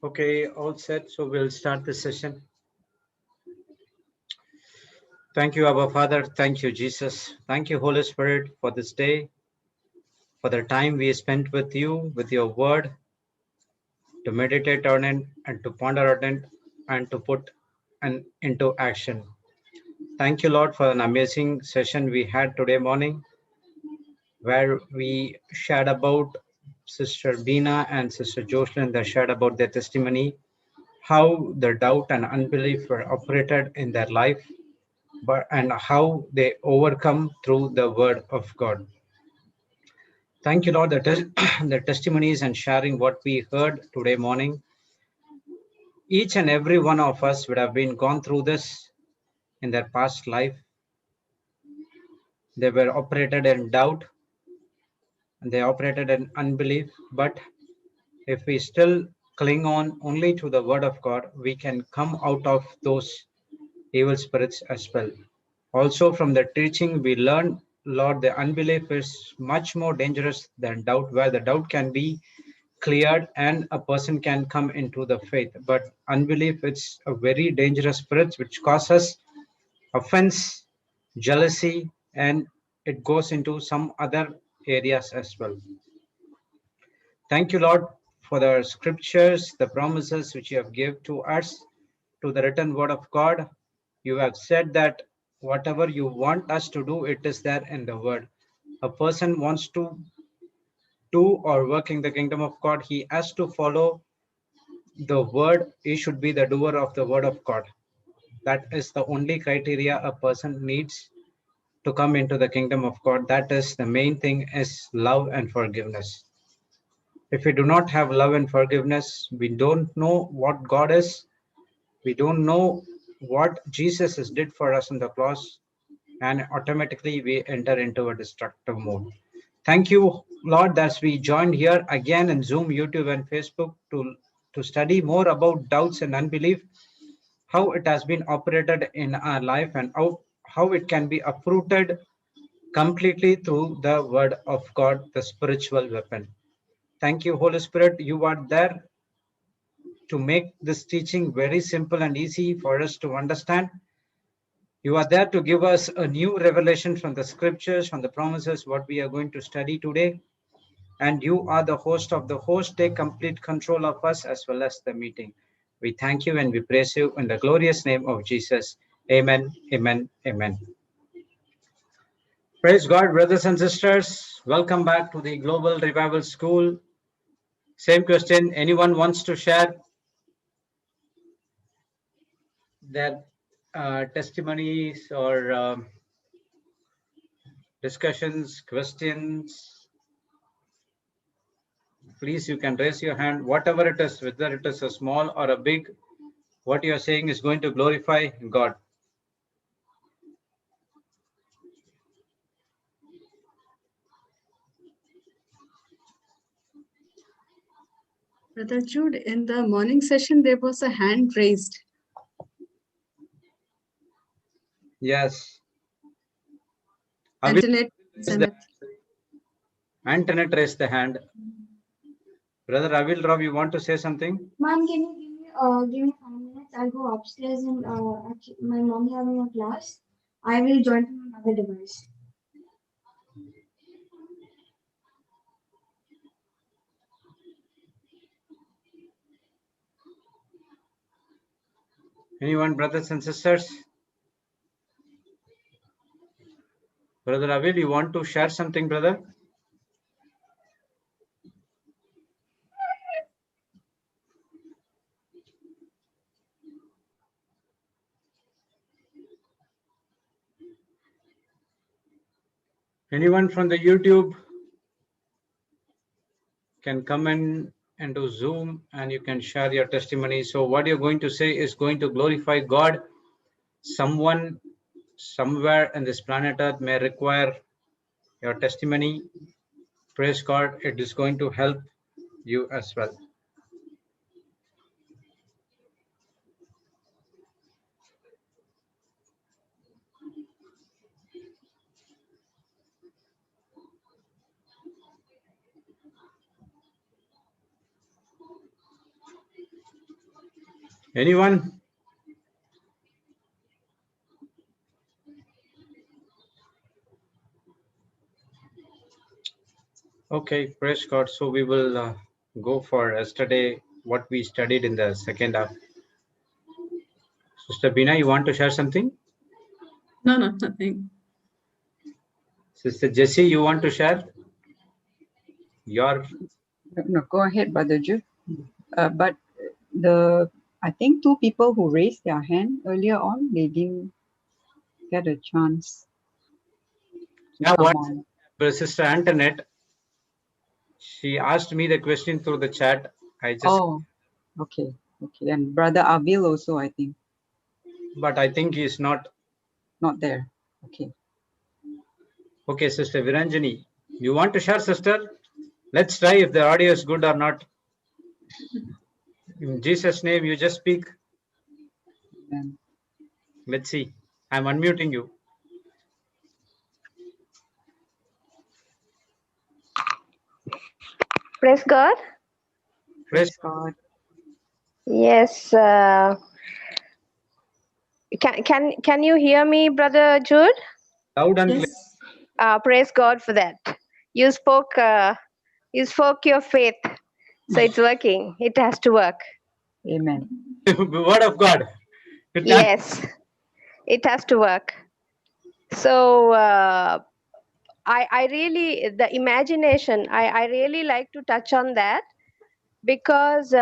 Okay, all set. So we'll start the session. Thank you, Abba Father. Thank you, Jesus. Thank you, Holy Spirit, for this day, for the time we spent with you, with your word, to meditate on it and to ponder on it and to put into action. Thank you, Lord, for an amazing session we had today morning, where we shared about Sister Dina and Sister Jocelyn. They shared about their testimony, how the doubt and unbelief were operated in their life, and how they overcome through the word of God. Thank you, Lord, the testimonies and sharing what we heard today morning. Each and every one of us would have been gone through this in their past life. They were operated in doubt and they operated in unbelief. But if we still cling on only to the word of God, we can come out of those evil spirits as well. Also, from the teaching, we learn, Lord, the unbelief is much more dangerous than doubt, where the doubt can be cleared and a person can come into the faith. But unbelief, it's a very dangerous spirit which causes offense, jealousy, and it goes into some other areas as well. Thank you, Lord, for the scriptures, the promises which you have given to us, to the written word of God. You have said that whatever you want us to do, it is there in the word. A person wants to do or work in the kingdom of God, he has to follow the word. He should be the doer of the word of God. That is the only criteria a person needs to come into the kingdom of God. That is the main thing, is love and forgiveness. If we do not have love and forgiveness, we don't know what God is. We don't know what Jesus has did for us on the cross, and automatically we enter into a destructive mode. Thank you, Lord, that we joined here again in Zoom, YouTube, and Facebook to study more about doubts and unbelief, how it has been operated in our life, and how it can be uprooted completely through the word of God, the spiritual weapon. Thank you, Holy Spirit. You are there to make this teaching very simple and easy for us to understand. You are there to give us a new revelation from the scriptures, from the promises, what we are going to study today. And you are the host of the host. Take complete control of us as well as the meeting. We thank you and we praise you in the glorious name of Jesus. Amen, amen, amen. Praise God, brothers and sisters. Welcome back to the Global Revival School. Same question. Anyone wants to share their testimonies or discussions, questions? Please, you can raise your hand. Whatever it is, whether it is a small or a big, what you are saying is going to glorify God. Brother Jude, in the morning session, there was a hand raised. Yes. Antoinette. Antoinette raised the hand. Brother Avil Rav, you want to say something? Mom, can you give me 5 minutes? I'll go upstairs and actually, my mom having a class. I will join from another device. Anyone, brothers and sisters? Brother Avil, you want to share something, brother? Anyone from the YouTube can come in into Zoom and you can share your testimony. So what you're going to say is going to glorify God. Someone somewhere in this planet Earth may require your testimony. Praise God, it is going to help you as well. Anyone? Okay, praise God. So we will go for yesterday what we studied in the second half. Sister Bina, you want to share something? No, nothing. Sister Jessie, you want to share your? No, go ahead, Brother Jude. But I think two people who raised their hand earlier on, they didn't get a chance to Yeah, come what? on. Sister Antoinette, she asked me the question through the chat. I just, Oh, okay. And Brother Avil also, I think, but I think he's not. not there. Okay. Okay, Sister Viranjani, you want to share, sister? Let's try if the audio is good or not. In Jesus' name, you just speak. Amen. Let's see. I'm unmuting you. Praise God. Praise. Praise God. Yes. Can you hear me, Brother Jude? Loud and clear. Yes. Praise God for that. You spoke. You spoke your faith, so it's working. It has to work. Amen. Word of God. It has- Yes, it has to work. So I really the imagination. I really like to touch on that because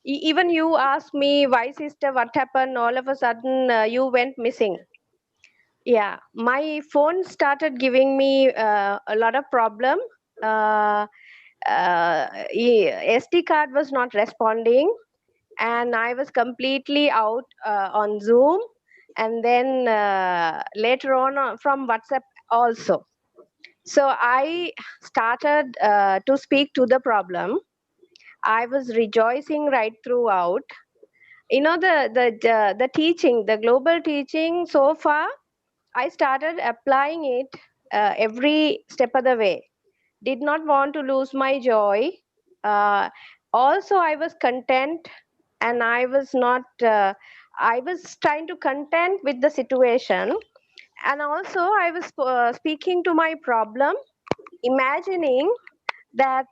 even you asked me, why sister, what happened? All of a sudden, you went missing. Yeah, my phone started giving me a lot of problem. Uh, SD card was not responding, and I was completely out on Zoom, and then later on from WhatsApp also. So I started to speak to the problem. I was rejoicing right throughout. You know, the teaching, the global teaching so far, I started applying it every step of the way. Did not want to lose my joy. Uh, Also, I was content, and I was not. I was trying to content with the situation, and also I was speaking to my problem, imagining that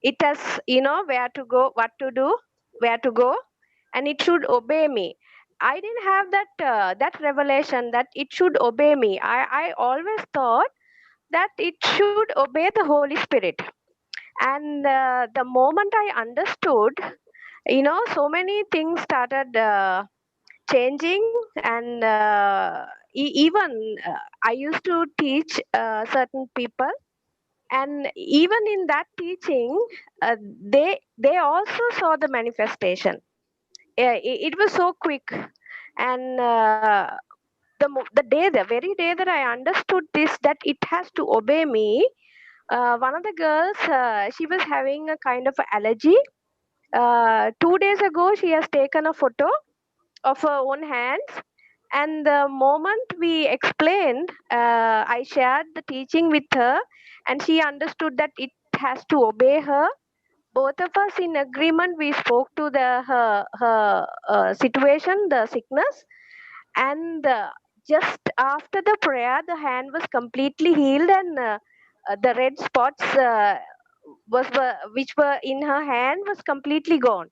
it has, where to go, what to do, where to go, and it should obey me. I didn't have that revelation that it should obey me. I always thought that it should obey the Holy Spirit. And the moment I understood, so many things started changing. And even I used to teach certain people, and even in that teaching, they also saw the manifestation. It was so quick. And the very day that I understood this, that it has to obey me, one of the girls, she was having a kind of allergy. 2 days ago, she has taken a photo of her own hands, and the moment we explained, I shared the teaching with her, and she understood that it has to obey her. Both of us in agreement, we spoke to her situation, the sickness, and just after the prayer, the hand was completely healed, and the red spots which were in her hand was completely gone.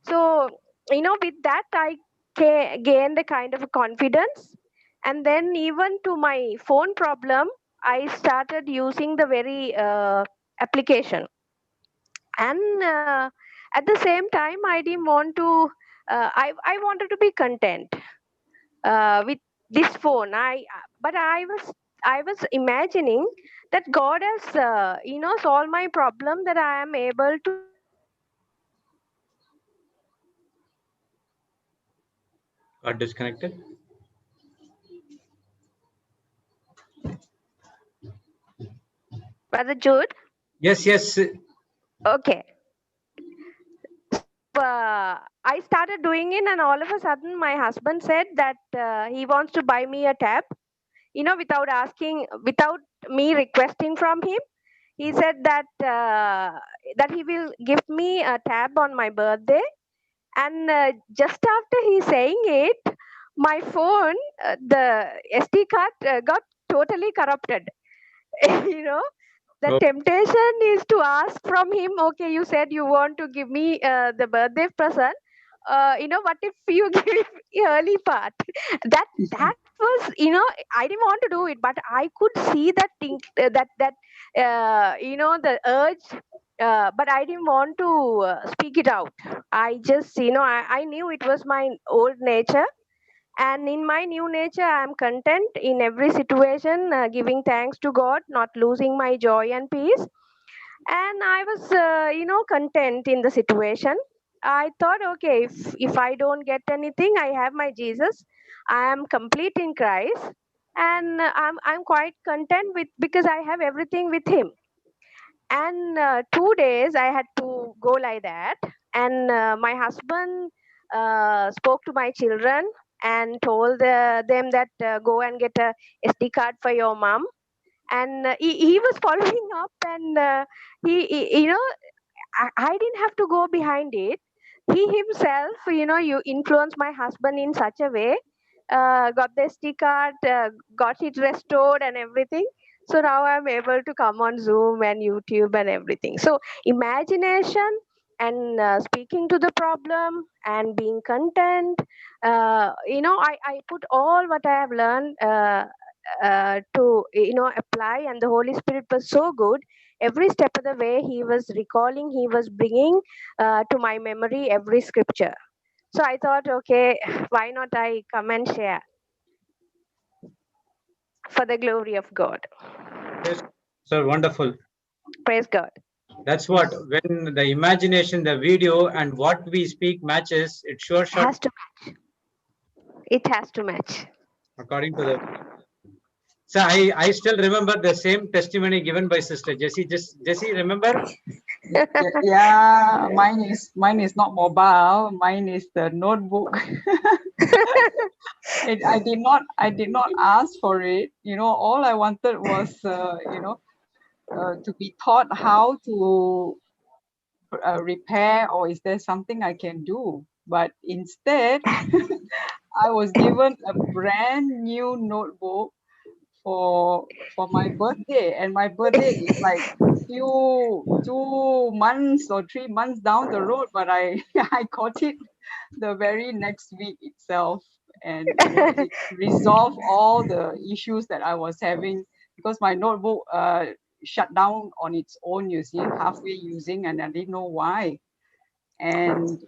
So, with that, I gained a kind of a confidence. And then, even to my phone problem, I started using the very application. And at the same time, I didn't want to, I wanted to be content with this phone. But I was imagining that God has, solved my problem, that I am able to. Got disconnected. Brother Jude. Yes, yes. Okay. I started doing it, and all of a sudden, my husband said that he wants to buy me a tab. Without me requesting from him, he said that he will give me a tab on my birthday, And just after he saying it, my phone, the SD card got totally corrupted. You know, the Oh. temptation is to ask from him, okay, you said you want to give me the birthday present. You know, what if you give early part? That was, you know, I didn't want to do it, but I could see that thing, you know, the urge. But I didn't want to speak it out. I just, you know, I knew it was my old nature, and in my new nature, I am content in every situation, giving thanks to God, not losing my joy and peace. And I was, you know, content in the situation. I thought, okay, if I don't get anything, I have my Jesus. I am complete in Christ, and I'm quite content with, because I have everything with Him. And 2 days I had to go like that, and my husband spoke to my children and told them that go and get a SD card for your mom. And he was following up, and you know, I didn't have to go behind it. He himself, you know, you influenced my husband in such a way, got the SD card, got it restored and everything. So now I'm able to come on Zoom and YouTube and everything. So imagination and speaking to the problem and being content, you know, I put all what I have learned to, you know, apply, and the Holy Spirit was so good. Every step of the way he was recalling, he was bringing to my memory every scripture. So I thought, okay, why not I come and share for the glory of God. Yes, sir, wonderful. Praise God. That's what, when the imagination, the video, and what we speak matches, it sure shot Has to match. It has to match. according to the. So I still remember the same testimony given by Sister Jessie. Jessie, remember? Yeah, mine is not mobile. Mine is the notebook. I did not ask for it. You know, all I wanted was, you know, to be taught how to repair, or is there something I can do? But instead, I was given a brand new notebook for my birthday, and my birthday is like 2 months or 3 months down the road, but I I got it the very next week itself, and you know, it resolved all the issues that I was having, because my notebook shut down on its own, you see, halfway using, and I didn't know why. And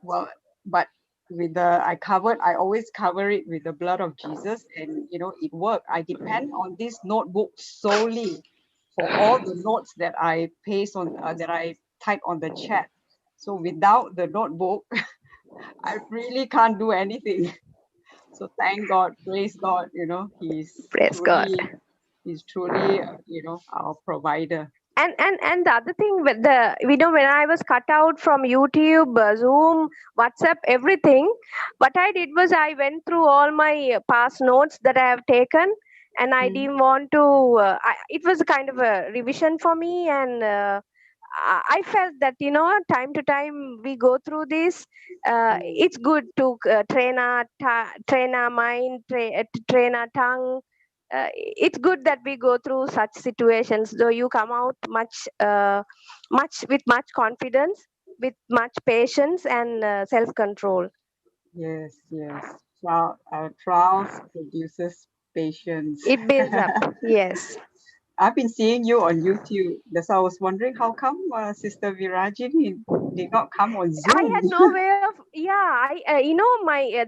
well, but with the I always cover it with the blood of Jesus, and you know, it worked. I depend on this notebook solely for all the notes that I paste on, that I type on the chat. So without the notebook, I really can't do anything. So thank God, praise God, you know, Praise God. he's truly, you know, our provider. And the other thing with the, you know, when I was cut out from YouTube, Zoom, WhatsApp, everything, what I did was I went through all my past notes that I have taken, and I didn't want to. It was a kind of a revision for me, and I felt that, you know, time to time we go through this. It's good to train our mind, train our tongue. It's good that we go through such situations, though you come out with much confidence, with much patience and self-control. Yes, trials produces patience. It builds up. Yes. I've been seeing you on YouTube. That's why I was wondering, how come Sister Virajini did not come on Zoom? I had no way of, you know, my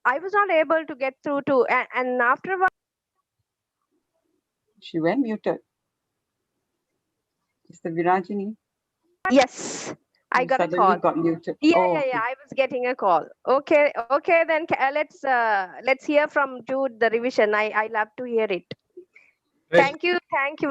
I was not able to get through to, and after a while, she went muted. Sister Virajini. yes, I got a call. Got muted. Yeah, Oh, yeah, okay. yeah. I was getting a call. Okay, then let's hear from Jude the revision. I love to hear it. Thank you,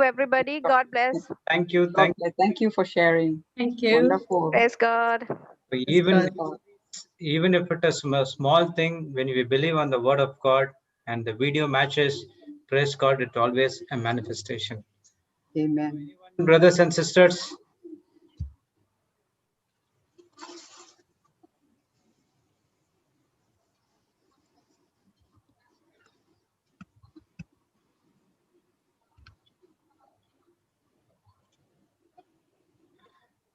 everybody. God bless. Thank you. Thank you for sharing. Thank you. Wonderful. Praise God. Even if it is a small thing, when we believe on the word of God and the video matches, praise God, it's always a manifestation. Amen. Brothers and sisters,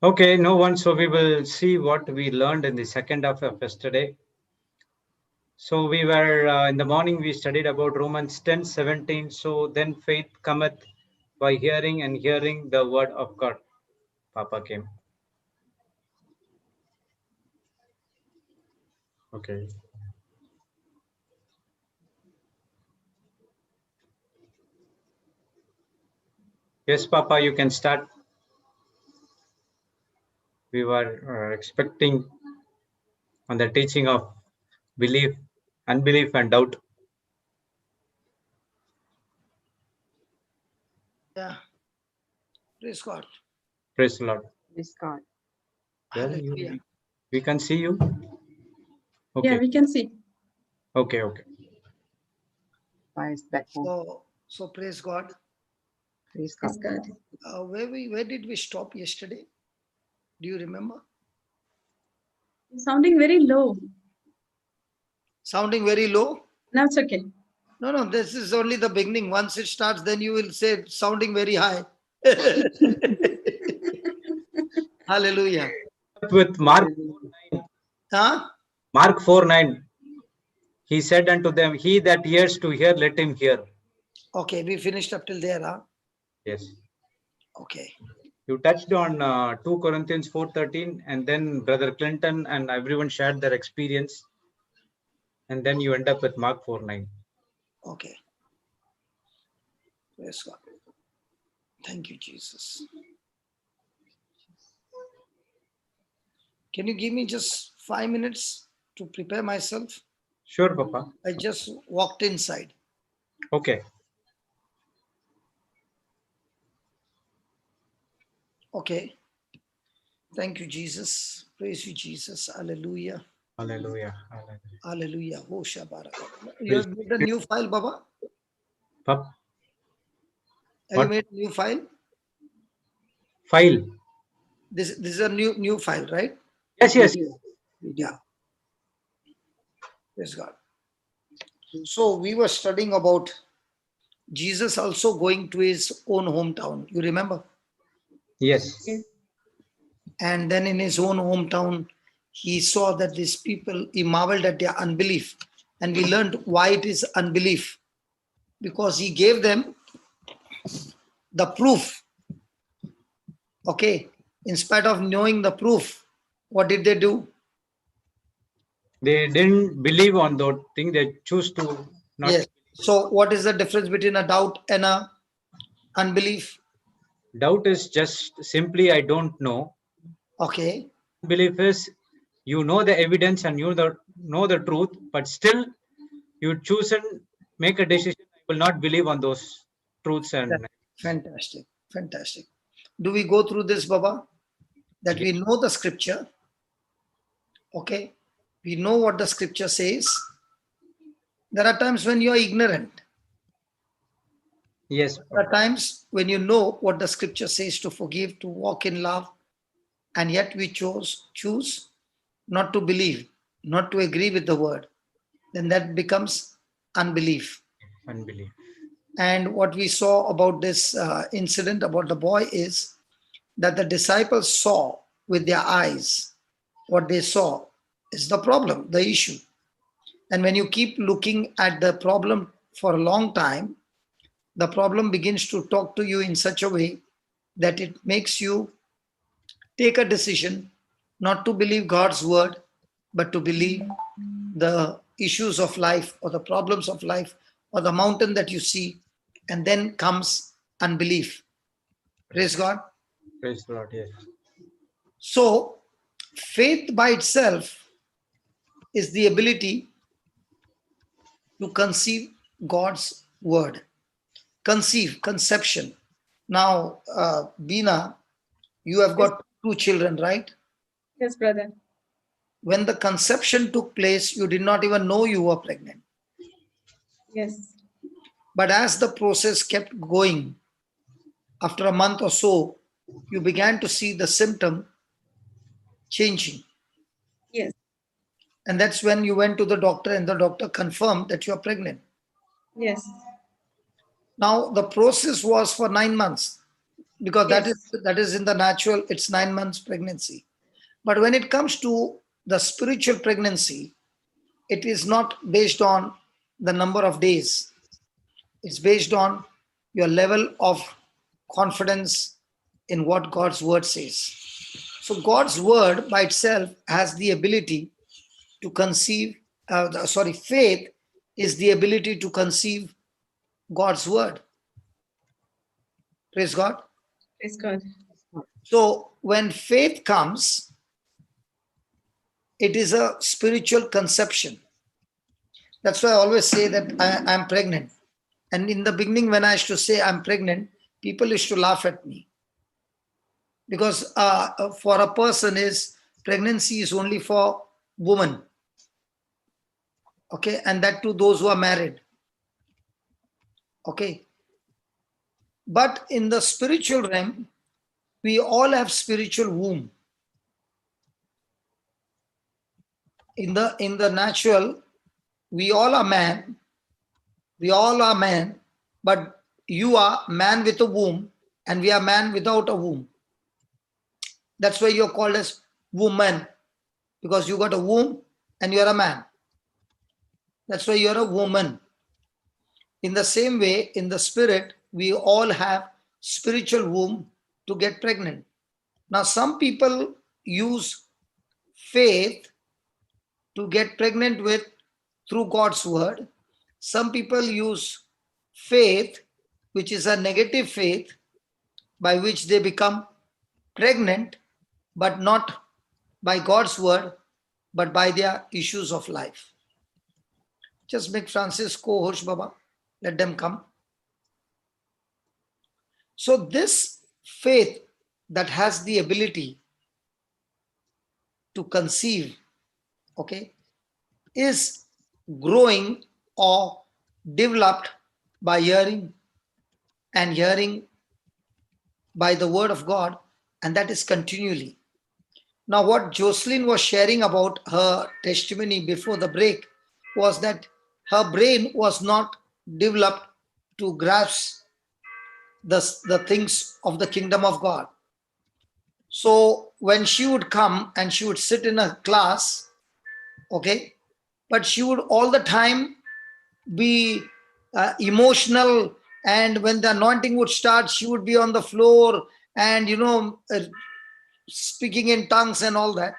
Okay, no one. So we will see what we learned in the second half of yesterday. So we were in the morning, we studied about Romans 10:17. So then faith cometh by hearing, and hearing the word of God. Papa came. Okay. Yes, Papa, you can start. We were expecting on the teaching of belief, unbelief, and doubt. Yeah. Praise God. Praise the Lord. Praise God. Well, Hallelujah. we can see you. Yeah, Okay. we can see. Okay. Okay. Papa is back home. So praise God. Praise God. Praise God. Where did we stop yesterday? Do you remember? You're sounding very low. Sounding very low? Now it's okay. No, this is only the beginning. Once it starts, then you will say sounding very high. Hallelujah. With Mark 4:9. Huh? Mark 4:9. He said unto them, he that hears to hear, let him hear. Okay, we finished up till there, huh? Yes. Okay. You touched on 2 Corinthians 4:13, and then Brother Clinton and everyone shared their experience. And then you end up with Mark 4:9. Okay. Praise God. Thank you, Jesus. Can you give me just 5 minutes to prepare myself? Sure, Papa. I just walked inside. Okay. Okay. Thank you, Jesus. Praise you, Jesus. Hallelujah. Hallelujah. Hallelujah. Oh, Shabaraka. You have made a new file, Baba? Papa. Have you made a new file? File. This is a new file, right? Yes. Yeah. Praise God. So we were studying about Jesus also going to his own hometown. You remember? Yes. And then in his own hometown, he saw that these people, he marveled at their unbelief. And we learned why it is unbelief. Because he gave them the proof. Okay. In spite of knowing the proof, what did they do? They didn't believe on that thing. They choose to not. Yes. So what is the difference between a doubt and a unbelief? Doubt is just simply I don't know. Okay. Belief is you know the evidence and you know the truth, but still you choose and make a decision. I will not believe on those truths and. Fantastic. Fantastic. Do we go through this, Baba? That we know the scripture. Okay. We know what the scripture says. There are times when you are ignorant. Yes. There are times when you know what the scripture says to forgive, to walk in love, and yet we choose not to believe, not to agree with the word. Then that becomes unbelief. Unbelief. And what we saw about this incident about the boy is that the disciples saw with their eyes. What they saw is the problem, the issue. And when you keep looking at the problem for a long time, the problem begins to talk to you in such a way that it makes you take a decision not to believe God's word, but to believe the issues of life or the problems of life or the mountain that you see, and then comes unbelief. Praise God. Praise the Lord. Yes. So, faith by itself is the ability to conceive God's word. Conception. Now, Bina, you have got 2 children, right? Yes, brother. When the conception took place, you did not even know you were pregnant. Yes. But as the process kept going, after a month or so, you began to see the symptom changing. Yes. And that's when you went to the doctor and the doctor confirmed that you are pregnant. Yes. Now, the process was for 9 months. because Yes. that is in the natural, it's 9 months pregnancy. But when it comes to the spiritual pregnancy, it is not based on the number of days. It's based on your level of confidence in what God's word says. So God's word by itself has the ability to conceive, faith is the ability to conceive God's word. Praise God. Praise God. So when faith comes, it is a spiritual conception. That's why I always say that I'm pregnant. And in the beginning, when I used to say I'm pregnant, people used to laugh at me. Because for a person, is pregnancy is only for women. Okay, and that to those who are married. Okay. But in the spiritual realm, we all have spiritual womb. In the natural, we all are man. We all are man, but you are man with a womb, and we are man without a womb. That's why you're called as woman, because you got a womb and you're a man. That's why you're a woman. In the same way, in the spirit, we all have spiritual womb to get pregnant. Now, some people use faith to get pregnant with through God's word. Some people use faith, which is a negative faith, by which they become pregnant, but not by God's word, but by their issues of life. Just make Francisco, Hosh Baba, let them come. So this faith that has the ability to conceive, okay, is growing or developed by hearing, and hearing by the word of God, and that is continually. Now, what Jocelyn was sharing about her testimony before the break was that her brain was not developed to grasp the things of the kingdom of God. So when she would come and she would sit in a class, okay, but she would all the time be emotional, and when the anointing would start, she would be on the floor and speaking in tongues and all that.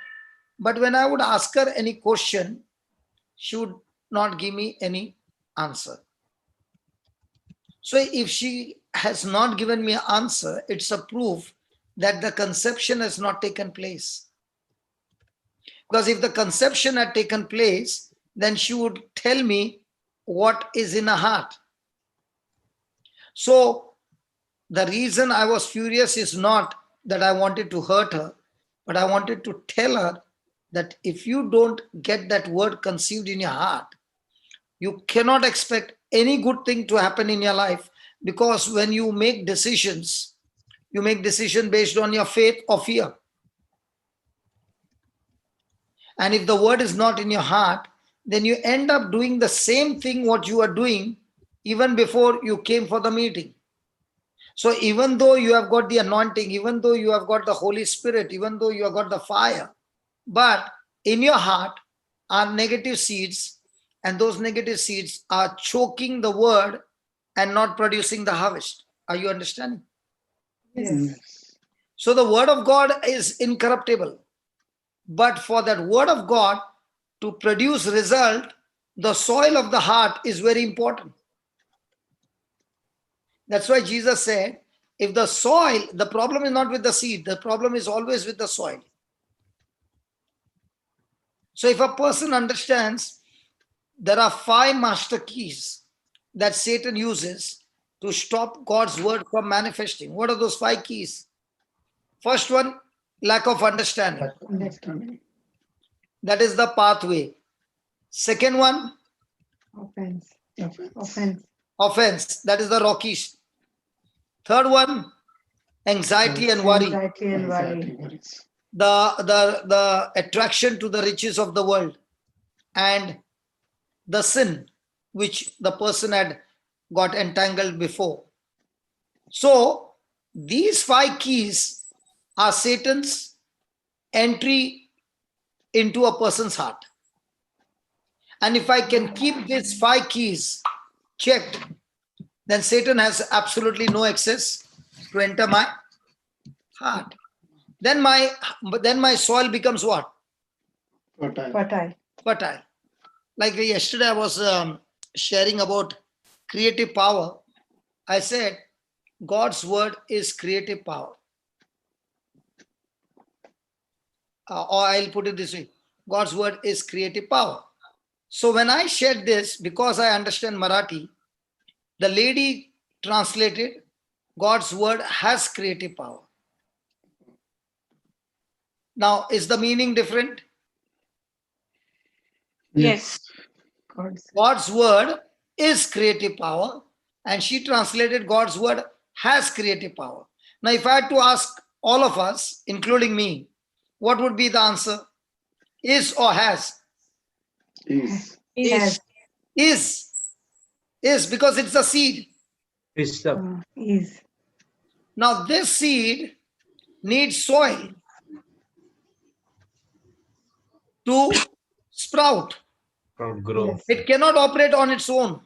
But when I would ask her any question, she would not give me any answer. So if she has not given me an answer, it's a proof that the conception has not taken place. Because if the conception had taken place, then she would tell me what is in her heart. So the reason I was furious is not that I wanted to hurt her, but I wanted to tell her that if you don't get that word conceived in your heart, you cannot expect any good thing to happen in your life, because when you make decisions based on your faith or fear. And if the word is not in your heart, then you end up doing the same thing what you are doing even before you came for the meeting. So even though you have got the anointing, even though you have got the Holy Spirit, even though you have got the fire, but in your heart are negative seeds, and those negative seeds are choking the word and not producing the harvest. Are you understanding? Yes. So the word of God is incorruptible. But for that word of God to produce result, the soil of the heart is very important. That's why Jesus said, if the soil, the problem is not with the seed, the problem is always with the soil. So if a person understands there are 5 master keys that Satan uses to stop God's word from manifesting. What are those 5 keys? First one, lack of understanding. That is the pathway. Second one, Offense. offense. That is the rockies. Third one, anxiety and worry. The attraction to the riches of the world, and the sin which the person had got entangled before. So these 5 keys are Satan's entry into a person's heart. And if I can keep these 5 keys checked, then Satan has absolutely no access to enter my heart. Then my soil becomes what? Fertile. Fertile. Like yesterday I was sharing about creative power. I said God's word is creative power. Or I'll put it this way, God's word is creative power. So when I shared this, because I understand Marathi, the lady translated, God's word has creative power. Now, is the meaning different? Yes. God's word is creative power, and she translated God's word has creative power. Now, if I had to ask all of us, including me, what would be the answer? Is or has? Is. Is because it's a seed. Is the Is. Now, this seed needs soil to sprout. grow. Yes. It cannot operate on its own.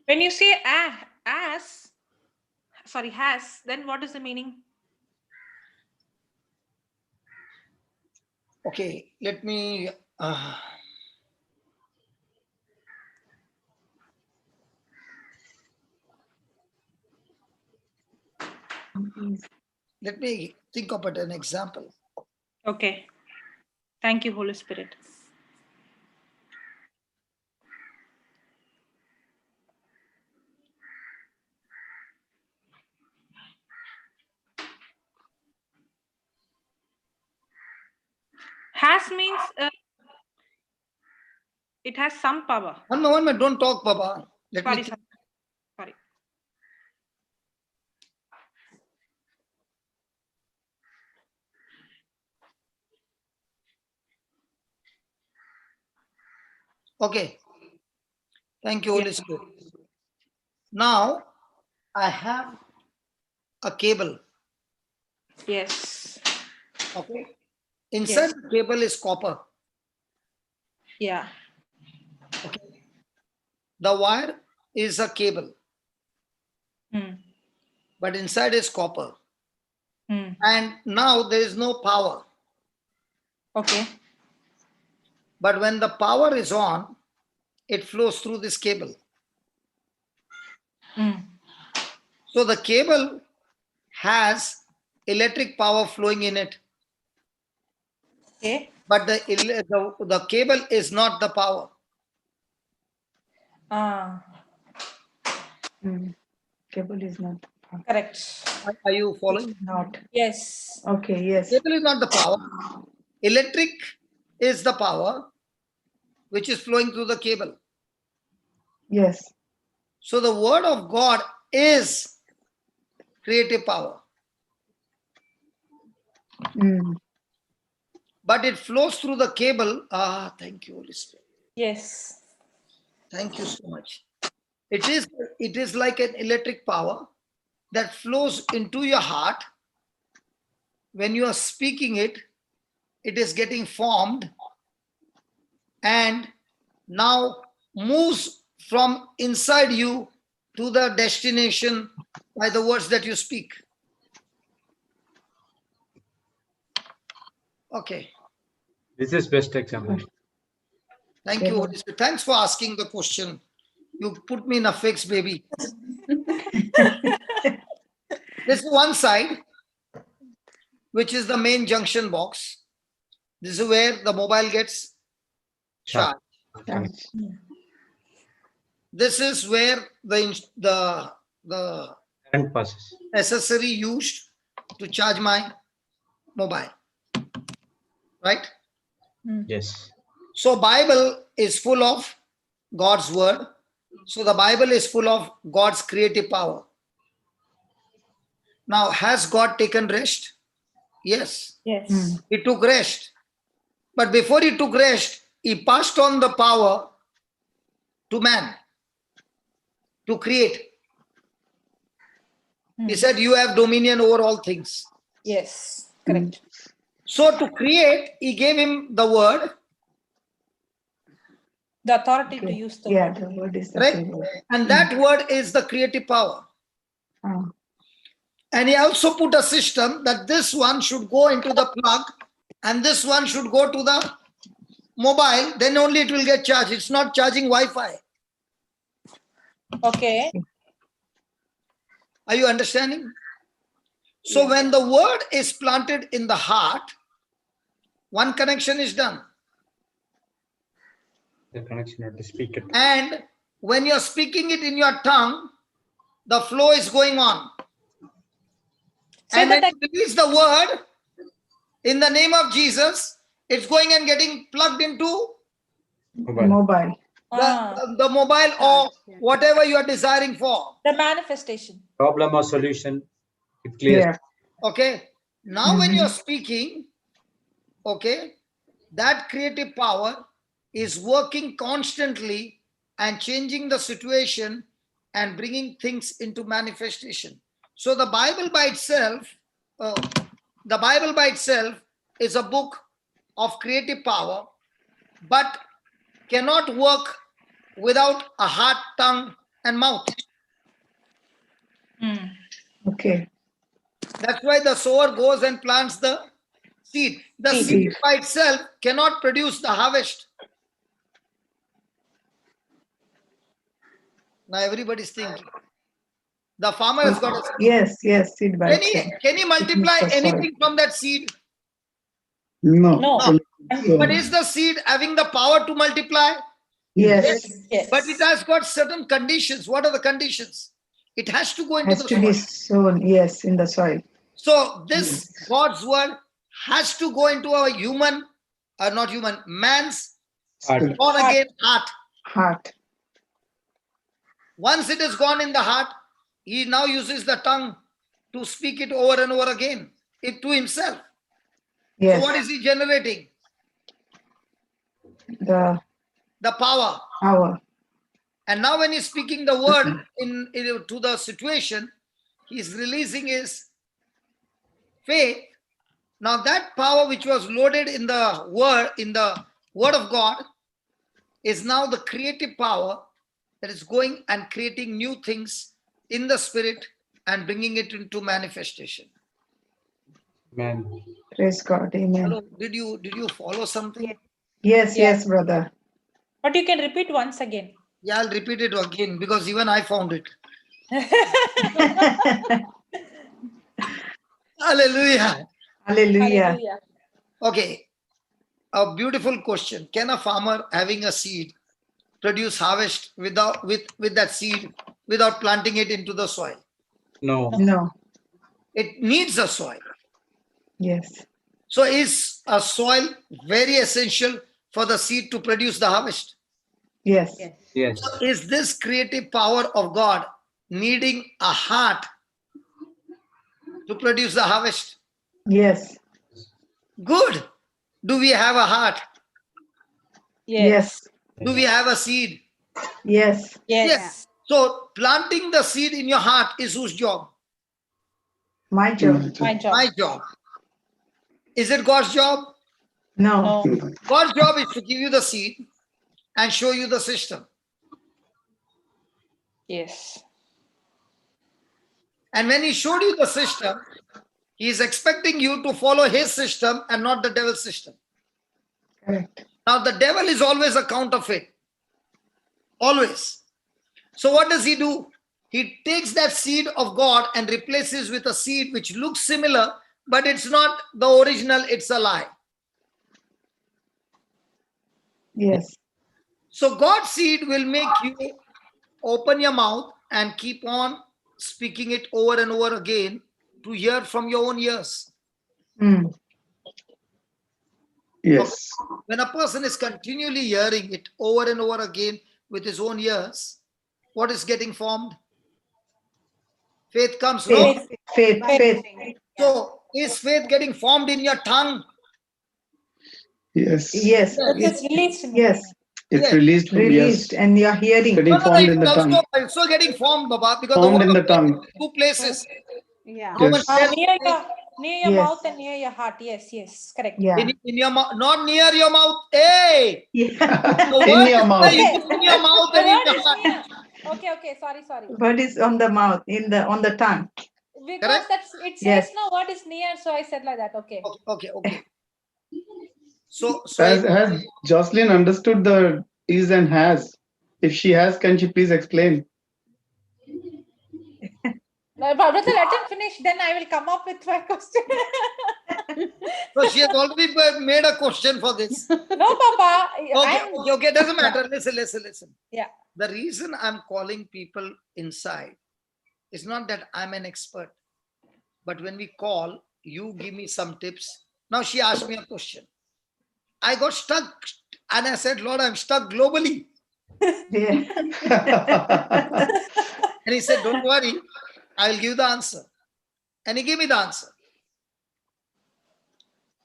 When you say has, then what is the meaning? Okay, let me. Let me think about an example. Okay. Thank you, Holy Spirit. Has means it has some power. One minute, don't talk, Baba. Let me Sorry, think. sorry. Okay. Thank you, Holy Spirit. Now, I have a cable. Yes. Okay. Inside the cable is copper. Yeah. Okay. The wire is a cable, but inside is copper. And now there is no power. Okay. But when the power is on, it flows through this cable. So the cable has electric power flowing in it. Okay. But the cable is not the power. Cable is not. Correct. Are you following? Not. Yes. Okay, yes. Cable is not the power. Electric is the power which is flowing through the cable. Yes. So the word of God is creative power. But it flows through the cable. Thank you, Holy Spirit. Yes. Thank you so much. It is like an electric power that flows into your heart. When you are speaking it, it is getting formed and now moves from inside you to the destination by the words that you speak. Okay. This is best example. Thank you, Holy Spirit. Thanks for asking the question. You put me in a fix, baby. This is one side, which is the main junction box. This is where the mobile gets charged. This is where the Current passes. accessory used to charge my mobile. Right? Yes. So Bible is full of God's word. So the Bible is full of God's creative power. Now, has God taken rest? Yes. Yes. He took rest. But before he took rest, he passed on the power to man to create. He said, you have dominion over all things. Yes, correct. So to create, he gave him the word, The authority to Okay. use the Yeah, word. the word is the right? same word. And that word is the creative power. Ah, And he also put a system that this one should go into the plug and this one should go to the mobile, then only it will get charged. It's not charging Wi-Fi. Okay. Are you understanding? So when the word is planted in the heart, one connection is done. The connection of the speaker. And when you're speaking it in your tongue, the flow is going on. See And when that you release the word in the name of Jesus, it's going and getting plugged into mobile. the mobile or whatever you are desiring for. the manifestation. Problem or solution, it clears. Yeah. Okay. Now when you're speaking, okay, that creative power is working constantly and changing the situation and bringing things into manifestation. So the Bible by itself, is a book of creative power, but cannot work without a heart, tongue, and mouth. Okay. That's why the sower goes and plants the seed. The seed by itself cannot produce the harvest. Now everybody's thinking. The farmer has got a seed. Yes, yes, seed by itself. Can he multiply It needs the soil. anything from that seed? No. No. But is the seed having the power to multiply? Yes, Yes. But it has got certain conditions. What are the conditions? It has to go into has the to be soil. sown, yes, in the soil. So this God's word has to go into a human, or not human, man's Heart. born again heart. Heart. Once it has gone in the heart, he now uses the tongue to speak it over and over again, it to himself. Yes, So what is he generating? the The power. power. And now when he's speaking the word to the situation, he's releasing his faith. Now that power which was loaded in the word of God is now the creative power that is going and creating new things in the spirit and bringing it into manifestation. Man. Praise God. Amen. Hello, did you follow something? Yes, Yeah. yes, brother. But you can repeat once again. Yeah, I'll repeat it again because even I found it. Hallelujah. Hallelujah. Okay, a beautiful question. Can a farmer having a seed produce harvest with that seed without planting it into the soil? No. No. It needs a soil. Yes. So is a soil very essential for the seed to produce the harvest? Yes. Yes. So is this creative power of God needing a heart to produce the harvest? Yes. Good. Do we have a heart? Yes. Do we have a seed? Yes. Yes. So planting the seed in your heart is whose job? My job. My job. My job. Is it God's job? No. No. God's job is to give you the seed and show you the system. Yes. And when he showed you the system, he is expecting you to follow his system and not the devil's system. Correct. Now, the devil is always a counterfeit. Always. So what does he do? He takes that seed of God and replaces with a seed which looks similar, but it's not the original, it's a lie. Yes. So God's seed will make you open your mouth and keep on speaking it over and over again to hear from your own ears. Mm. Yes. When a person is continually hearing it over and over again with his own ears, what is getting formed? Faith comes. No? Faith. Faith. So is faith getting formed in your tongue? Yes. Yes. It is released in Yes. It's Yes. released from, Released yes, and you're hearing. getting No, formed in it's the tongue. also getting formed, Baba, because Formed the in word the of faith tongue. is in two places. Yeah. How much Yes. Near your Yes. mouth and near your heart. Yes, yes, correct. Yeah. in your mouth, not near your mouth. Hey, the Yeah. In word your is mouth. in your mouth The and in word your is heart. near. Okay, sorry. What is on the mouth, on the tongue? Because Correct? it says Yes. no, what is near, so I said like that. Okay. Okay. So Has Jocelyn understood the is and has? If she has, can she please explain? Brother, let him finish, then I will come up with my question. so she has already made a question for this. No, Papa. Okay. Doesn't matter. Listen. Yeah. The reason I'm calling people inside is not that I'm an expert, but when we call, you give me some tips. Now she asked me a question. I got stuck and I said, Lord, I'm stuck globally. Yeah. And he said, don't worry, I will give the answer. And he gave me the answer.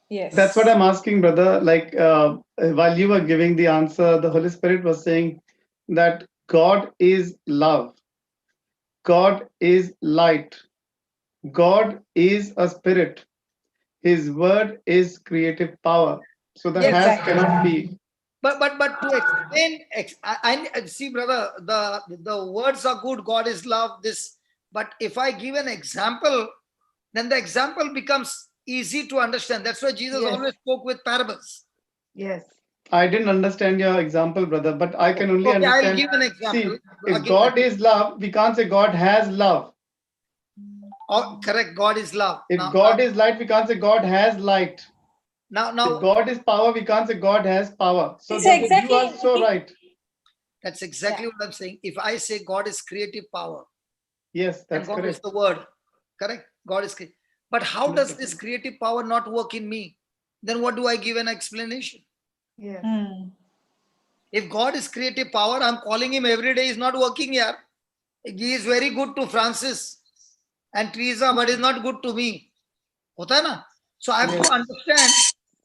Yes. That's what I'm asking, brother. Like, while you were giving the answer, the Holy Spirit was saying that God is love. God is light. God is a spirit. His word is creative power. So the Yes. has cannot be. But to explain, I see, brother, the words are good. God is love. This, but if I give an example, then the example becomes easy to understand. That's why Jesus Yes. always spoke with parables. Yes. I didn't understand your example, brother, but I can only Okay, I'll understand. give an example. See, if God is love, we can't say God has love. Oh, correct. God is love. If God is light, we can't say God has light. Now, If God is power, we can't say God has power. So It's brother, exactly- you are so right. that's exactly what I'm saying. If I say God is creative power, Yes, that's and God is correct. the word, correct? God is creative. But how does this creative power not work in me? Then what do I give an explanation? Yes. If God is creative power, I'm calling him every day, he's not working here. He is very good to Francis and Teresa, but is not good to me. Hota hai na? So I have to understand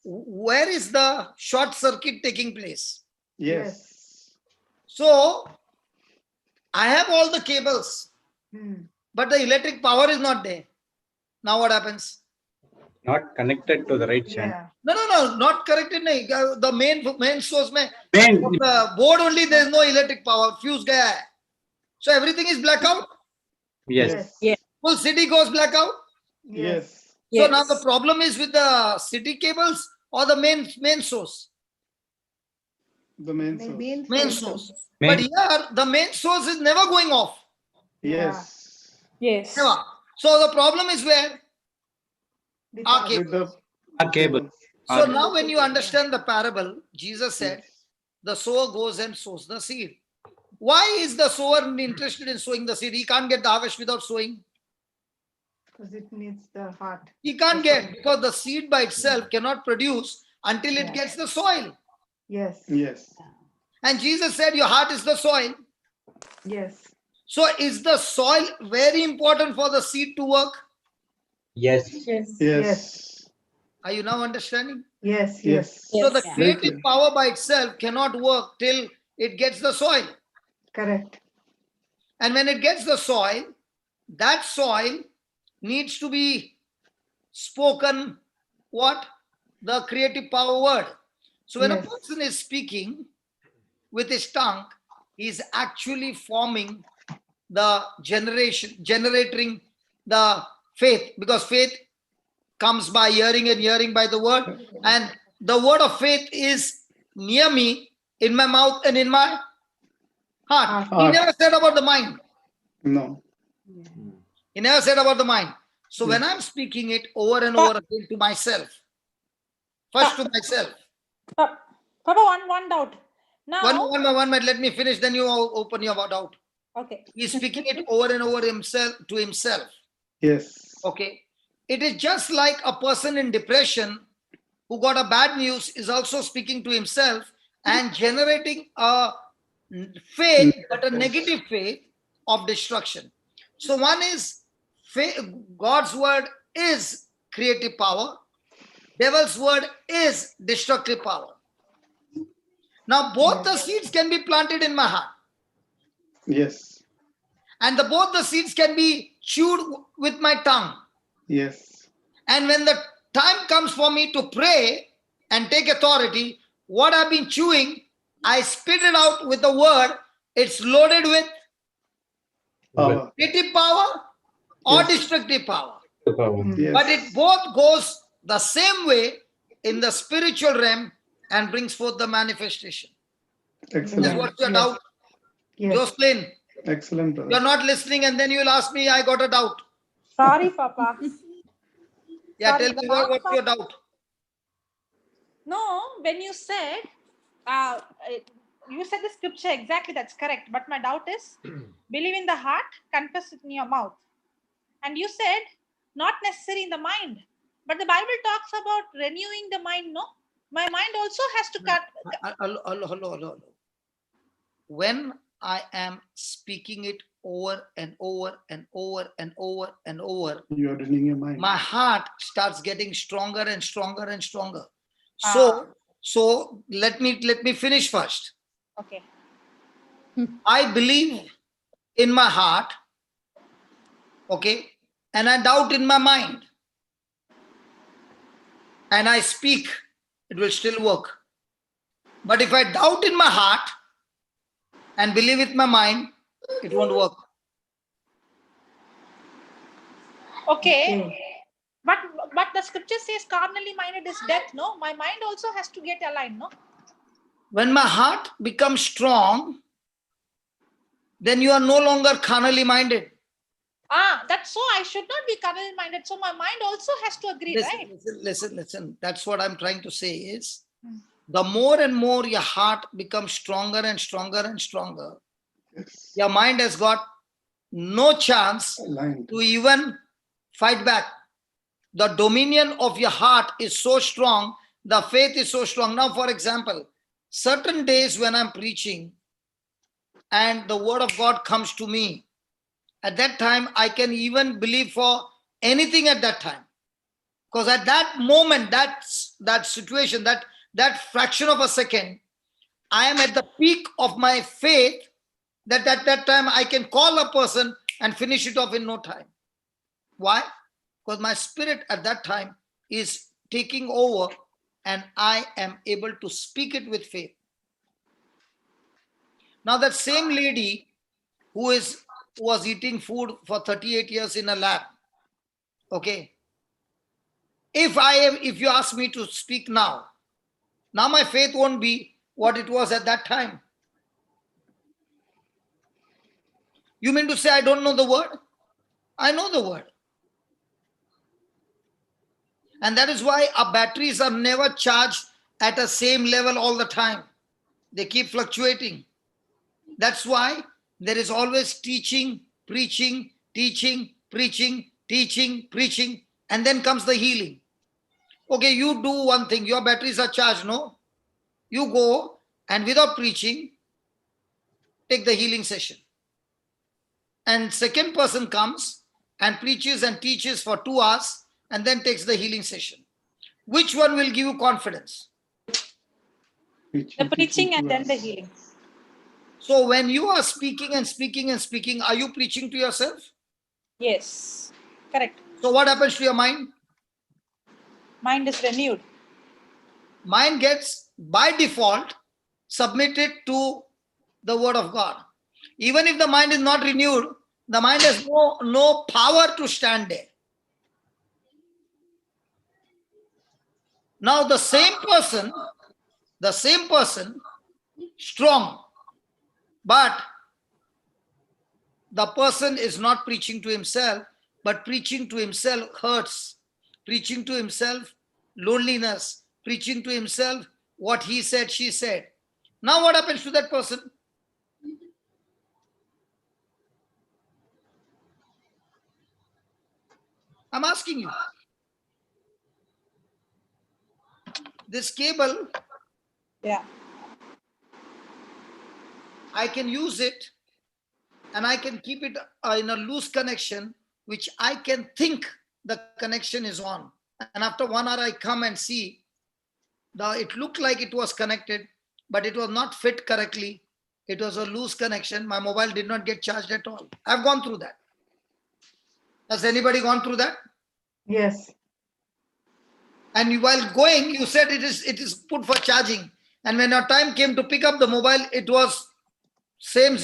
where is the short circuit taking place. Yes. So I have all the cables, but the electric power is not there. Now what happens? Not connected to the right channel. Yeah. No, not corrected. The main source mein, Main- the board only, there is no electric power. Fuse gaya hai. So everything is blackout. Yes. Yes. Full city goes blackout. Yes. So now the problem is with the city cables or the main source. The main source. Main source. Main- But here the main source is never going off. Yes. Yes. Never. So the problem is where? Our With cable. the Our cable. So now when you understand the parable, Jesus said, the sower goes and sows the seed. Why is the sower interested in sowing the seed? He can't get the harvest without sowing. Because it needs the heart. He can't get, because the seed by itself cannot produce until it gets the soil. Yes. Yes. And Jesus said, your heart is the soil. Yes. So is the soil very important for the seed to work? Yes. Yes. Are you now understanding? Yes. Yes. So the Very creative clear. power by itself cannot work till it gets the soil. Correct. And when it gets the soil, that soil needs to be spoken what? The creative power word. So when a person is speaking with his tongue, he is actually forming the generating the faith, because faith comes by hearing and hearing by the word. And the word of faith is near me, in my mouth and in my heart. He never said about the mind. No. He never said about the mind. So when I'm speaking it over and over again to myself, first to myself. Papa, one doubt. Now, One minute, let me finish, then you open your doubt. okay. He's speaking it over and over to himself. Yes. Okay. It is just like a person in depression who got a bad news is also speaking to himself and generating a faith, but a negative faith of destruction. So one is faith, God's word is creative power. Devil's word is destructive power. Now both the seeds can be planted in my heart. Yes. And both the seeds can be chewed with my tongue. Yes. And when the time comes for me to pray and take authority, what I've been chewing, I spit it out with the word. It's loaded with Power. creative power or Yes. destructive power. Yes. But it both goes the same way in the spiritual realm and brings forth the manifestation. That's Excellent. what's your Yes. doubt? Yes. Jocelyn, Excellent, brother. you're not listening and then you'll ask me, I got a doubt. Sorry, Papa. Yeah, Sorry, tell me what's your doubt? No, when you said, you said the scripture exactly, that's correct. But my doubt is, believe in the heart, confess it in your mouth. And you said, not necessary in the mind. But the Bible talks about renewing the mind, no? My mind also has to cut. Hello. When I am speaking it over and over and over and over and over, You are renewing your mind. my heart starts getting stronger and stronger and stronger. Ah. So let me finish first. Okay. I believe in my heart, okay, and I doubt in my mind. And I speak, it will still work. But if I doubt in my heart and believe with my mind, it won't work. Okay. But the scripture says carnally minded is death, no? My mind also has to get aligned, no? When my heart becomes strong, then you are no longer carnally minded. That's so I should not be carnally minded. So my mind also has to agree, right? Listen. That's what I'm trying to say is, the more and more your heart becomes stronger and stronger and stronger, Yes. your mind has got no chance Aligned. to even fight back. The dominion of your heart is so strong, the faith is so strong. Now, for example, certain days when I'm preaching and the word of God comes to me, at that time, I can even believe for anything at that time. Because at that moment, that situation, that fraction of a second, I am at the peak of my faith that at that time I can call a person and finish it off in no time. Why? Because my spirit at that time is taking over and I am able to speak it with faith. Now that same lady who was eating food for 38 years in a lab, okay, if you ask me to speak now my faith won't be what it was at that time. You mean to say I don't know the word? I know the word. And that is why our batteries are never charged at the same level all the time. They keep fluctuating. That's why there is always teaching, preaching, teaching, preaching, teaching, preaching, and then comes the healing. Okay, you do one thing, your batteries are charged, no? You go and without preaching, take the healing session. And second person comes and preaches and teaches for 2 hours and then takes the healing session. Which one will give you confidence? The preaching and then the healing. So when you are speaking and speaking and speaking, are you preaching to yourself? Yes. Correct. So what happens to your mind? Mind is renewed. Mind gets by default submitted to the word of God. Even if the mind is not renewed, the mind has no power to stand there. Now the same person, strong, but the person is not preaching to himself, but preaching to himself hurts, preaching to himself loneliness, preaching to himself what he said, she said. Now what happens to that person? I'm asking you. This cable, Yeah. I can use it and I can keep it in a loose connection, which I can think the connection is on. And after 1 hour, I come and see, it looked like it was connected, but it was not fit correctly. It was a loose connection. My mobile did not get charged at all. I've gone through that. Has anybody gone through that? Yes. And while going, you said it is put for charging. And when our time came to pick up the mobile, it was same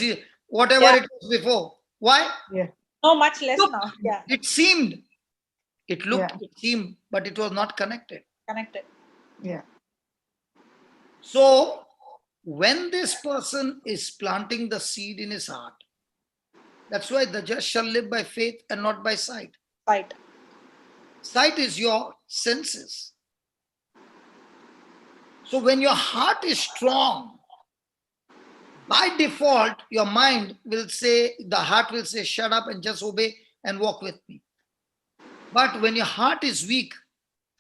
whatever Yeah. it was before. Why? No, much less Look, now. Yeah, it seemed, it looked, Yeah. it seemed, but it was not connected. connected. Yeah. So when this person is planting the seed in his heart, that's why the just shall live by faith and not by sight. Right. Sight is your senses. So when your heart is strong, by default, your mind will say, the heart will say, shut up and just obey and walk with me. But when your heart is weak,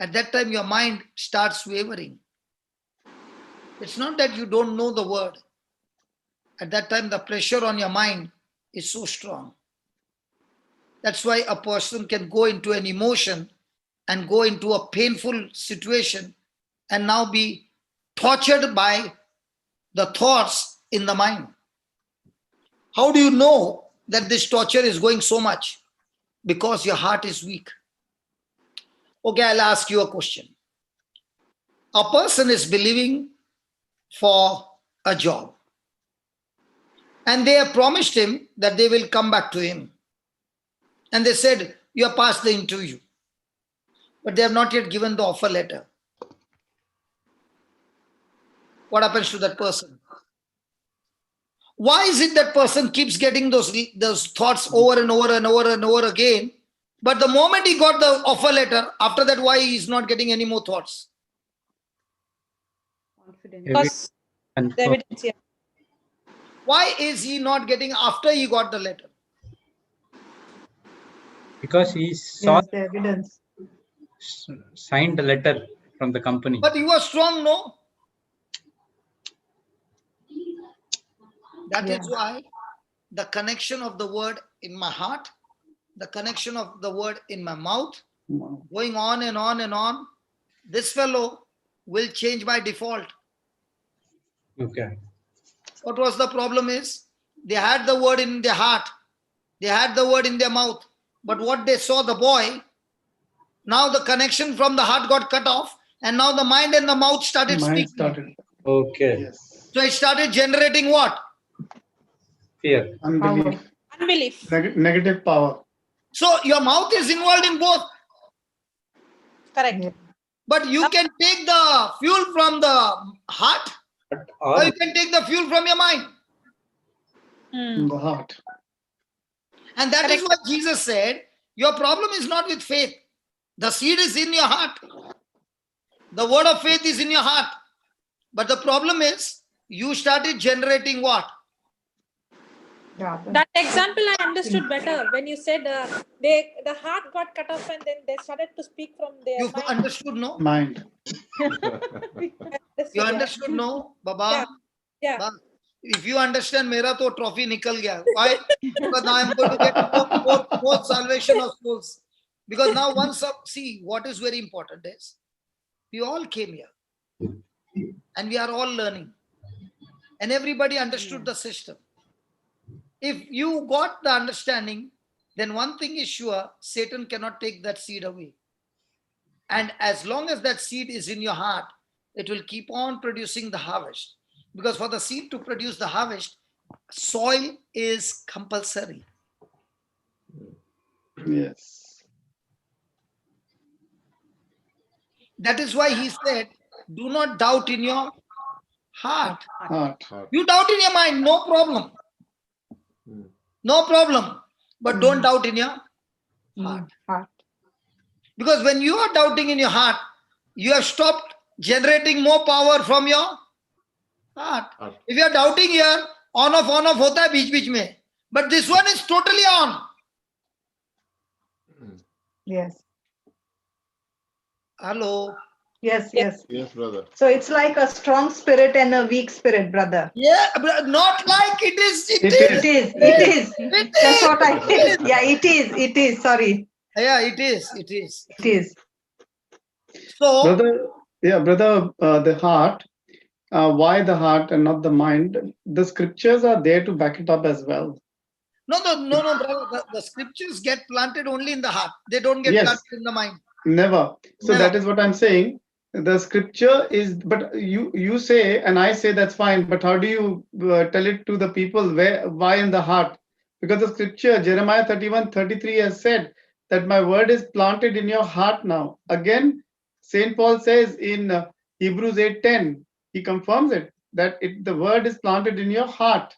at that time your mind starts wavering. It's not that you don't know the word. At that time, the pressure on your mind is so strong. That's why a person can go into an emotion and go into a painful situation and now be tortured by the thoughts in the mind. How do you know that this torture is going so much? Because your heart is weak. Okay, I'll ask you a question. A person is believing for a job, and they have promised him that they will come back to him. And they said, you have passed the interview, but they have not yet given the offer letter. What happens to that person? Why is it that person keeps getting those thoughts over and over and over and over again? But the moment he got the offer letter, after that, why he is not getting any more thoughts? Confidence. Because the Confirm. evidence, yeah. Why is he not getting after he got the letter? Because he saw, Yes, the evidence. signed the letter from the company. But you are strong, no? That is Yeah. why the connection of the word in my heart, the connection of the word in my mouth, going on and on and on, this fellow will change by default. Okay. What was the problem is, they had the word in their heart, they had the word in their mouth, but what they saw, the boy, now the connection from the heart got cut off, and now the mind and the mouth started Mind speaking. started. Okay. Yes. So it started generating what? Fear. Unbelief. Unbelief. Negative power. So your mouth is involved in both. Correct. Yeah. But you can take the fuel from the heart, or Or you can take the fuel from your mind. In the heart. And that is Correct. what Jesus said, your problem is not with faith. The seed is in your heart. The word of faith is in your heart. But the problem is, you started generating what? Yeah. That example I understood better when you said the heart got cut off and then they started to speak from their You've mind. understood, no? Mind. You understood, no, Baba? Yeah. Yeah. Ba- If you understand, mera to trophy nikal gaya. Why? Because now I'm going to get more salvation of souls. Because now see, what is very important is, we all came here and we are all learning. And everybody understood the system. If you got the understanding, then one thing is sure, Satan cannot take that seed away. And as long as that seed is in your heart, it will keep on producing the harvest. Because for the seed to produce the harvest, soil is compulsory. Yes. That is why he said, do not doubt in your heart. Heart. You doubt in your mind, no problem. No problem. But don't doubt in your heart. Heart. Because when you are doubting in your heart, you have stopped generating more power from your heart. If you are doubting here, on off hota hai beech mein. But this one is totally on. Yes. Hello. Yes. Yes. Yes, brother. So it's like a strong spirit and a weak spirit, brother. Yeah, but not like it is. It It is. is. It is. It That's is. what I. Yeah. It is. It is. Sorry. Yeah, it is. It is. It is. So, Brother, the heart, why the heart and not the mind, the scriptures are there to back it up as well. No, brother. The scriptures get planted only in the heart. They don't get Yes. planted in the mind. Never. So Never. that is what I'm saying. The scripture is, but you say, and I say that's fine. But how do you tell it to the people? Why in the heart? Because the scripture, Jeremiah 31:33 has said that my word is planted in your heart now. Again, Saint Paul says in Hebrews 8:10, he confirms it that the word is planted in your heart.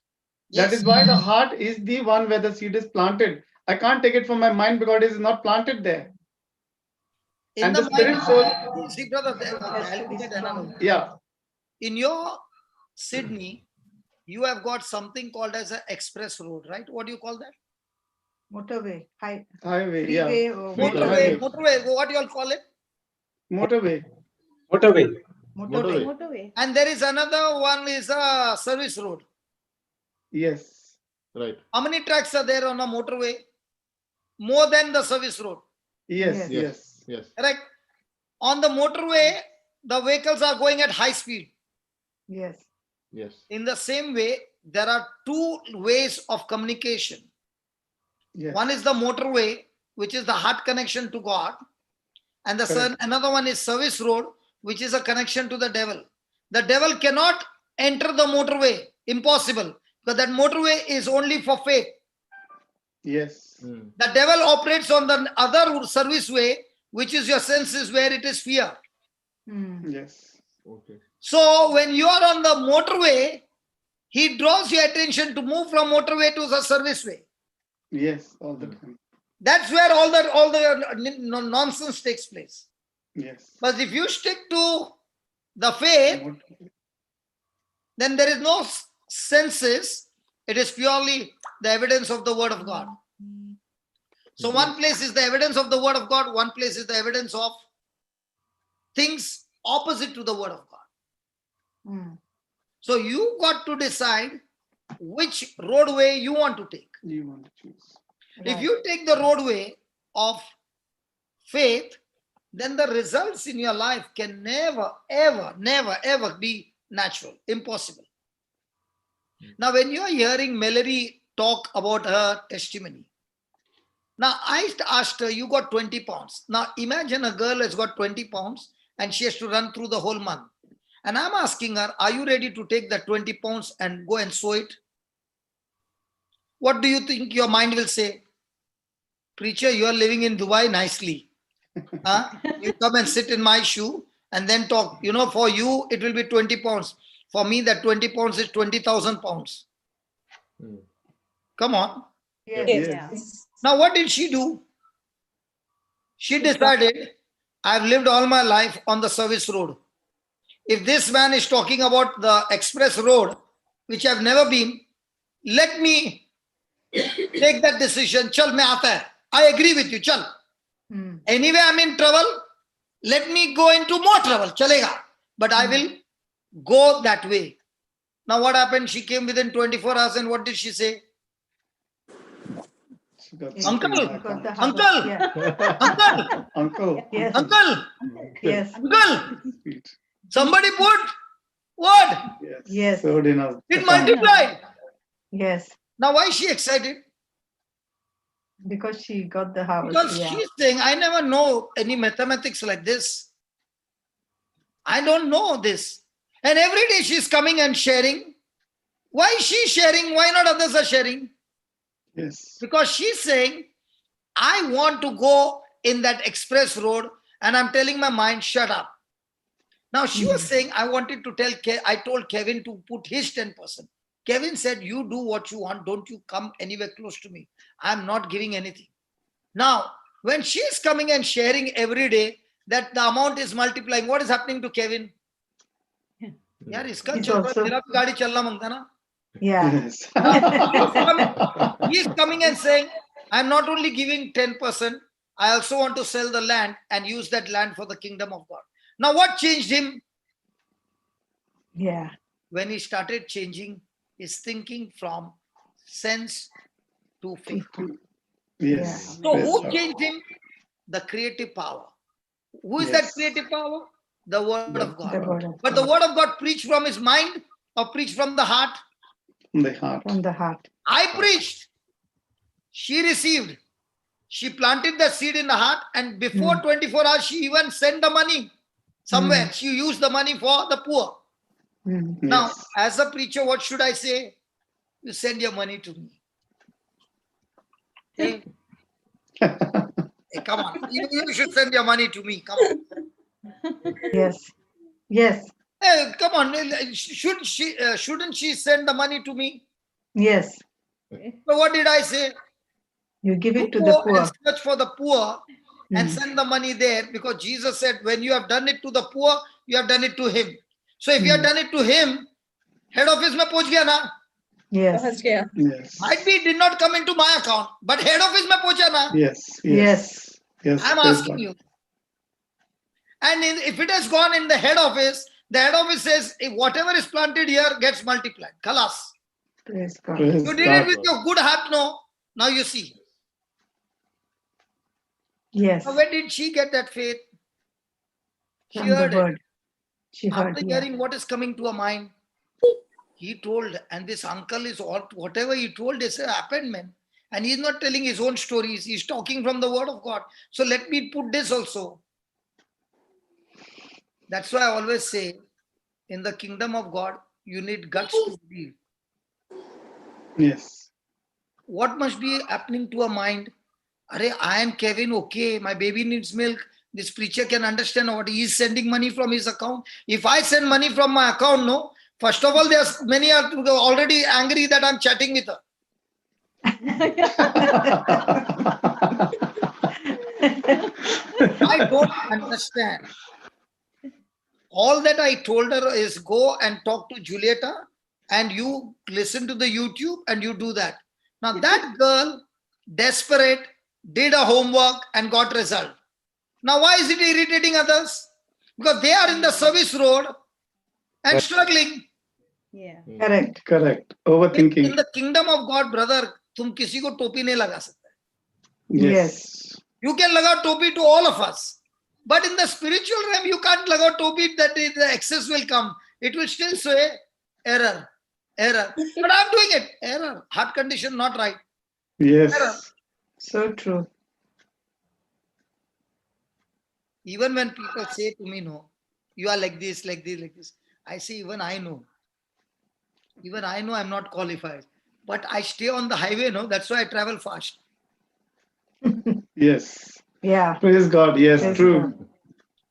That Yes. is why the heart is the one where the seed is planted. I can't take it from my mind because it is not planted there. In And the the spirit soul, mind, see, brother, Has to be strong. yeah, in your Sydney, you have got something called as an express road, right? What do you call that? Motorway, highway, yeah, freeway. Or Motorway. Motorway. Motorway. What do you all call it? motorway. Motorway. motorway. Motorway. And there is another one is a service road. Yes, Right. How many tracks are there on a motorway? More than the service road. yes, Yes. yes, Yes. Correct? On the motorway, the vehicles are going at high speed. Yes. Yes. In the same way, there are two ways of communication. yes. One is the motorway, which is the heart connection to God. And Correct. another one is service road, which is a connection to the devil. The devil cannot enter the motorway. Impossible. Because that motorway is only for faith. Yes, Mm. The devil operates on the other service way, which is your senses, where it is fear. Hmm. yes, Okay. So when you are on the motorway, he draws your attention to move from motorway to the service way. yes, all the time. That's where all the nonsense takes place. Yes. But if you stick to the faith, then there is no senses. It is purely the evidence of the word of God. So one place is the evidence of the word of God, one place is the evidence of things opposite to the word of God. Hmm. So you got to decide which roadway you want to take. You want to choose. If you take the roadway of faith, then the results in your life can never, ever be natural. Impossible. Now, when you are hearing Mallory talk about her testimony, now I asked her, you got 20 pounds. Now imagine a girl has got 20 pounds and she has to run through the whole month. And I'm asking her, are you ready to take that 20 pounds and go and sew it? What do you think your mind will say? Preacher, you are living in Dubai nicely. Huh? You come and sit in my shoe and then talk. You know, for you, it will be 20 pounds. For me, that 20 pounds is 20,000 pounds. Mm. Come on. Yes. Yes. Now, what did she do? She decided, I've lived all my life on the service road. If this man is talking about the express road, which I've never been, let me take that decision. Chal, main aata hai. I agree with you. Chal. Hmm. Anyway, I'm in trouble. Let me go into more trouble. Chalega. But I will go that way. Now, what happened? She came within 24 hours, and what did she say? She got Uncle, something back Got the on. husband. Uncle, Yeah. uncle, Uncle. Yes. uncle, Yes. uncle. Sweet. Somebody put what? Yes. Yes. So dinner. It multiplied. Yes. Now, why is she excited? Because she got the house. Because Yeah. she's saying, I never know any mathematics like this. I don't know this. And every day she's coming and sharing. Why is she sharing? Why not others are sharing? Yes. Because she's saying, I want to go in that express road, and I'm telling my mind, shut up. Now she was saying, I wanted to tell, I told Kevin to put his 10%. Kevin said, you do what you want. Don't you come anywhere close to me. I'm not giving anything. Now, when she's coming and sharing every day, that the amount is multiplying. What is happening to Kevin? Yaar, iska He's chal raha, also- tera bhi gaadi chalna mangta na. Yeah. Yes. Now, he's coming and saying, I'm not only giving 10%, I also want to sell the land and use that land for the kingdom of God. Now, what changed him? Yeah. When he started changing his thinking from sense to faith. Yes. So, Praise who God. changed him? The creative power. Who is that Yes. creative power? The word The- of God. The word of But the God word of God preached from his mind or preached from the heart? From the heart. from the heart. I preached. She received. She planted the seed in the heart, and before 24 hours, she even sent the money somewhere. She used the money for the poor. Mm. Now, Yes. as a preacher, what should I say? You send your money to me. Hey, hey, come on. You should send your money to me. Come on. Yes. Yes. Hey, come on. Shouldn't she send the money to me? Yes. So what did I say? You give You it to go the poor. and search for the poor and Mm. send the money there, because Jesus said, when you have done it to the poor, you have done it to him. So if you have done it to him, head office mein pahunch gaya na. Yes. Yes. Might be it did not come into my account, but head office mein pahuncha na. Yes. Yes. Yes. I'm praise asking God. you. And if it has gone in the head office says, if whatever is planted here gets multiplied. Khalas. Praise God. Praise You did God. it with your good heart, no? Now you see. Yes. Now where did she get that faith? She From the heard it. word. She heard. After Yeah. hearing what is coming to her mind, he told, and this uncle is all, whatever he told is happened, man. And he's not telling his own stories, he's talking from the word of God. So let me put this also. That's why I always say, in the kingdom of God, you need guts to believe. Yes. What must be happening to a mind? Arey, I am Kevin, okay, my baby needs milk. This preacher can understand what he is sending money from his account. If I send money from my account, no, first of all, there's many are already angry that I'm chatting with her. I don't understand. All that I told her is go and talk to Julieta and you listen to the YouTube and you do that. Now that girl, desperate, did a homework and got result. Now why is it irritating others? Because they are in the service road and struggling. Yeah. Correct. Correct. In Overthinking. the kingdom of God, brother, तुम किसी को टोपी नहीं लगा सकते. Yes. You can lagao topi to all of us. But in the spiritual realm, you can't lagao topi that the excess will come. It will still say error, error. But I'm doing it. Error. Heart condition not right. Yes. Error. So true. Even when people say to me, no, you are like this, like this, like this. I say, even I know. Even I know I'm not qualified. But I stay on the highway, no? That's why I travel fast. Yes. Yeah. Praise God. Yes. Praise True. God.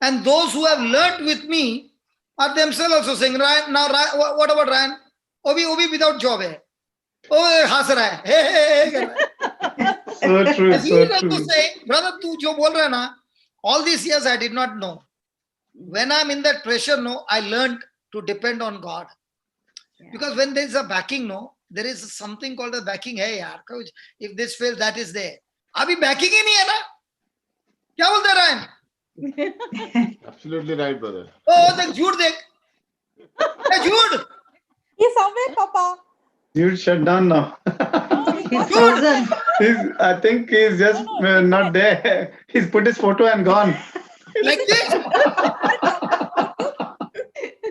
And those who have learnt with me are themselves also saying, Ryan, now Ryan, what about Ryan? Obi without job hai. Oh, has raha hai. Hey, kar raha hai. So true. And he So is also true. saying, brother, tu jo bol raha hai na, all these years I did not know. When I'm in that pressure, no, I learned to depend on God. Because when there is a backing, no, there is something called a backing. Hey, yaar, coach, if this fails, that is there. Abhi backing hi nahi hai na? Kya bolta Ryan? Absolutely right, brother. Oh, the Jude dekh. Hey, Jude. He's somewhere, Papa. Jude shut down now. He's frozen. I think he's just not there. He's put his photo and gone. Like this?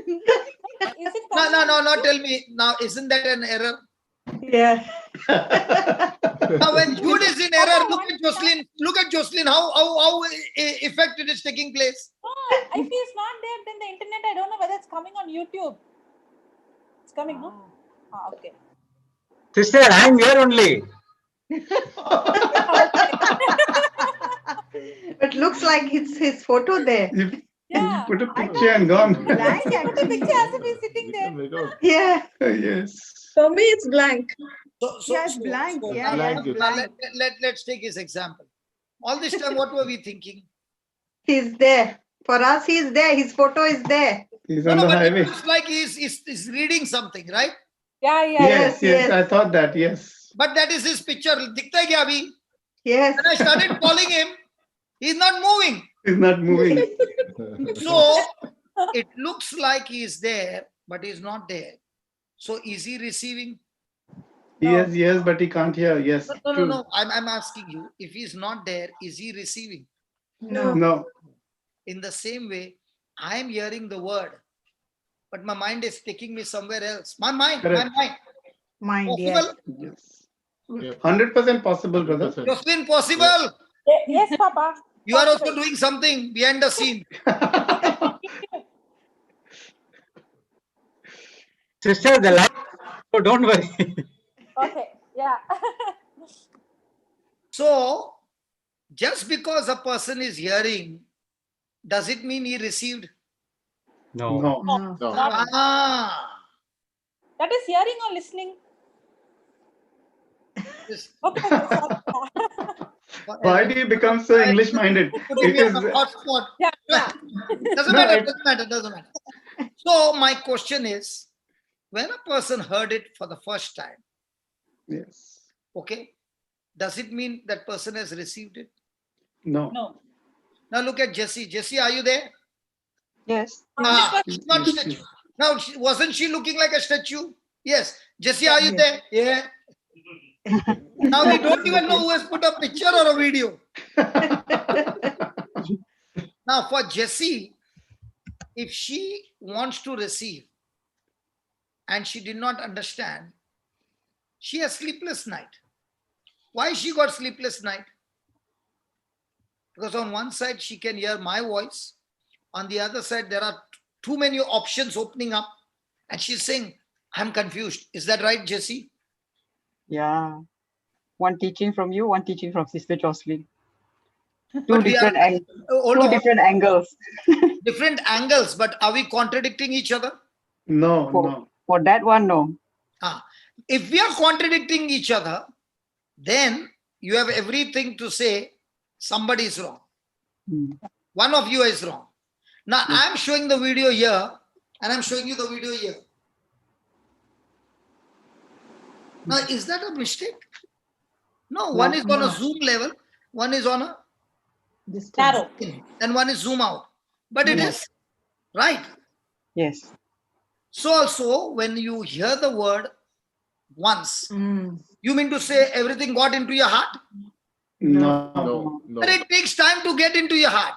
Is it No, tell me. Now, isn't that an error? Yeah. Now, when Jude is in error, look at Jocelyn. Look at Jocelyn. How effect it is taking place. If he's not there, then the internet, I don't know whether it's coming on YouTube. It's coming, no? Ah, okay. Sister, I'm here only. But looks like it's his photo there. Yeah. Put a picture and gone. Blank put a picture as if he's sitting there. Yeah. Yes. For me, it's blank. Yes, blank. Yeah, blank. yes, Now, blank. let's take his example. All this time, what were we thinking? He's there. For us, he's there. His photo is there. He's No, on the but it highway. looks like he's reading something, right? Yeah. Yes, yes. I thought that. Yes. But that is his picture. Dikhta hai kya abhi? Yes. When I started calling him, he's not moving. He's not moving. So it looks like he is there, but he's not there. So is he receiving? Yes, but he can't hear. Yes. No. True. I'm asking you, if he's not there, is he receiving? No. No. In the same way, I am hearing the word, but my mind is taking me somewhere else. My mind. Correct. Mind, yes. Possible? Yes. Yep. 100% possible, brother. 100%. Jocelyn, possible. Yes, Papa. You are also Possible. doing something behind the scene. Sister, the light. So don't worry. Okay. Yeah. So, just because a person is hearing, does it mean he received? No. No. No. No. Ah. That is hearing or listening. This- Okay. Sorry. Why do you become so English minded? Putting It me on is a hot spot. Yeah. Yeah. Doesn't No, matter, it- doesn't matter. So my question is, when a person heard it for the first time, yes. okay, does it mean that person has received it? No. No. Now look at Jessie. Jessie, are you there? Yes. Ah, she's not statue. Now, wasn't she looking like a statue? Yes. Jessie, are you Yes. there? Yeah. Now we don't even know who has put a picture or a video. Now for Jessie, if she wants to receive and she did not understand, she has sleepless night. Why she got sleepless night? Because on one side she can hear my voice, on the other side there are too many options opening up, and she's saying, I'm confused. Is that right, Jessie? Yeah. One teaching from you, one teaching from Sister Jocelyn. Two But we are- different Hold two on, different angles. different angles, but are we contradicting each other? No, For, no. for that one, no. If we are contradicting each other, then you have everything to say somebody is wrong. Hmm. One of you is wrong. Now I'm showing the video here and I'm showing you the video here. Now, is that a mistake? No, one is on a No. zoom level, one is on a Narrow. and one is zoom out. But it Yes. is right. Yes. So also when you hear the word once, Mm. you mean to say everything got into your heart? No. No. No. But it takes time to get into your heart.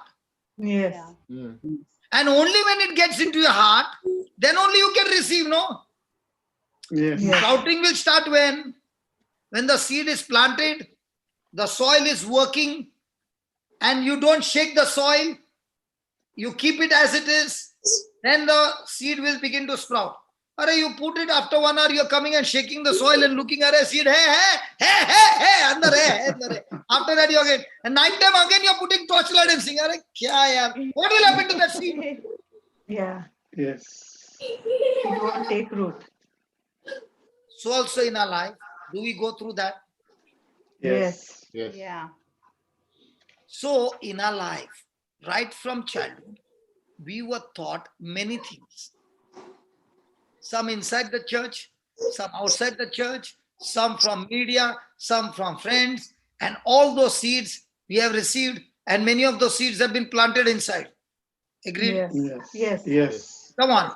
Yes. Mm. And only when it gets into your heart, then only you can receive, no? Yes. Yes. Sprouting will start when? When the seed is planted, the soil is working, and you don't shake the soil, you keep it as it is, then the seed will begin to sprout. Or you put it after 1 hour, you're coming and shaking the soil and looking at a seed, hey, andar hai. After that, you again, and night time again, you're putting torchlight and saying, "Arey, kya yaar? What will happen to that seed? Yeah. Yes. It won't take root. So also in our life, do we go through that? Yes. Yes. Yeah. So in our life, right from childhood, we were taught many things. Some inside the church, some outside the church, some from media, some from friends, and all those seeds we have received, and many of those seeds have been planted inside. Agreed? Yes. Yes. Yes. Yes. Come on.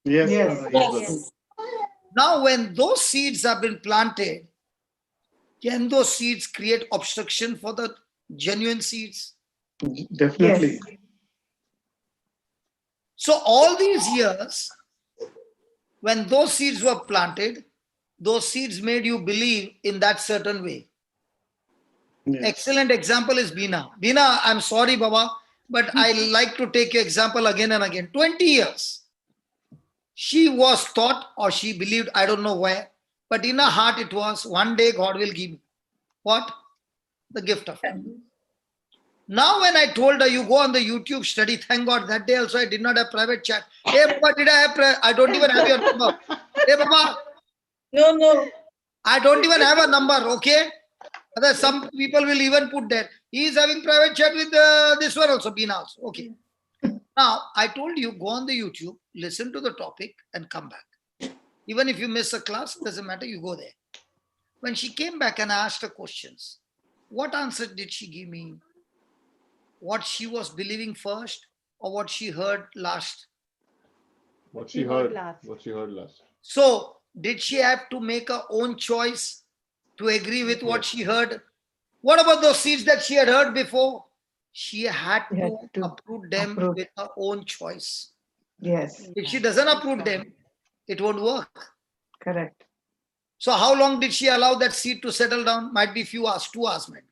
Yes. Yes. brother, Yes. Now, when those seeds have been planted, can those seeds create obstruction for the genuine seeds? Definitely. Yes. So all these years, when those seeds were planted, those seeds made you believe in that certain way. Yes. Excellent example is Bina. Bina, I'm sorry, Baba, but I like to take your example again and again. 20 years. She was taught or she believed, I don't know where, but in her heart it was, one day God will give me. What? The gift of it. Now when I told her, you go on the YouTube study, thank God, that day also I did not have private chat. Hey, Baba, did I have, I don't even have your number. Hey, Baba, No. I don't even have a number, okay? Other some people will even put that. He is having private chat with this one also, Bina also. Okay. Now, I told you, go on the YouTube, listen to the topic and come back. Even if you miss a class, doesn't matter, you go there. When she came back and I asked her questions, what answer did she give me? What she was believing first or what she heard last? What she heard. What she heard last. So, did she have to make her own choice to agree with what she heard? What about those seeds that she had heard before? she had She had to to approve them approve. with her own choice. Yes, If she doesn't approve them, it won't work. correct. So how long did she allow that seed to settle down? Might be few hours, 2 hours maybe.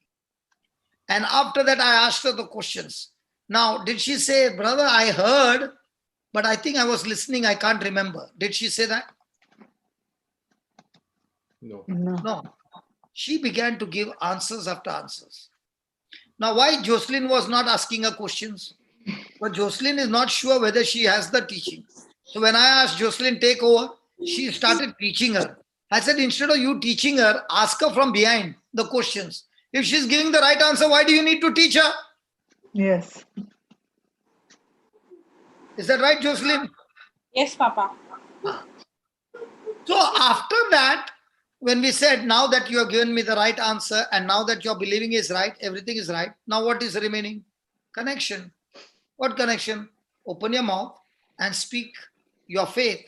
And after that, I asked her the questions. Now, did she say, brother, I heard, but I think I was listening, I can't remember. Did she say that? No. No. No. She began to give answers after answers. Now, why Jocelyn was not asking her questions? But Jocelyn is not sure whether she has the teaching. So when I asked Jocelyn, take over, she started teaching her. I said, instead of you teaching her, ask her from behind the questions. If she's giving the right answer, why do you need to teach her? Yes. Is that right, Jocelyn? Yes, Papa. So after that, when we said, now that you have given me the right answer and now that your believing is right, everything is right. Now what is remaining? Connection. What connection? Open your mouth and speak your faith.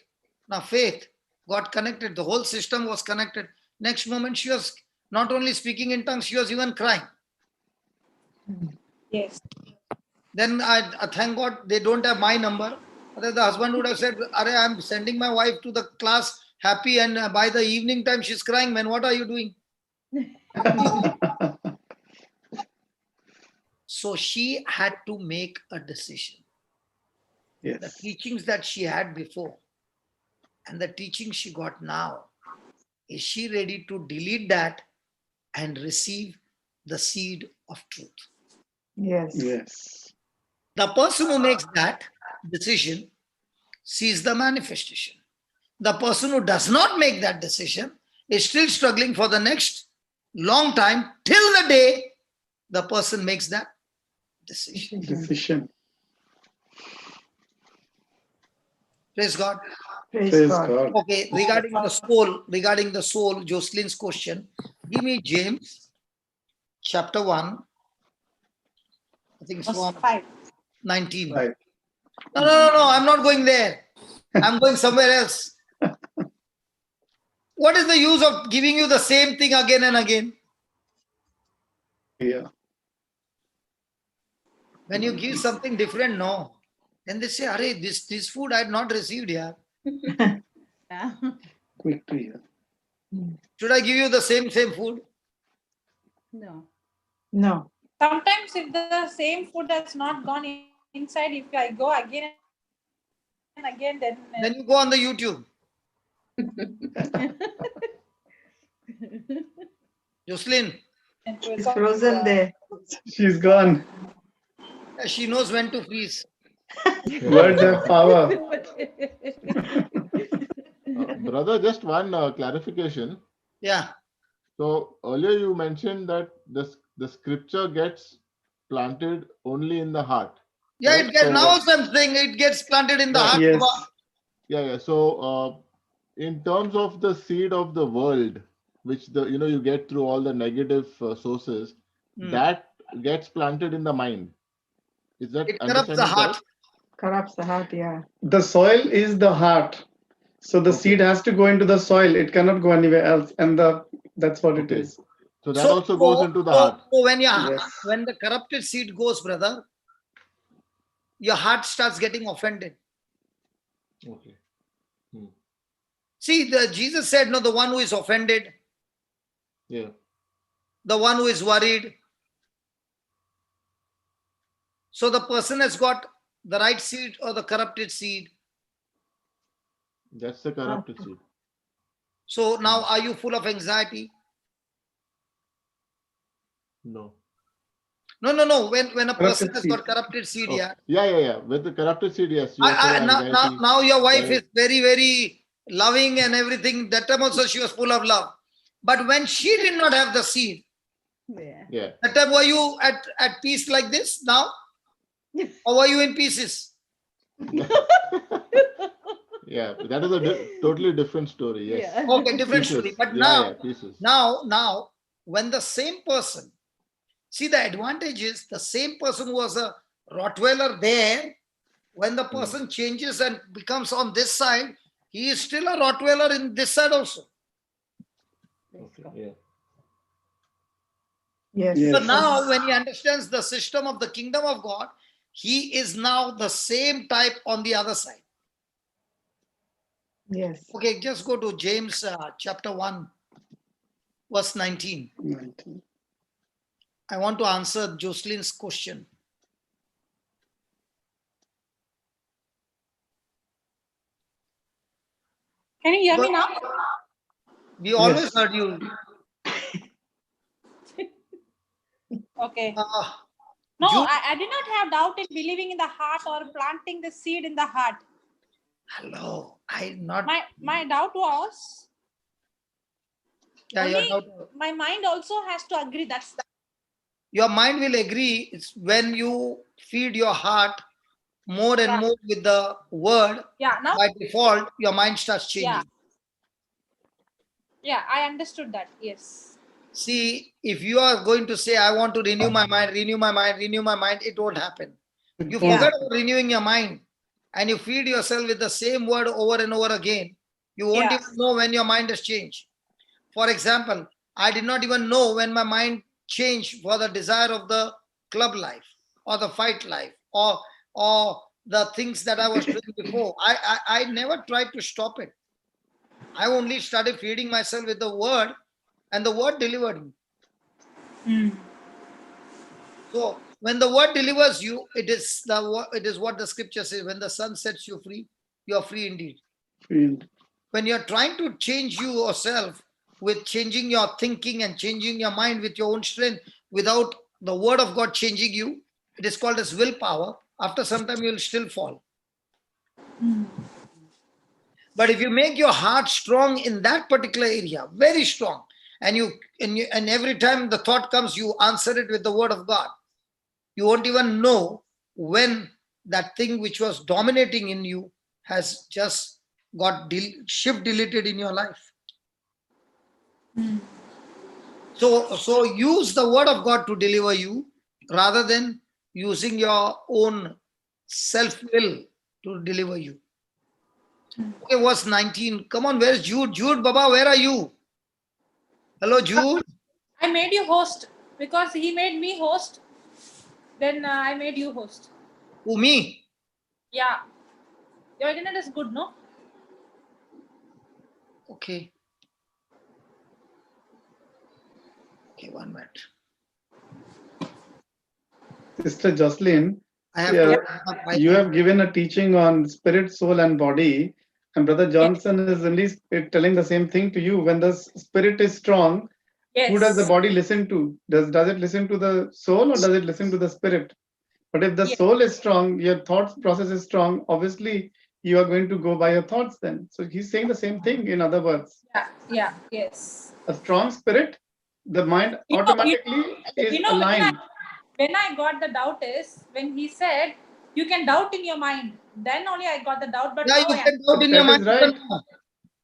Now faith got connected. The whole system was connected. Next moment, she was not only speaking in tongues, she was even crying. Yes. Then I thank God they don't have my number. Otherwise the husband would have said, I'm sending my wife to the class happy and by the evening time she's crying. Man, what are you doing? So she had to make a decision. The Yes. teachings that she had before and the teaching she got now, is she ready to delete that and receive the seed of truth? Yes. Yes. The person who makes that decision sees the manifestation. The person who does not make that decision is still struggling for the next long time till the day the person makes that decision. Decision. Praise God. Praise God. Okay, regarding the soul, Jocelyn's question, give me James chapter 1. I think it's Verse from 5. 19. Right. No, I'm not going there. I'm going somewhere else. What is the use of giving you the same thing again and again? Yeah. When you give something different, no. Then they say, Arey, this food I had not received here. Yeah. Quick to hear. Should I give you the same food? No. No. Sometimes if the same food has not gone inside, if I go again and again, then Then you go on the YouTube. Jocelyn, It's frozen there. She's gone. she knows when to freeze. Words have power. Brother, just one clarification. Yeah. So earlier you mentioned that the scripture gets planted only in the heart. Yeah, right? it gets, So- now also I'm saying it gets planted in the heart. Yes. Yeah. So in terms of the seed of the world, which you get through all the negative sources, that gets planted in the mind. Is that It corrupts the understanding heart. correct? Corrupts the heart, yeah. The soil is the heart. So the seed has to go into the soil. It cannot go anywhere else. And that's what it Okay. is. So that also goes into the heart. So Yes. when the corrupted seed goes, brother, your heart starts getting offended. Okay. See, Jesus said, no, the one who is offended, Yeah. the one who is worried. So the person has got the right seed or the corrupted seed. That's the corrupted seed. So now are you full of anxiety? No. No. When a person Corrupted has seed. got corrupted seed, Oh, yeah. Yeah. With the corrupted seed, yes. You are full of anxiety. Now your wife Right. is very, very loving and everything. That time also she was full of love. But when she did not have the seed, Yeah. that time were you at peace like this now? Or were you in pieces? Yeah. That is a totally different story. Yes. Okay, different Pieces. story. But Yeah, pieces. now, when the same person, see the advantage is the same person who was a Rottweiler there, when the person changes and becomes on this side, he is still a Rottweiler in this side also. Okay. Yeah. Yes. Yes. So now when he understands the system of the kingdom of God, he is now the same type on the other side. Yes. Okay, just go to James chapter 1, verse 19. 19. I want to answer Jocelyn's question. Can you hear me now? We always Yes. heard you. Okay. Uh, No, Jude, I did not have doubt in believing in the heart or planting the seed in the heart. hello. I not. My doubt was Yeah, your only doubt. my mind also has to agree. That's Your mind will agree. It's when you feed your heart more and Yeah. more with the word. yeah. Now By default, your mind starts changing. yeah, I understood that. Yes. See, if you are going to say, I want to renew my mind, renew my mind, renew my mind, it won't happen. You Yeah. forget about renewing your mind and you feed yourself with the same word over and over again. You won't Yeah. even know when your mind has changed. For example, I did not even know when my mind changed for the desire of the club life or the fight life or the things that I was doing before. I never tried to stop it. I only started feeding myself with the word and the word delivered me. So when the word delivers you, it is what the scripture says. When the Son sets you free, you are free indeed. Field. When you're trying to change yourself with changing your thinking and changing your mind with your own strength without the word of God changing you, it is called as willpower. After some time, you will still fall. But if you make your heart strong in that particular area, very strong, and every time the thought comes, you answer it with the word of God. You won't even know when that thing which was dominating in you has just got shift deleted in your life. So use the word of God to deliver you rather than using your own self-will to deliver you. Okay, verse 19. Come on, where's Jude? Jude, Baba, where are you? Hello, Jude. I made you host because he made me host. Then I made you host. Who, me? Yeah. Your internet is good, no? Okay. Okay, 1 minute. Sister Jocelyn, I have yeah, to. you have given a teaching on spirit, soul, and body, and Brother Johnson is only telling the same thing to you. When the spirit is strong, who does the Yes. body listen to? Does it listen to the soul or does it listen to the spirit? But if the Yes. soul is strong, your thoughts process is strong, obviously you are going to go by your thoughts then. So he's saying the same thing, in other words. Yeah. Yes. A strong spirit, the mind automatically is aligned. When I got the doubt is when he said you can doubt in your mind. Then only I got the doubt. But Yeah, now you I can doubt in your That mind. is right.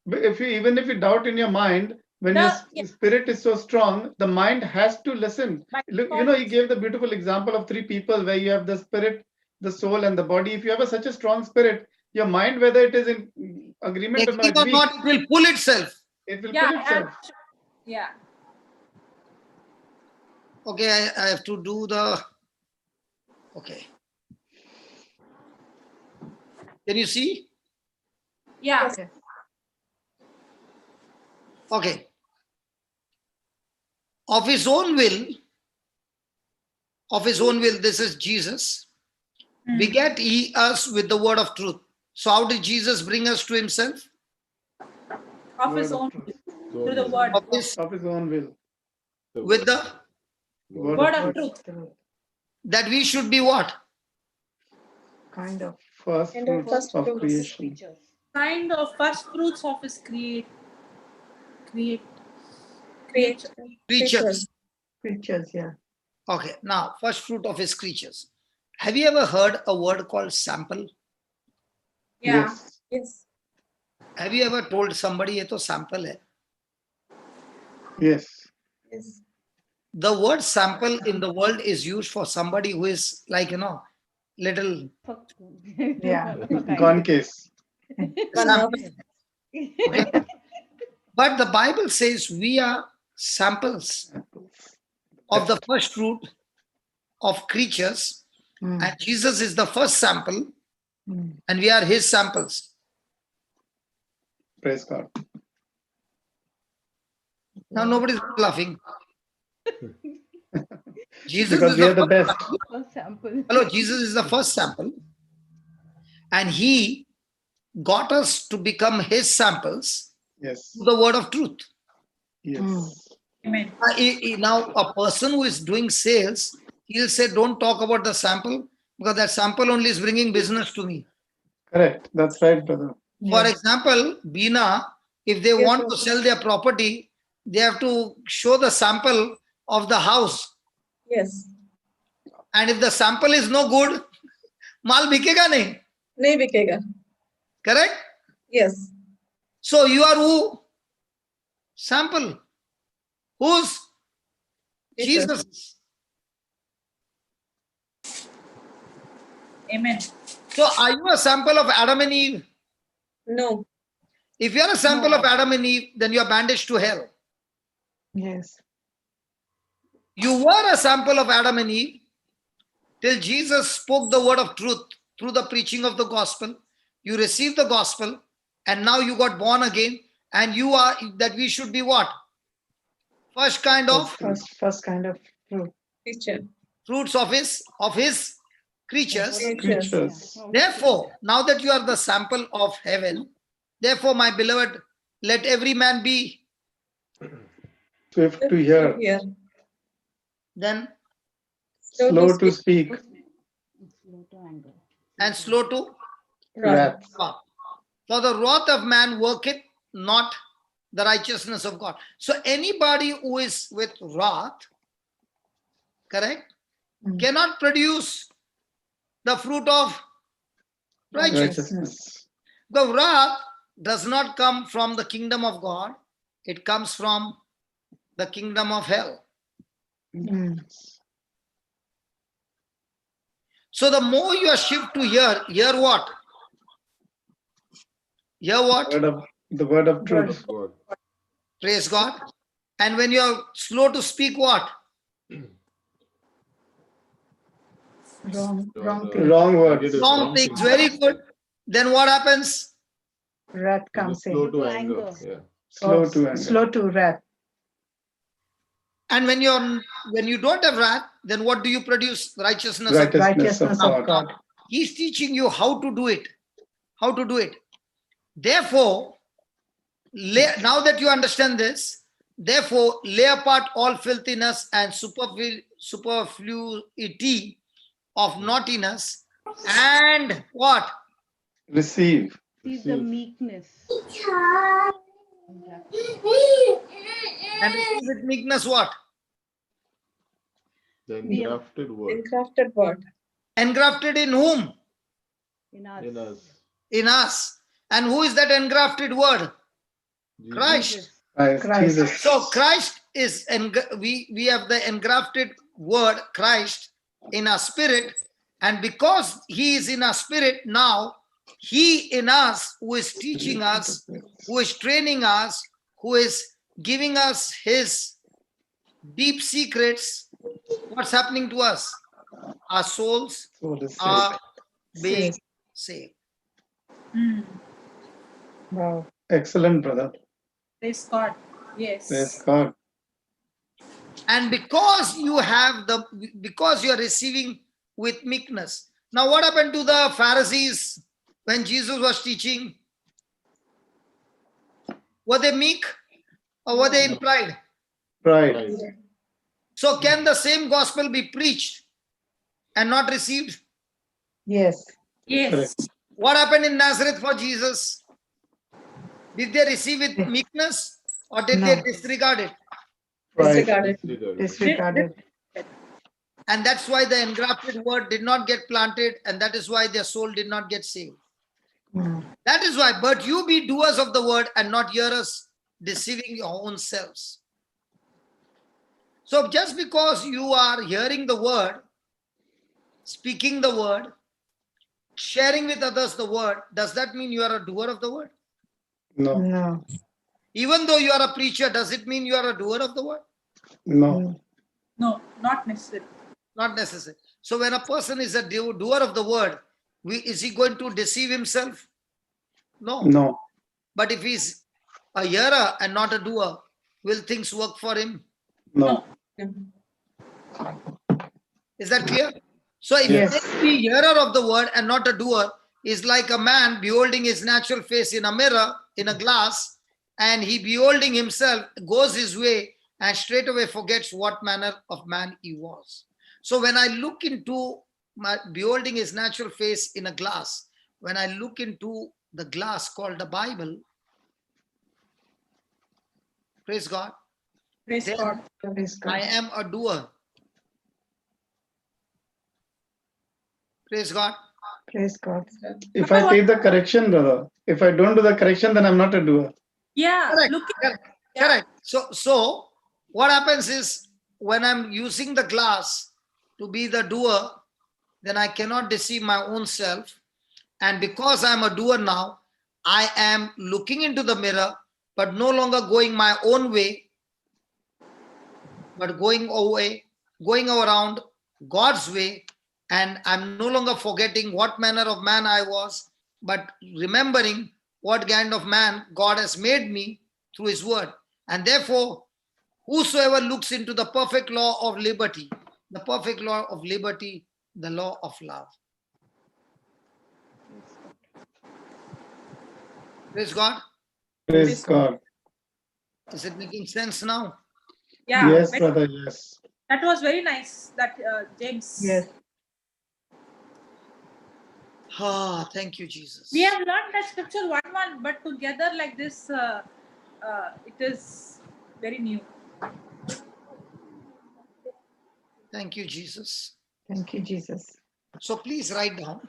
But even if you doubt in your mind, when your spirit is so strong, the mind has to listen. Look, he gave the beautiful example of 3 people where you have the spirit, the soul, and the body. If you have such a strong spirit, your mind, whether it is in agreement or not, Agreeing or not, it will pull itself. It will pull itself. Yeah. Okay, I have to do the. Okay. Can you see? Yeah. Okay. Of his own will, this is Jesus, begat he us with the word of truth. So how did Jesus bring us to himself? Of his own through the word. Of his own will. With the Word of truth. that we should be what? Kind of. First fruits of creation. Kind of first fruits of his creatures. Creatures, yeah. Okay, now first fruit of his creatures. Have you ever heard a word called sample? Yeah. Yes. Have you ever told somebody ye to sample hai? Yes. Yes. The word sample in the world is used for somebody who is like, little. Yeah. Gone case. Sample. Okay. But the Bible says we are samples. of the first fruit of creatures, and Jesus is the first sample, and we are his samples. Praise God. Now nobody's laughing. Jesus Because is we the are the best. Hello, Jesus is the first sample, and he got us to become his samples Yes. to the word of truth. Yes. Amen. Now, a person who is doing sales, he'll say, don't talk about the sample, because that sample only is bringing business to me. Correct. That's right, brother. For example, Bina, if they Yes, want sir. to sell their property, they have to show the sample of the house. Yes. And if the sample is no good, mal bikega nahi. नहीं बिकेगा. Correct? Yes. So you are who? Sample. Whose? Jesus. Jesus. Amen. So are you a sample of Adam and Eve? No. If you are a sample of Adam and Eve, then you are bandaged to hell. Yes. You were a sample of Adam and Eve till Jesus spoke the word of truth through the preaching of the gospel. You received the gospel, and now you got born again, and you are that we should be what? First kind of First kind of fruit. Teacher. fruits of his creatures. Creatures. Therefore, now that you are the sample of heaven, therefore, my beloved, let every man be Swift to hear. Here. then Slow to speak. and slow to Wrath. wrath. For the wrath of man worketh not the righteousness of God. So anybody who is with wrath, correct, cannot produce the fruit of righteousness. Righteousness. The wrath does not come from the kingdom of God. It comes from the kingdom of hell. So the more you are shift to hear what? Hear what? The word of truth. God. Praise God. And when you are slow to speak what? Wrong Wrong words. Wrong things. Very good. Then what happens? wrath It is comes slow in. to anger. Yeah. Slow to anger. Slow to wrath. And when you don't have wrath, then what do you produce? Righteousness of God. Righteousness of God. He's teaching you how to do it. How to do it. Therefore, now that you understand this, therefore, lay apart all filthiness and superfluity of naughtiness, and what? Receive. Receive. meekness. And receive with meekness what? The engrafted word Engrafted word. Engrafted in whom? In us. in us. In us. And who is that engrafted word? Jesus. Christ. Christ. Jesus. So Christ is, we have the engrafted word, Christ, in our spirit. And because he is in our spirit now, he in us who is teaching us, who is training us, who is giving us his deep secrets, what's happening to us? Our souls Soul is are saved. being saved. Wow. Excellent, brother. Praise God. Yes. Praise God. And because you are receiving with meekness. Now what happened to the Pharisees when Jesus was teaching? Were they meek or were they in pride? Pride. Right. So can the same gospel be preached and not received? Yes. Yes. Correct. What happened in Nazareth for Jesus? Did they receive it meekness or did they disregard it? Pride. Disregarded. Disregarded. And that's why the engrafted word did not get planted, and that is why their soul did not get saved. That is why, but you be doers of the word and not hearers, deceiving your own selves. So just because you are hearing the word, speaking the word, sharing with others the word, does that mean you are a doer of the word? No. Even though you are a preacher, does it mean you are a doer of the word? No. No, not necessary. Not necessary. So when a person is a doer of the word, is he going to deceive himself? No. No. But if he's a hearer and not a doer, will things work for him? No. Is that clear? So if Yes. he be hearer of the word and not a doer, is like a man beholding his natural face in a mirror, in a glass, and he beholding himself goes his way and straight away forgets what manner of man he was. So when I look into my beholding his natural face in a glass, when I look into the glass called the Bible, praise God, Praise then God. I am a doer. Praise God. Praise God. If I take the correction, brother, if I don't do the correction, then I'm not a doer. Yeah, Correct. look. Correct. So what happens is when I'm using the glass to be the doer, then I cannot deceive my own self. And because I'm a doer now, I am looking into the mirror, but no longer going my own way, but going around God's way. And I'm no longer forgetting what manner of man I was, but remembering what kind of man God has made me through his word. And therefore, whosoever looks into the perfect law of liberty, the perfect law of liberty, the law of love. Praise God. Praise God. Is it making sense now? Yeah. Yes, brother, yes. That was very nice, that James. Yes. Ah, thank you, Jesus. We have learned that scripture one, but together like this, it is very new. Thank you, Jesus. Thank you, Jesus. So please write down.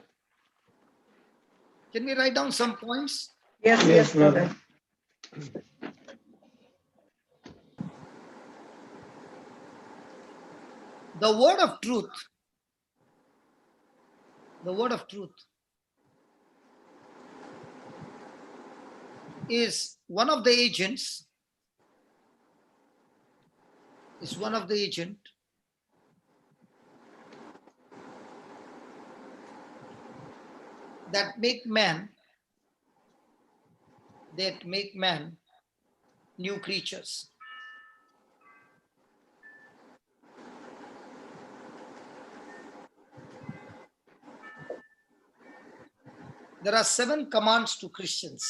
Can we write down some points? Yes, Yes, brother. The word of truth. The word of truth is one of the agents. Is one of the agent that make man new creatures. There are 7 commands to Christians.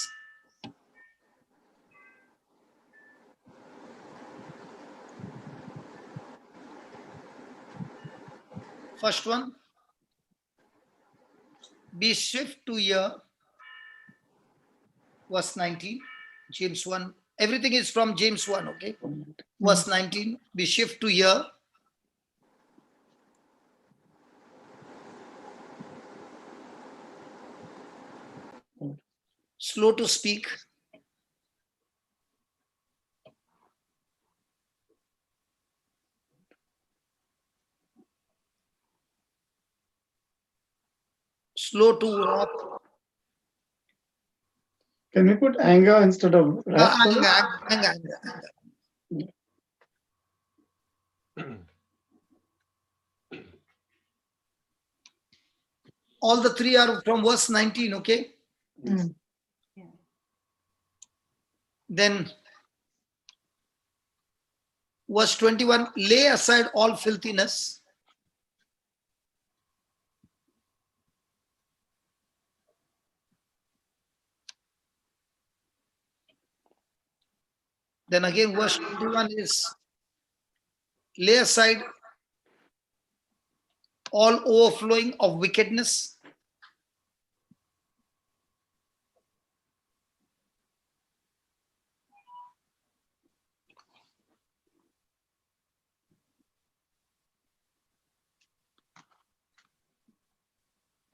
First one, be swift to hear. Verse 19, James 1. Everything is from James 1, okay? Verse 19, be swift to hear. Slow to speak. Slow to wrath. Can we put anger instead of wrath? Anger. All the 3 are from verse 19, okay? Mm. Then verse 21, lay aside all filthiness. Then again, verse 21 is lay aside all overflowing of wickedness.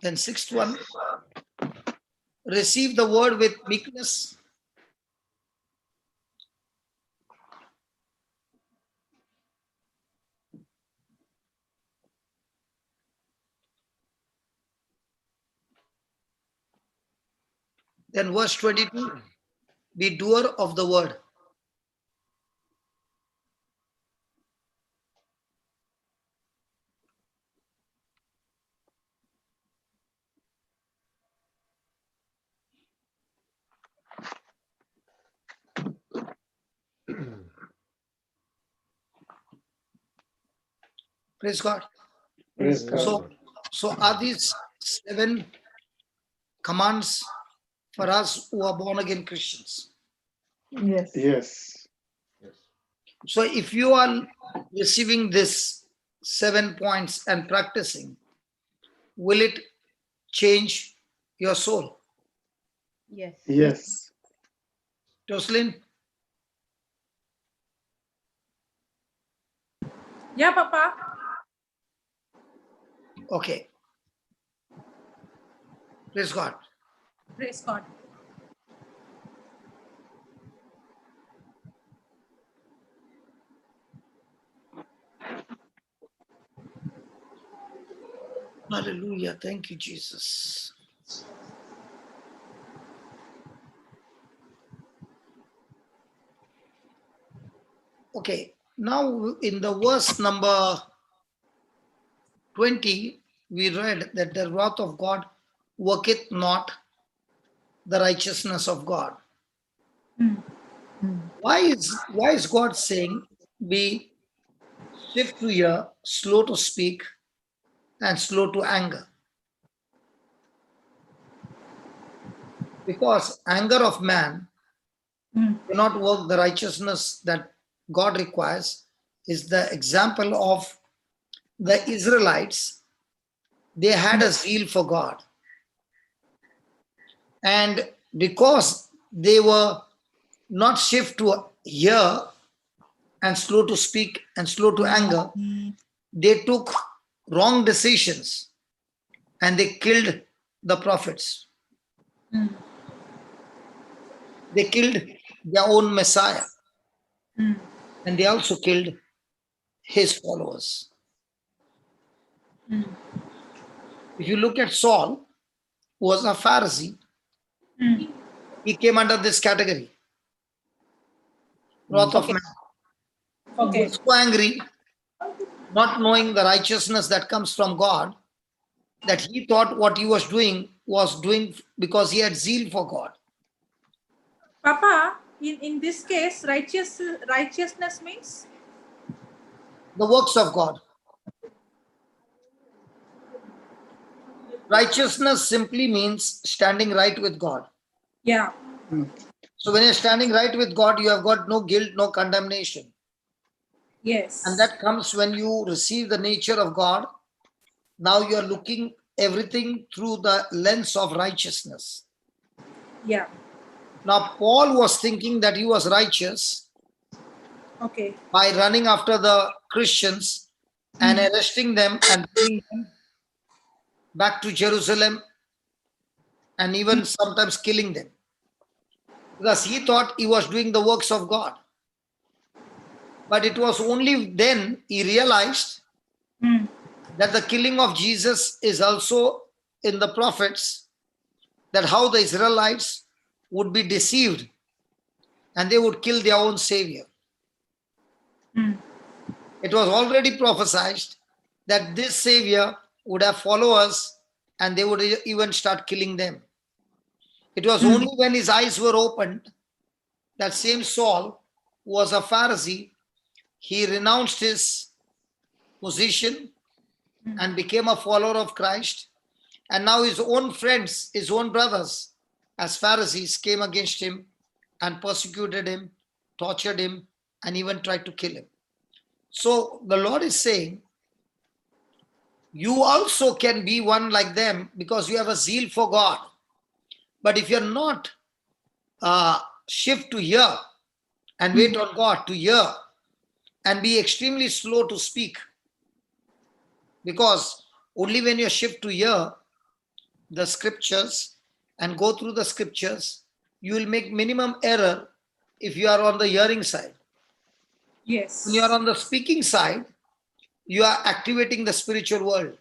Then sixth one, receive the word with meekness. Then verse 22, be doer of the word. Praise God. Praise Praise God. God. So are these 7 commands for us who are born again Christians? Yes. Yes. Yes. So if you are receiving this 7 points and practicing, will it change your soul? Yes. Yes. Jocelyn? Yeah, Papa. Okay. Praise God. Praise God. Hallelujah. Thank you, Jesus. Okay. Now in the verse number 20, we read that the wrath of God worketh not the righteousness of God. Why is God saying be swift to hear, slow to speak, and slow to anger? Because anger of man cannot work the righteousness that God requires. Is the example of the Israelites. They had a zeal for God. And because they were not swift to hear and slow to speak and slow to anger, they took wrong decisions and they killed the prophets. They killed their own Messiah. And they also killed his followers. If you look at Saul, who was a Pharisee, he came under this category. Wrath of man. He was so angry, not knowing the righteousness that comes from God, that he thought what he was doing because he had zeal for God. Papa, in this case, righteousness means? The works of God. Righteousness simply means standing right with God. Yeah. So when you're standing right with God, you have got no guilt, no condemnation. Yes. And that comes when you receive the nature of God. Now you're looking everything through the lens of righteousness. Yeah. Now Paul was thinking that he was righteous by running after the Christians and arresting them and bringing them back to Jerusalem and even sometimes killing them. Because he thought he was doing the works of God. But it was only then he realized that the killing of Jesus is also in the prophets, that how the Israelites would be deceived and they would kill their own Savior. It was already prophesied that this Savior would have followers and they would even start killing them. It was only when his eyes were opened, that same Saul, who was a Pharisee, he renounced his position and became a follower of Christ. And now his own friends, his own brothers, as Pharisees, came against him and persecuted him, tortured him, and even tried to kill him. So the Lord is saying, you also can be one like them because you have a zeal for God. But if you're not shift to hear and wait on God to hear and be extremely slow to speak, because only when you shift to hear the scriptures and go through the scriptures, you will make minimum error if you are on the hearing side. Yes. When you are on the speaking side, you are activating the spiritual world.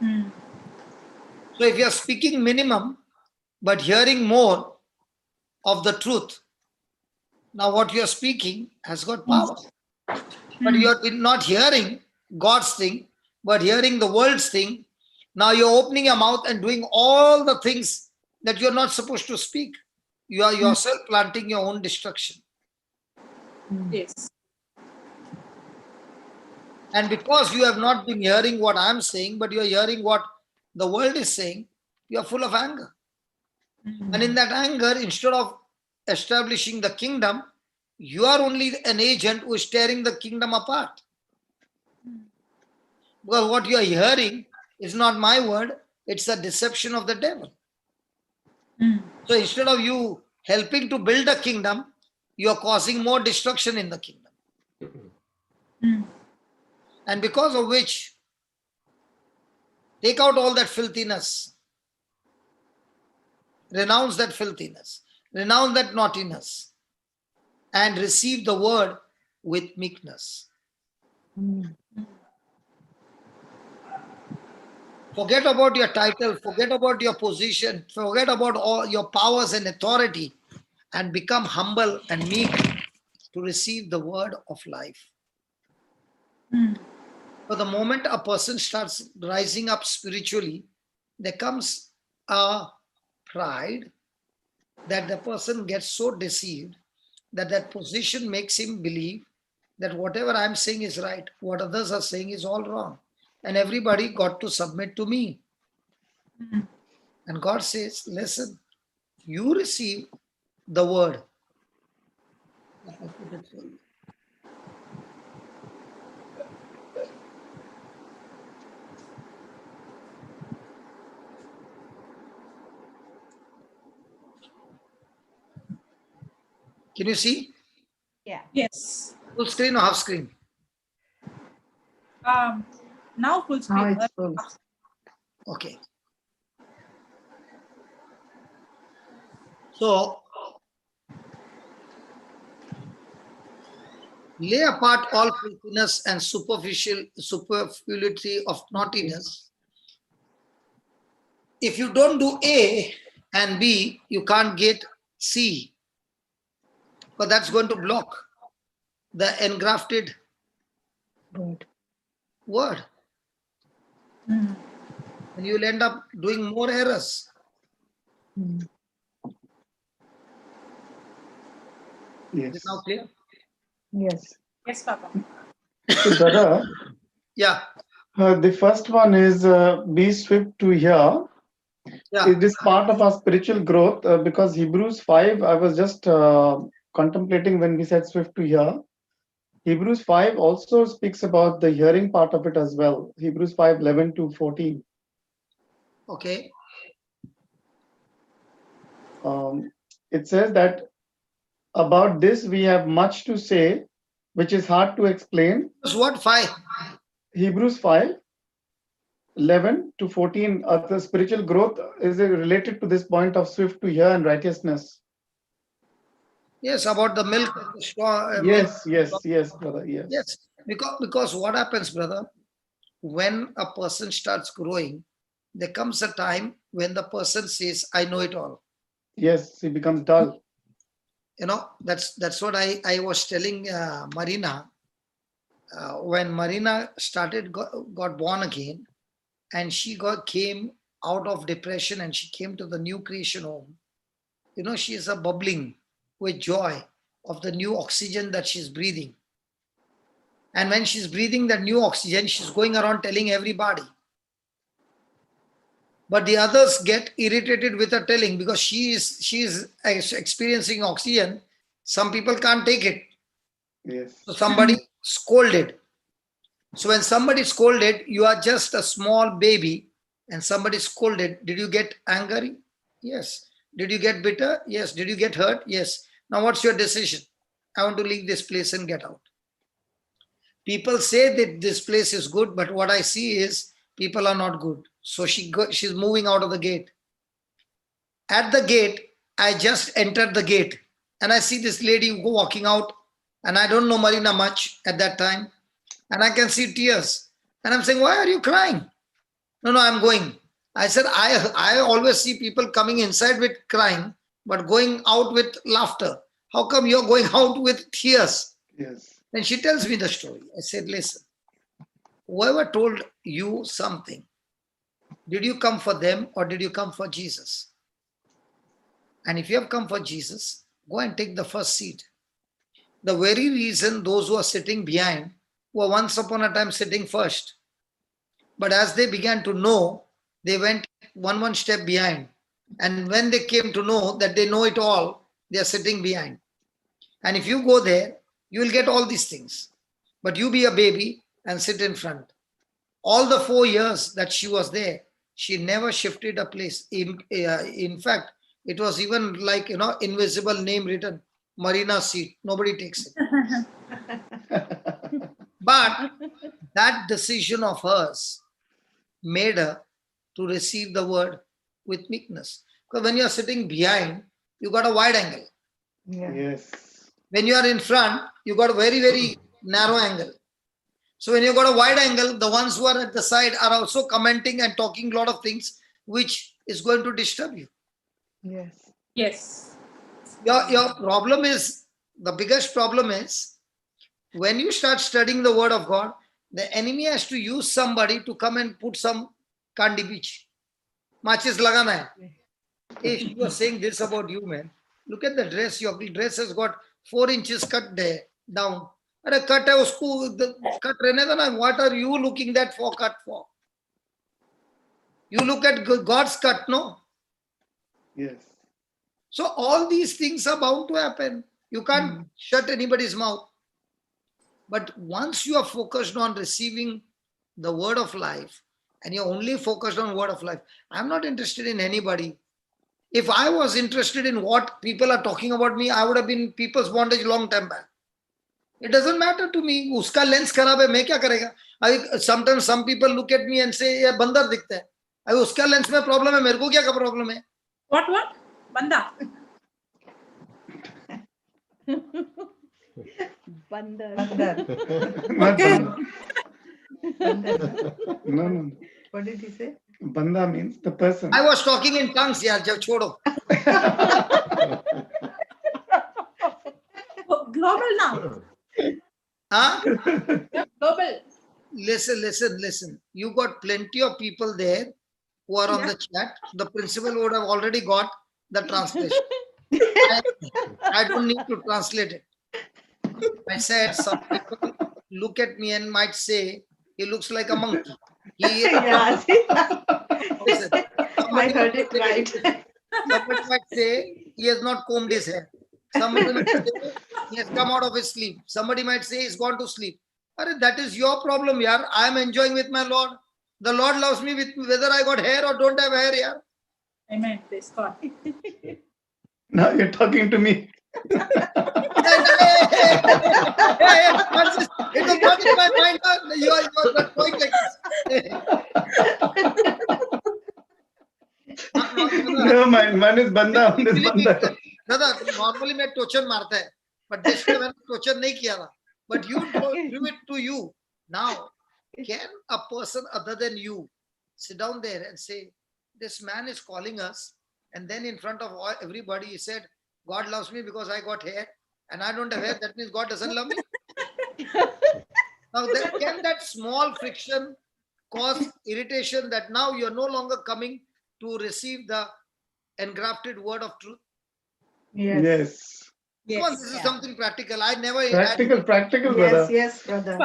So if you are speaking minimum, but hearing more of the truth, now what you are speaking has got power. But you are not hearing God's thing, but hearing the world's thing. Now you're opening your mouth and doing all the things that you're not supposed to speak. You are yourself planting your own destruction. Yes. And because you have not been hearing what I'm saying, but you are hearing what the world is saying, you are full of anger. And in that anger, instead of establishing the kingdom, you are only an agent who is tearing the kingdom apart. Because what you are hearing is not my word, it's a deception of the devil. So instead of you helping to build a kingdom, you are causing more destruction in the kingdom. And because of which, take out all that filthiness. Renounce that filthiness. Renounce that naughtiness. And receive the word with meekness. Forget about your title, forget about your position, forget about all your powers and authority, and become humble and meek to receive the word of life. For the moment a person starts rising up spiritually, there comes a pride that the person gets so deceived that that position makes him believe that whatever I'm saying is right, what others are saying is all wrong. And everybody got to submit to me. And God says, listen, you receive the word. Can you see? Yeah. Yes. Full screen or half screen? Now full screen. it's full. Okay. So, lay apart all filthiness and superfluity of naughtiness. If you don't do A and B, you can't get C. But that's going to block the engrafted word. And you'll end up doing more errors. Yes. Is it now clear? Yes. Yes, Papa. So, brother, Yeah. the first one is be swift to hear. Yeah. It is part of our spiritual growth because Hebrews 5, I was just contemplating when we said swift to hear. Hebrews 5 also speaks about the hearing part of it as well. Hebrews 5, 11 to 14. Okay. It says that about this we have much to say, which is hard to explain. What 5? Hebrews 5, 11 to 14. The spiritual growth is related to this point of swift to hear and righteousness. Yes, about the milk and the straw. Yes, brother. Yes. Yes, because what happens, brother, when a person starts growing, there comes a time when the person says, I know it all. Yes, he becomes dull. You know, that's what I was telling Marina. When Marina got born again, and she came out of depression and she came to the new creation home. You know, she is a bubbling with joy of the new oxygen that she's breathing. And when she's breathing that new oxygen, she's going around telling everybody. But the others get irritated with her telling because she is experiencing oxygen. Some people can't take it. Yes. So somebody scolded. So when somebody scolded, you are just a small baby and somebody scolded. Did you get angry? Yes. Did you get bitter? Yes. Did you get hurt? Yes. Now what's your decision? I want to leave this place and get out. People say that this place is good, but what I see is people are not good. So she's moving out of the gate. At the gate, I just entered the gate and I see this lady walking out, and I don't know Marina much at that time, and I can see tears. And I'm saying, why are you crying? No, I'm going. I said, I always see people coming inside with crying, but going out with laughter. How come you're going out with tears? Yes. Then she tells me the story. I said, listen, whoever told you something, did you come for them or did you come for Jesus? And if you have come for Jesus, go and take the first seat. The very reason those who are sitting behind were once upon a time sitting first. But as they began to know, they went one step behind. And when they came to know that they know it all, they are sitting behind. And if you go there, you will get all these things. But you be a baby and sit in front. All the 4 years that she was there, she never shifted a place. In fact, it was even like, invisible name written, Marina seat. Nobody takes it. But that decision of hers made her to receive the word with meekness. Because when you are sitting behind, you got a wide angle. Yes. When you are in front, you got a very, very narrow angle. So when you got a wide angle, the ones who are at the side are also commenting and talking a lot of things, which is going to disturb you. Yes. Yes. Your problem is, the biggest problem is, when you start studying the word of God, the enemy has to use somebody to come and put some kandi beach. Machis lagana hai. If you are saying this about you, man, look at the dress. Your dress has got 4 inches cut there, down. Are cut hai usko, cut rehne do na. What are you looking that for cut for? You look at God's cut, no? Yes. So all these things are bound to happen. You can't shut anybody's mouth. But once you are focused on receiving the word of life, and you're only focused on word of life, I'm not interested in anybody. If I was interested in what people are talking about me, I would have been people's bondage long time back. It doesn't matter to me. Uska lens kharab hai, main kya karega? Sometimes some people look at me and say, "Ye bandar dikhta hai." Uska lens mein problem hai, mere ko kya problem hai? What? Banda. Bandar. Not Okay. Banda. No. What did he say? Banda means the person. I was talking in tongues, yaar, jab chodo. Global now. Huh? Global. Listen. You got plenty of people there who are on the chat. The principal would have already got the translation. I don't need to translate it. I said some people look at me and might say, he looks like a monkey. Yeah, see? Listen, I heard it right. somebody might say he has not combed his hair. Somebody might say he has come out of his sleep. Somebody might say he's gone to sleep. That is your problem, yaar. I am enjoying with my Lord. The Lord loves me with whether I got hair or don't have hair, yaar. Amen. Praise God. Now you're talking to me. Hey, Francis, it was not in my mind. You are not going like this. Never mind. One is banda, one is banda. Brother, normally मैं टोचन मारता है, but this time मैंने टोचन नहीं किया था. But you do it to you. Now, can a person other than you sit down there and say, this man is calling us, and then in front of everybody he said, God loves me because I got hair, and I don't have hair, that means God doesn't love me? Now, can that small friction cause irritation that now you're no longer coming to receive the engrafted word of truth? Yes. Come on, this is something practical. I never Practical, brother. Yes, brother.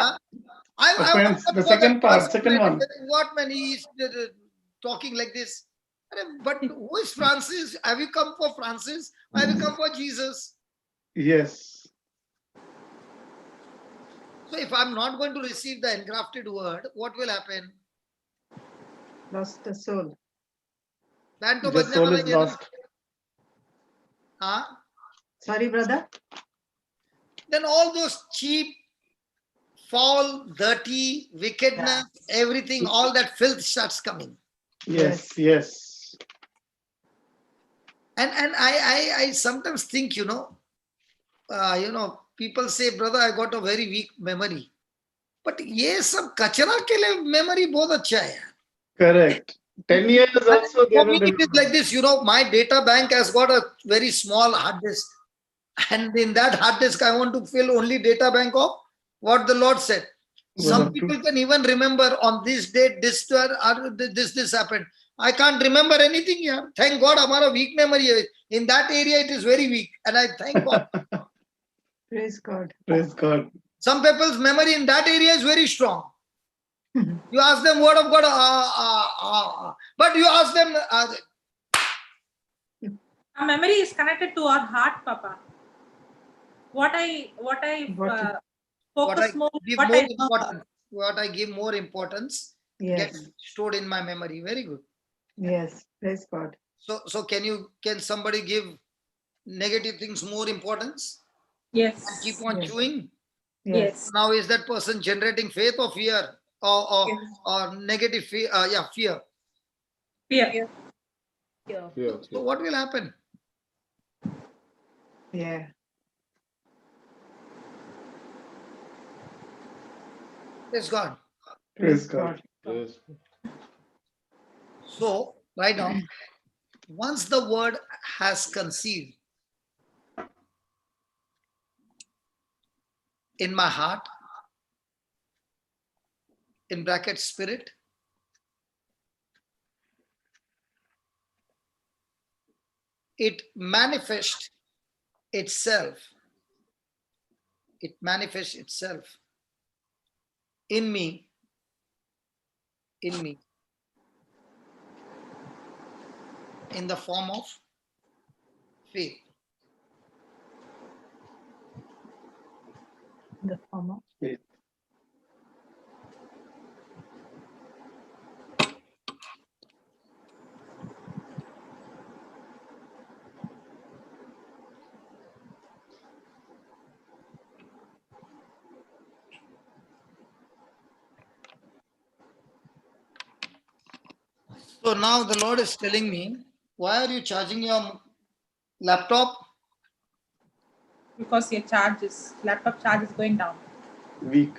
Friends, the second part, second one. What man, he is talking like this. But who is Francis? Have you come for Francis? Or have you come for Jesus? Yes. So if I'm not going to receive the engrafted word, what will happen? Lost the soul. The soul is lost. Huh? Sorry, brother. Then all those cheap, foul, dirty, wickedness, everything, all that filth starts coming. Yes. And I sometimes think, people say, brother, I got a very weak memory. But ये सब कचरा के लिए memory बहुत अच्छा है. Correct. 10 years also. For me, it is like this, my data bank has got a very small hard disk. And in that hard disk, I want to fill only data bank of what the Lord said. Some people can even remember on this date, this happened. I can't remember anything here. Thank God, our weak memory. In that area, it is very weak. And I thank God. Praise God. Praise God. Some people's memory in that area is very strong. You ask them word of God, but you ask them, Our memory is connected to our heart, Papa. What I focus more, give what more I importance, what I give more importance Yes. gets stored in my memory. Very good. Yes. Praise God. So can somebody give negative things more importance yes, and keep on Yes. chewing? yes, Now is that person generating faith or fear or negative fear? Fear. fear. So what will happen? Yeah. Praise God. Praise God. Yes. So right now, once the word has conceived in my heart, in bracket spirit, it manifests itself. It manifests itself in me, in the form of faith. The form of Faith. So now the Lord is telling me, why are you charging your laptop? Because your laptop charge is going down. Weak.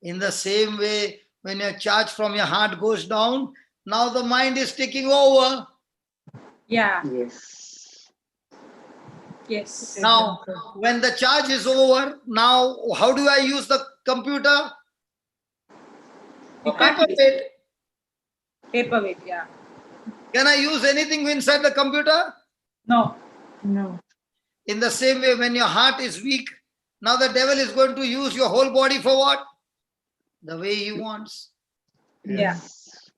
In the same way, when your charge from your heart goes down, now the mind is taking over. Yeah, Yes. yes. Now, when the charge is over, now how do I use the computer? You can't use Paperweight. paperweight, yeah. Can I use anything inside the computer? No. no. In the same way, when your heart is weak, now the devil is going to use your whole body for what? The way he wants. Yes.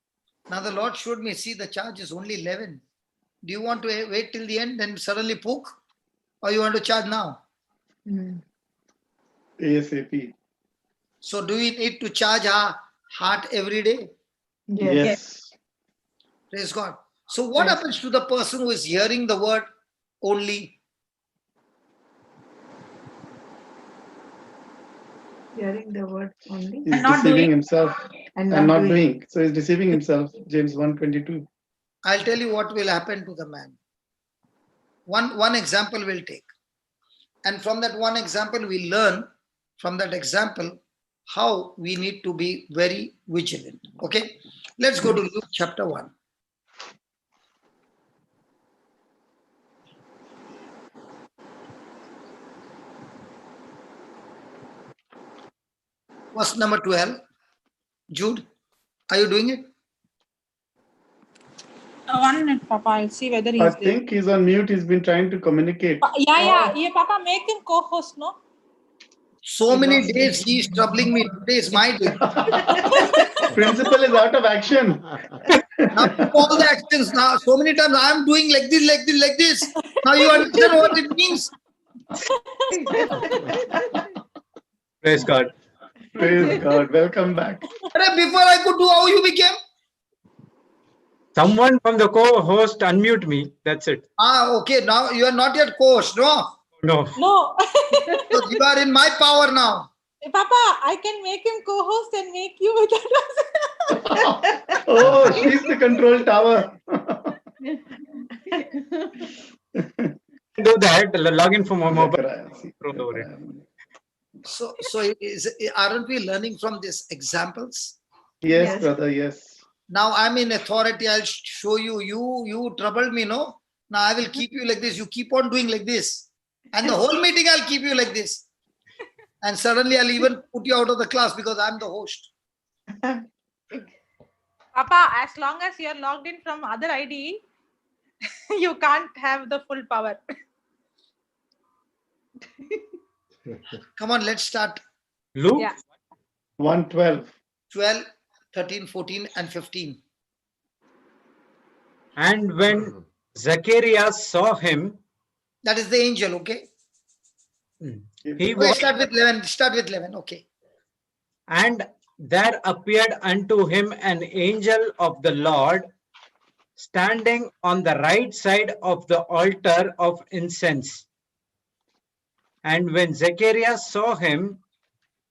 Now the Lord showed me, see, the charge is only 11. Do you want to wait till the end and suddenly poke? Or you want to charge now? ASAP. So do we need to charge our heart every day? Yes. Praise God. So what Praise happens to the person who is hearing the word only? Hearing the word only He's not deceiving doing. himself and and not not doing. doing. So he's deceiving himself. James 1:22. I'll tell you what will happen to the man. One example we'll take. And from that one example, we learn from that example how we need to be very vigilant. Okay? Let's go to Luke chapter 1. Verse number 12. Jude, are you doing it? 1 minute, Papa. I'll see whether I he's there. think he's on mute. He's been trying to communicate. Yeah, Papa, make him co-host, no? So many days he is troubling me. Today is my day. Principal is out of action. Now all the actions now. So many times I am doing like this, like this, like this. Now you understand what it means. Praise God. Praise God. Welcome back. Before I could do, how you became? Someone from the co-host unmute me. That's it. Okay. Now you are not yet coach, no? No. No. So you are in my power now. Papa, I can make him co-host and make you with that. Oh, she's the control tower. Do that. Log in from my mobile. So aren't we learning from these examples? Yes, brother. Yes. Now I'm in authority. I'll show you. You troubled me, no? Now I will keep you like this. You keep on doing like this. And the whole meeting I'll keep you like this. And suddenly I'll even put you out of the class because I'm the host. Papa, as long as you're logged in from other ID, you can't have the full power. Come on, let's start. Luke Yeah. 1:12. 12, 13, 14, and 15. And when Zacharias saw him, That is the angel, okay? he Okay, was, start with 11. Start with 11, okay. and there appeared unto him an angel of the Lord, standing on the right side of the altar of incense. And when Zacharias saw him,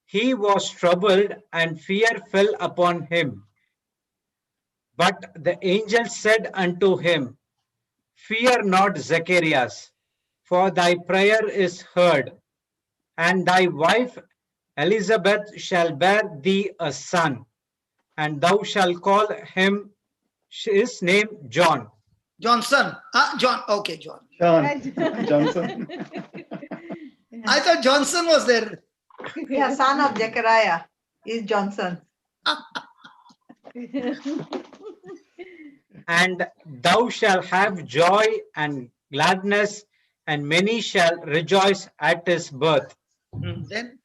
he was troubled, and fear fell upon him. But the angel said unto him, Fear not, Zacharias, for thy prayer is heard, and thy wife Elizabeth shall bear thee a son, and thou shalt call him his name John. Johnson. John. Okay, John. Johnson. I thought Johnson was there. Yeah, son of Zechariah is Johnson. And thou shalt have joy and gladness, and many shall rejoice at his birth. Then,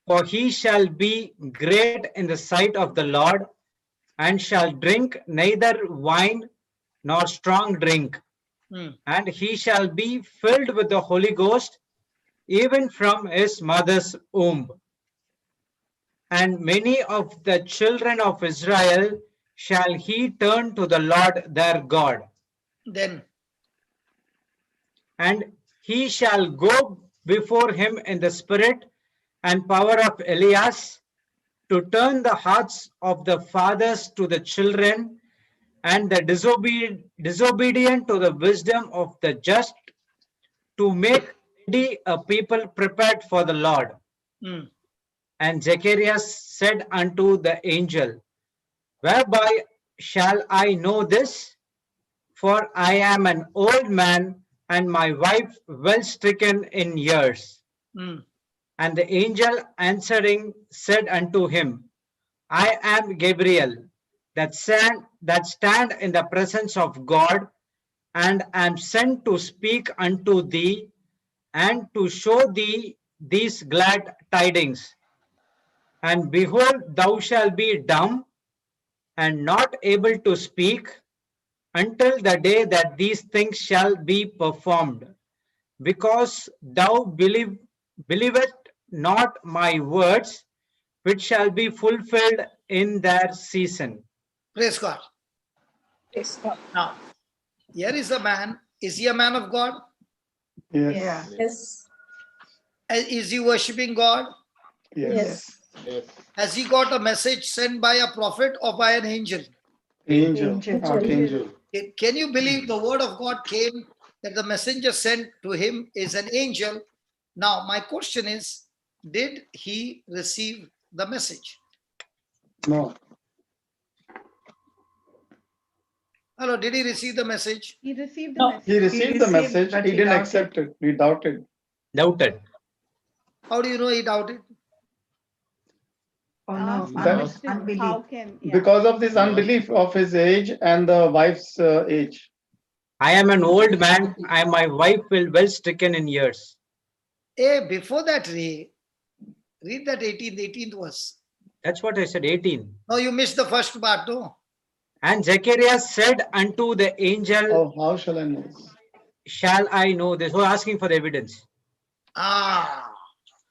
For he shall be great in the sight of the Lord, and shall drink neither wine nor strong drink. And he shall be filled with the Holy Ghost, even from his mother's womb. And many of the children of Israel shall he turn to the Lord their God. then, And he shall go before him in the spirit and power of Elias, to turn the hearts of the fathers to the children, and the disobedient to the wisdom of the just, to make ready a people prepared for the Lord. And Zacharias said unto the angel, Whereby shall I know this? For I am an old man, and my wife well stricken in years. And the angel answering said unto him, I am Gabriel, that stand in the presence of God, and am sent to speak unto thee, and to show thee these glad tidings. And behold, thou shalt be dumb, and not able to speak, until the day that these things shall be performed, because thou believest not my words, which shall be fulfilled in their season. praise God. Now, here is a man. Is he a man of God? Yes. Yes. Is he worshipping God? Yes. Yes. Has he got a message sent by a prophet or by an angel? Angel. Angel. Archangel. Can you believe the word of God came that the messenger sent to him is an angel? Now, my question is, did he receive the message? No. Hello, did he receive the message? He received the No. message. He received the received, message. but He he didn't doubted. accept it. He doubted. Doubted. How do you know he doubted? Oh no, That- unbelief. How can, yeah. Because of this unbelief of his age and the wife's age. I am an old man, and my wife will well stricken in years. Before that, read that 18th verse. That's what I said, 18. No, you missed the first part, no? And Zacharias said unto the angel, Oh, how shall I know this? Shall I know this? Oh, asking for the evidence.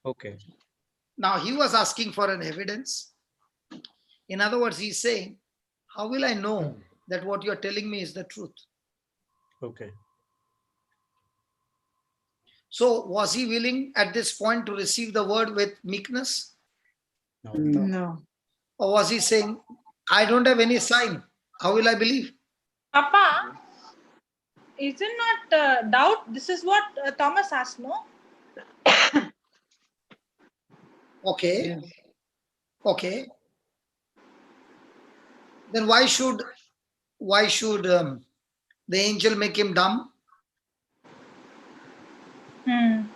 Okay. Now he was asking for an evidence. In other words, he's saying, how will I know that what you're telling me is the truth? Okay. So was he willing at this point to receive the word with meekness? No. No. Or was he saying, I don't have any sign. How will I believe? Papa, is it not doubt? This is what Thomas asked, no? Okay. Okay. Then why should the angel make him dumb? I'm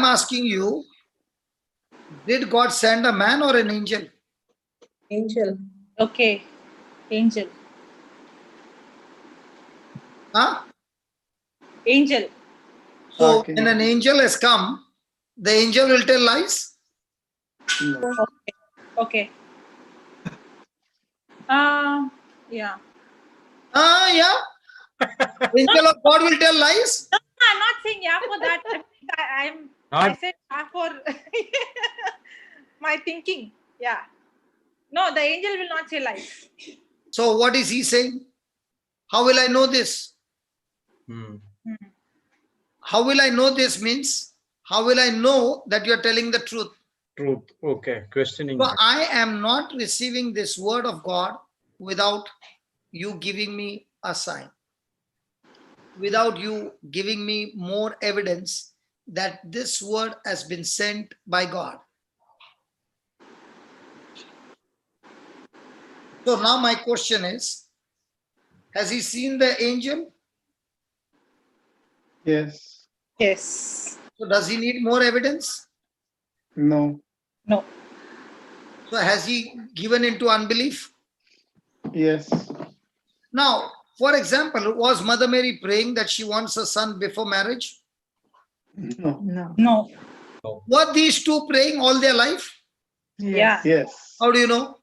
asking you, did God send a man or an angel? Angel. Okay. Angel. Huh? Angel. So Okay. when an angel has come, the angel will tell lies? No. Okay. Yeah. Yeah. Angel of God will tell lies? No, I'm not saying yeah for that. I Not said yeah for my thinking. Yeah. No, the angel will not say lies. So what is he saying? How will I know this? hmm. How will I know this means, how will I know that you're telling the truth? Truth. Okay. Questioning. So I am not receiving this word of God without you giving me a sign, without you giving me more evidence that this word has been sent by God. So now my question is, has he seen the angel? Yes. Yes. So does he need more evidence? No. No. So has he given into unbelief? Yes. Now, for example, was Mother Mary praying that she wants a son before marriage? No. No. Were these two praying all their life? Yeah. Yes. How do you know?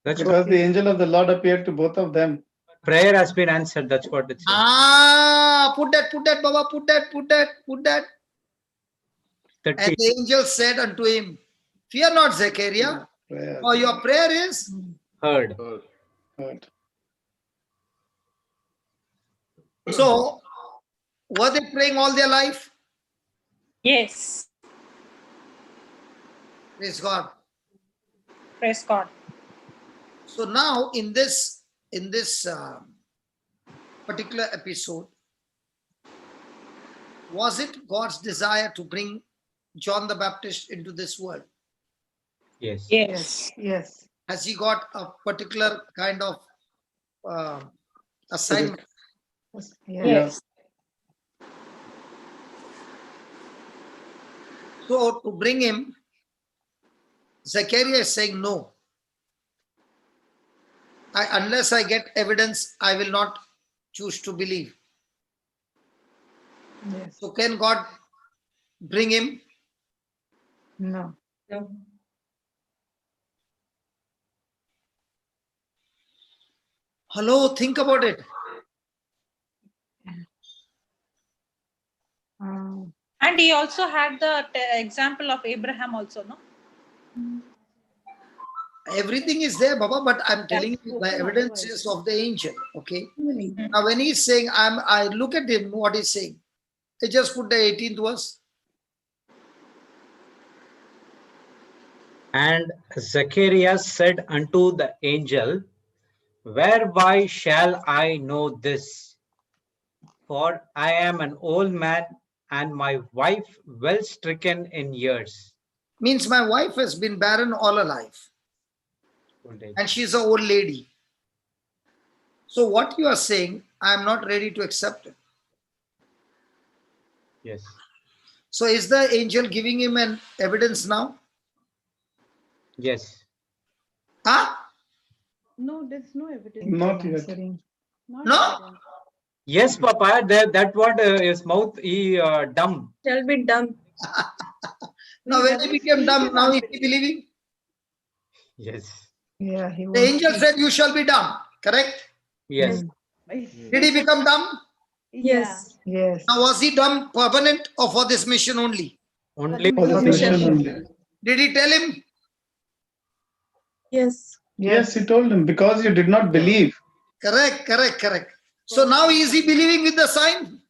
That's what Because the angel of the Lord appeared to both of them. prayer has been answered. That's what it says. Put that, Baba, put that. 30. And the angel said unto him, fear not, Zechariah, Prayer. for your prayer is Heard. Heard. so. Were they praying all their life? Yes. Praise God. Praise God. So now in this particular episode, was it God's desire to bring John the Baptist into this world? Yes. Yes. Has he got a particular kind of assignment? Yes. So to bring him, Zechariah is saying no. Unless I get evidence, I will not choose to believe. So can God bring him? No. Hello, think about it. And he also had the example of Abraham also, no? Everything is there, Baba, but I'm telling you the evidence is of the angel. Okay. Now when he's saying I look at him, what he's saying. He just put the 18th verse. And Zacharias said unto the angel, whereby shall I know this? For I am an old man, and my wife well stricken in years. Means my wife has been barren all her life. And she's an old lady. So what you are saying, I am not ready to accept it. Yes. So is the angel giving him an evidence now? Yes. Huh? No, there's no evidence. Not yet. No? Yes, Papa. That what his mouth he dumb. Shall be dumb. Now when he became dumb, now is he believing? Yes. The angel said, you shall be dumb. Correct? Yes. Did he become dumb? Yes. Now was he dumb permanent or for this mission only? Only For this mission only. Did he tell him? Yes. Yes, he told him, because you did not believe. Correct. So now is he believing with the sign?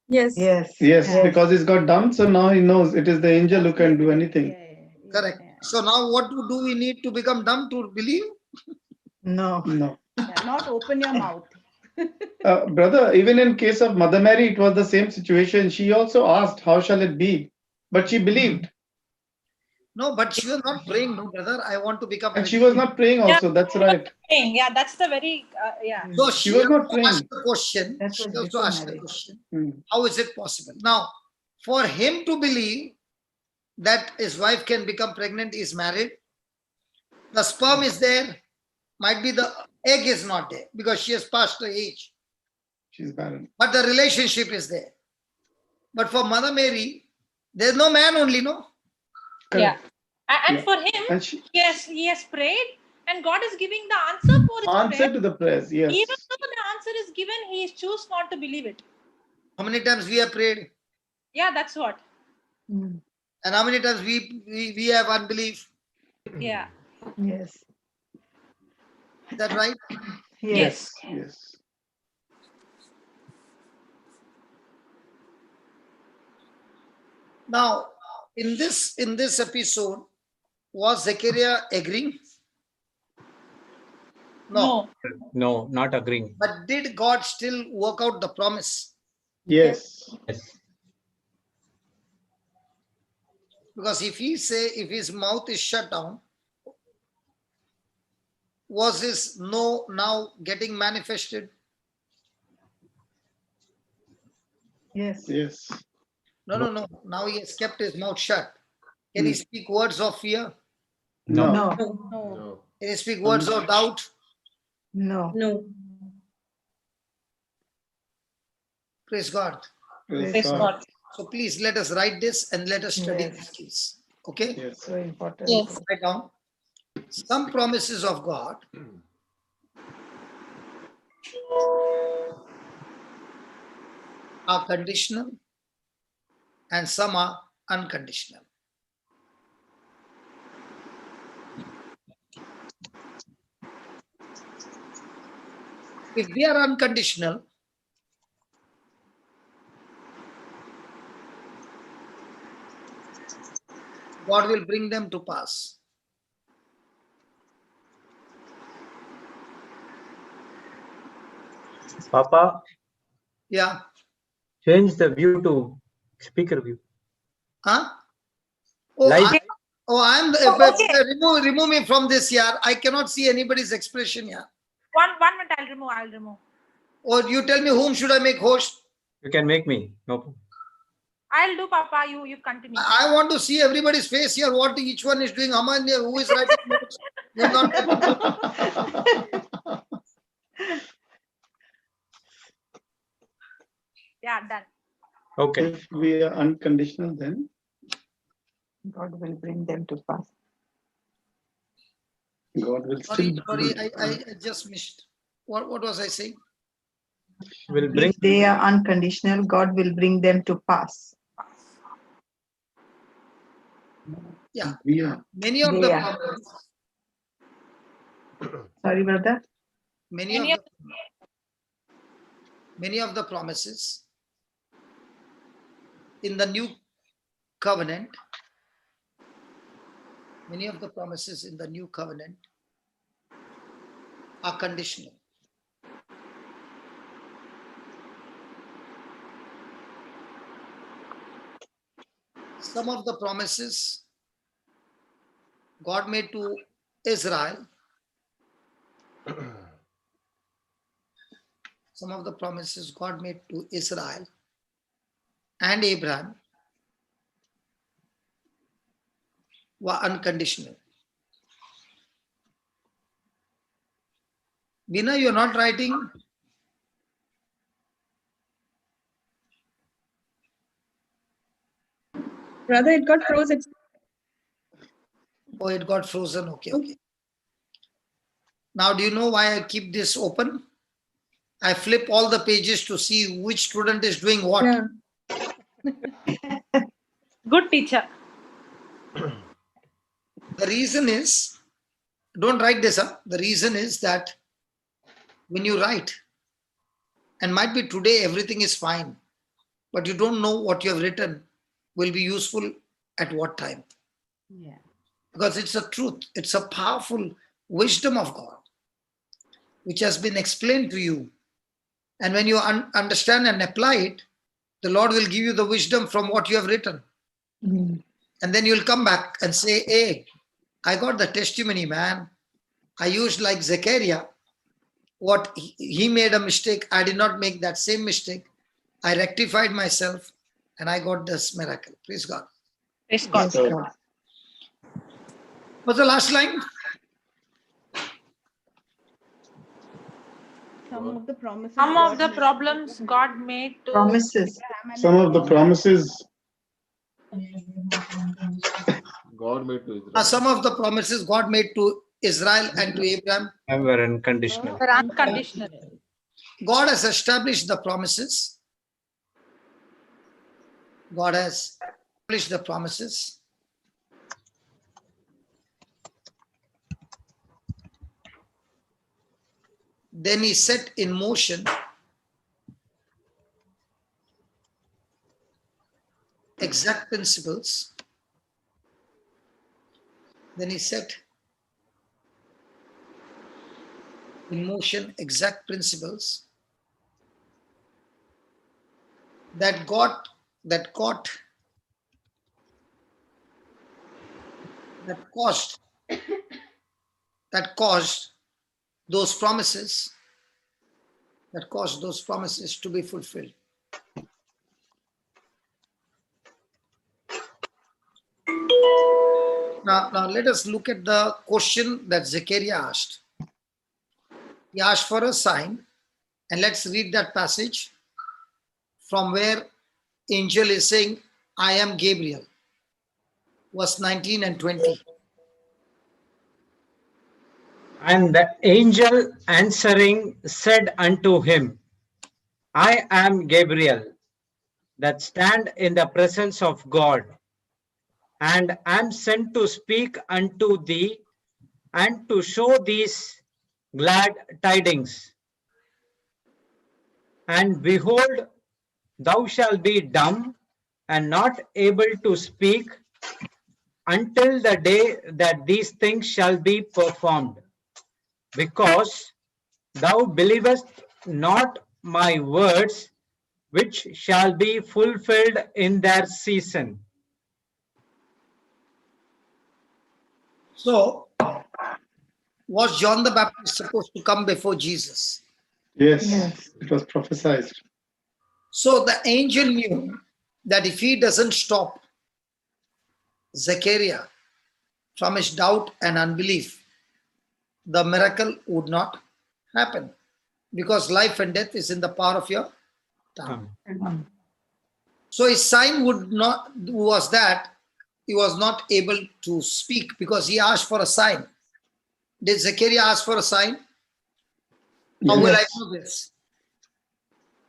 Yes. Yes, because he's got dumb, so now he knows it is the angel who can do anything. Correct. So now what do we need to become dumb to believe? No. Not open your mouth. Brother, even in case of Mother Mary, it was the same situation. She also asked, how shall it be? But she believed. No, but she was not praying, no, brother. I want to become. And she was not praying also, that's right. Yeah, that's the very, yeah. So She was not also praying. asked the question. That She was also before asked the marriage. question. How is it possible? Now, for him to believe that his wife can become pregnant, is married, the sperm is there, might be the egg is not there because she has passed her age, She's barren. but the relationship is there. But for Mother Mary, There's no man only, no? Yeah. And Yeah. for him, And she, he has prayed, and God is giving the answer for his answer prayer. to the prayers, yes. Even though the answer is given, he chooses not to believe it. How many times we have prayed? Yeah, that's what. And how many times we have unbelief? Yeah. Yes. Is that right? Yes. Yes. Now, in this episode, was Zechariah agreeing? No. No, not agreeing. But did God still work out the promise? Yes. Yes. Because if his mouth is shut down, was his no now getting manifested? Yes. Yes. No. Now he has kept his mouth shut. Can he speak words of fear? No. No. No. Can he speak words of doubt? No. No. Praise God. Praise God. So please let us write this and let us study Yes. this case. Okay? Yes. So important. Yes. Write down. Some promises of God are conditional and some are unconditional. If they are unconditional, God will bring them to pass. Papa, Yeah. change the view to speaker view. Huh? Oh, Live. I'm Okay. remove me from this here. I cannot see anybody's expression here. One minute, I'll remove. Or you tell me whom should I make host? You can make me. No problem. I'll do, Papa. You continue. I want to see everybody's face here, what each one is doing, who is writing notes. Who is not writing notes. Yeah, done. Okay. If we are unconditional, then God will bring them to pass. God will Sorry, still. I just missed. What was I saying? Will bring. If they are unconditional, God will bring them to pass. Yeah. Yeah. Many of They the are. promises, Sorry, brother. many of the promises in the new covenant, many of the promises in the new covenant are conditional. Some of the promises God made to Israel, some of the promises God made to Israel and Abraham were unconditional. Veena, you're not writing? Brother, it got frozen. Oh, it got frozen. Okay. Now, do you know why I keep this open? I flip all the pages to see which student is doing what. Yeah. Good teacher. The reason is, don't write this up. The reason is that when you write, and might be today everything is fine, but you don't know what you have written will be useful at what time. Yeah. Because it's a truth, it's a powerful wisdom of God, which has been explained to you. And when you understand and apply it, the Lord will give you the wisdom from what you have written. Mm. And then you'll come back and say, hey, I got the testimony, man. I used like Zechariah. What he made a mistake, I did not make that same mistake. I rectified myself and I got this miracle. Praise God. Praise God. Yes, God. What's the last line? Some of the promises. Some of God the made. problems God made to Promises. Some of the promises God made to Israel. Some of the promises God made to Israel and to Abraham. Were unconditional. They're unconditional. God has established the promises. God has established the promises. Then he set in motion exact principles. Then he set in motion exact principles that caused those promises to be fulfilled. Now let us look at the question that Zechariah asked. He asked for a sign, and let's read that passage from where angel is saying, I am Gabriel. Verse 19 and 20. And the angel answering said unto him, I am Gabriel, that stand in the presence of God, and am sent to speak unto thee, and to show these glad tidings. And behold, thou shalt be dumb and not able to speak until the day that these things shall be performed, because thou believest not my words, which shall be fulfilled in their season. So, was John the Baptist supposed to come before Jesus? Yes, it was prophesied. So the angel knew that if he doesn't stop Zechariah from his doubt and unbelief, the miracle would not happen, because life and death is in the power of your tongue. So his sign was that he was not able to speak because he asked for a sign. Did Zechariah ask for a sign? How will I know this?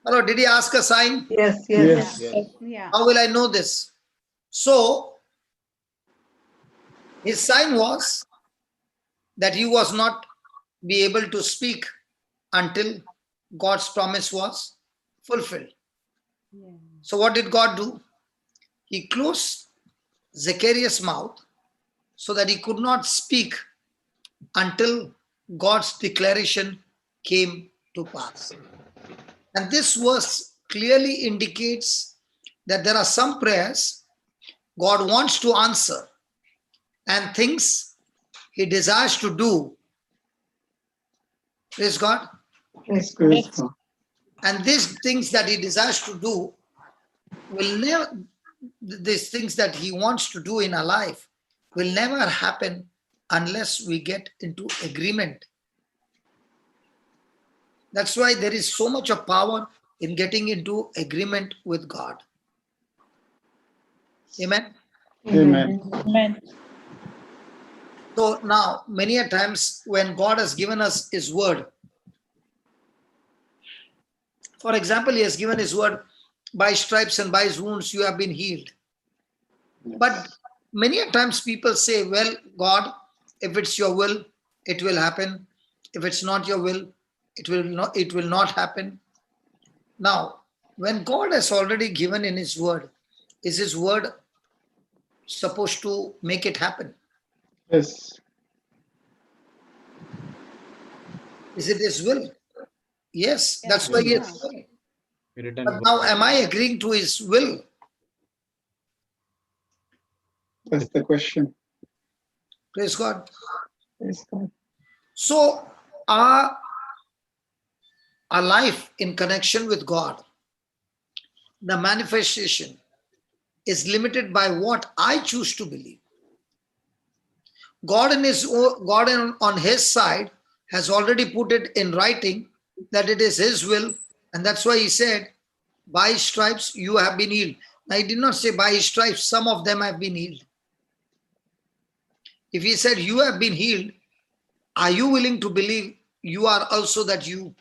Hello, did he ask a sign? Yes. Yeah. How will I know this? So, his sign was that he was not be able to speak until God's promise was fulfilled. So what did God do? He closed Zechariah's mouth so that he could not speak until God's declaration came to pass. And this verse clearly indicates that there are some prayers God wants to answer and things he desires to do. Praise God. Praise God. And these things that he desires to do will never, these things that he wants to do in our life will never happen unless we get into agreement. That's why there is so much of power in getting into agreement with God. Amen. Amen. Amen. So now, many a times when God has given us his word, for example, he has given his word, by stripes and by his wounds you have been healed. But many a times people say, well, God, if it's your will, it will happen. If it's not your will, it will not happen. Now, when God has already given in his word, is his word supposed to make it happen? Yes. Is it his will? Yes, that's why he has spoken. Written But now, am I agreeing to his will? That's the question. Praise God. Praise God. So, our life in connection with God, the manifestation is limited by what I choose to believe. God on his side has already put it in writing that it is his will, and that's why he said, by stripes you have been healed. He did not say by his stripes, some of them have been healed. If he said you have been healed, are you willing to believe you are also that you?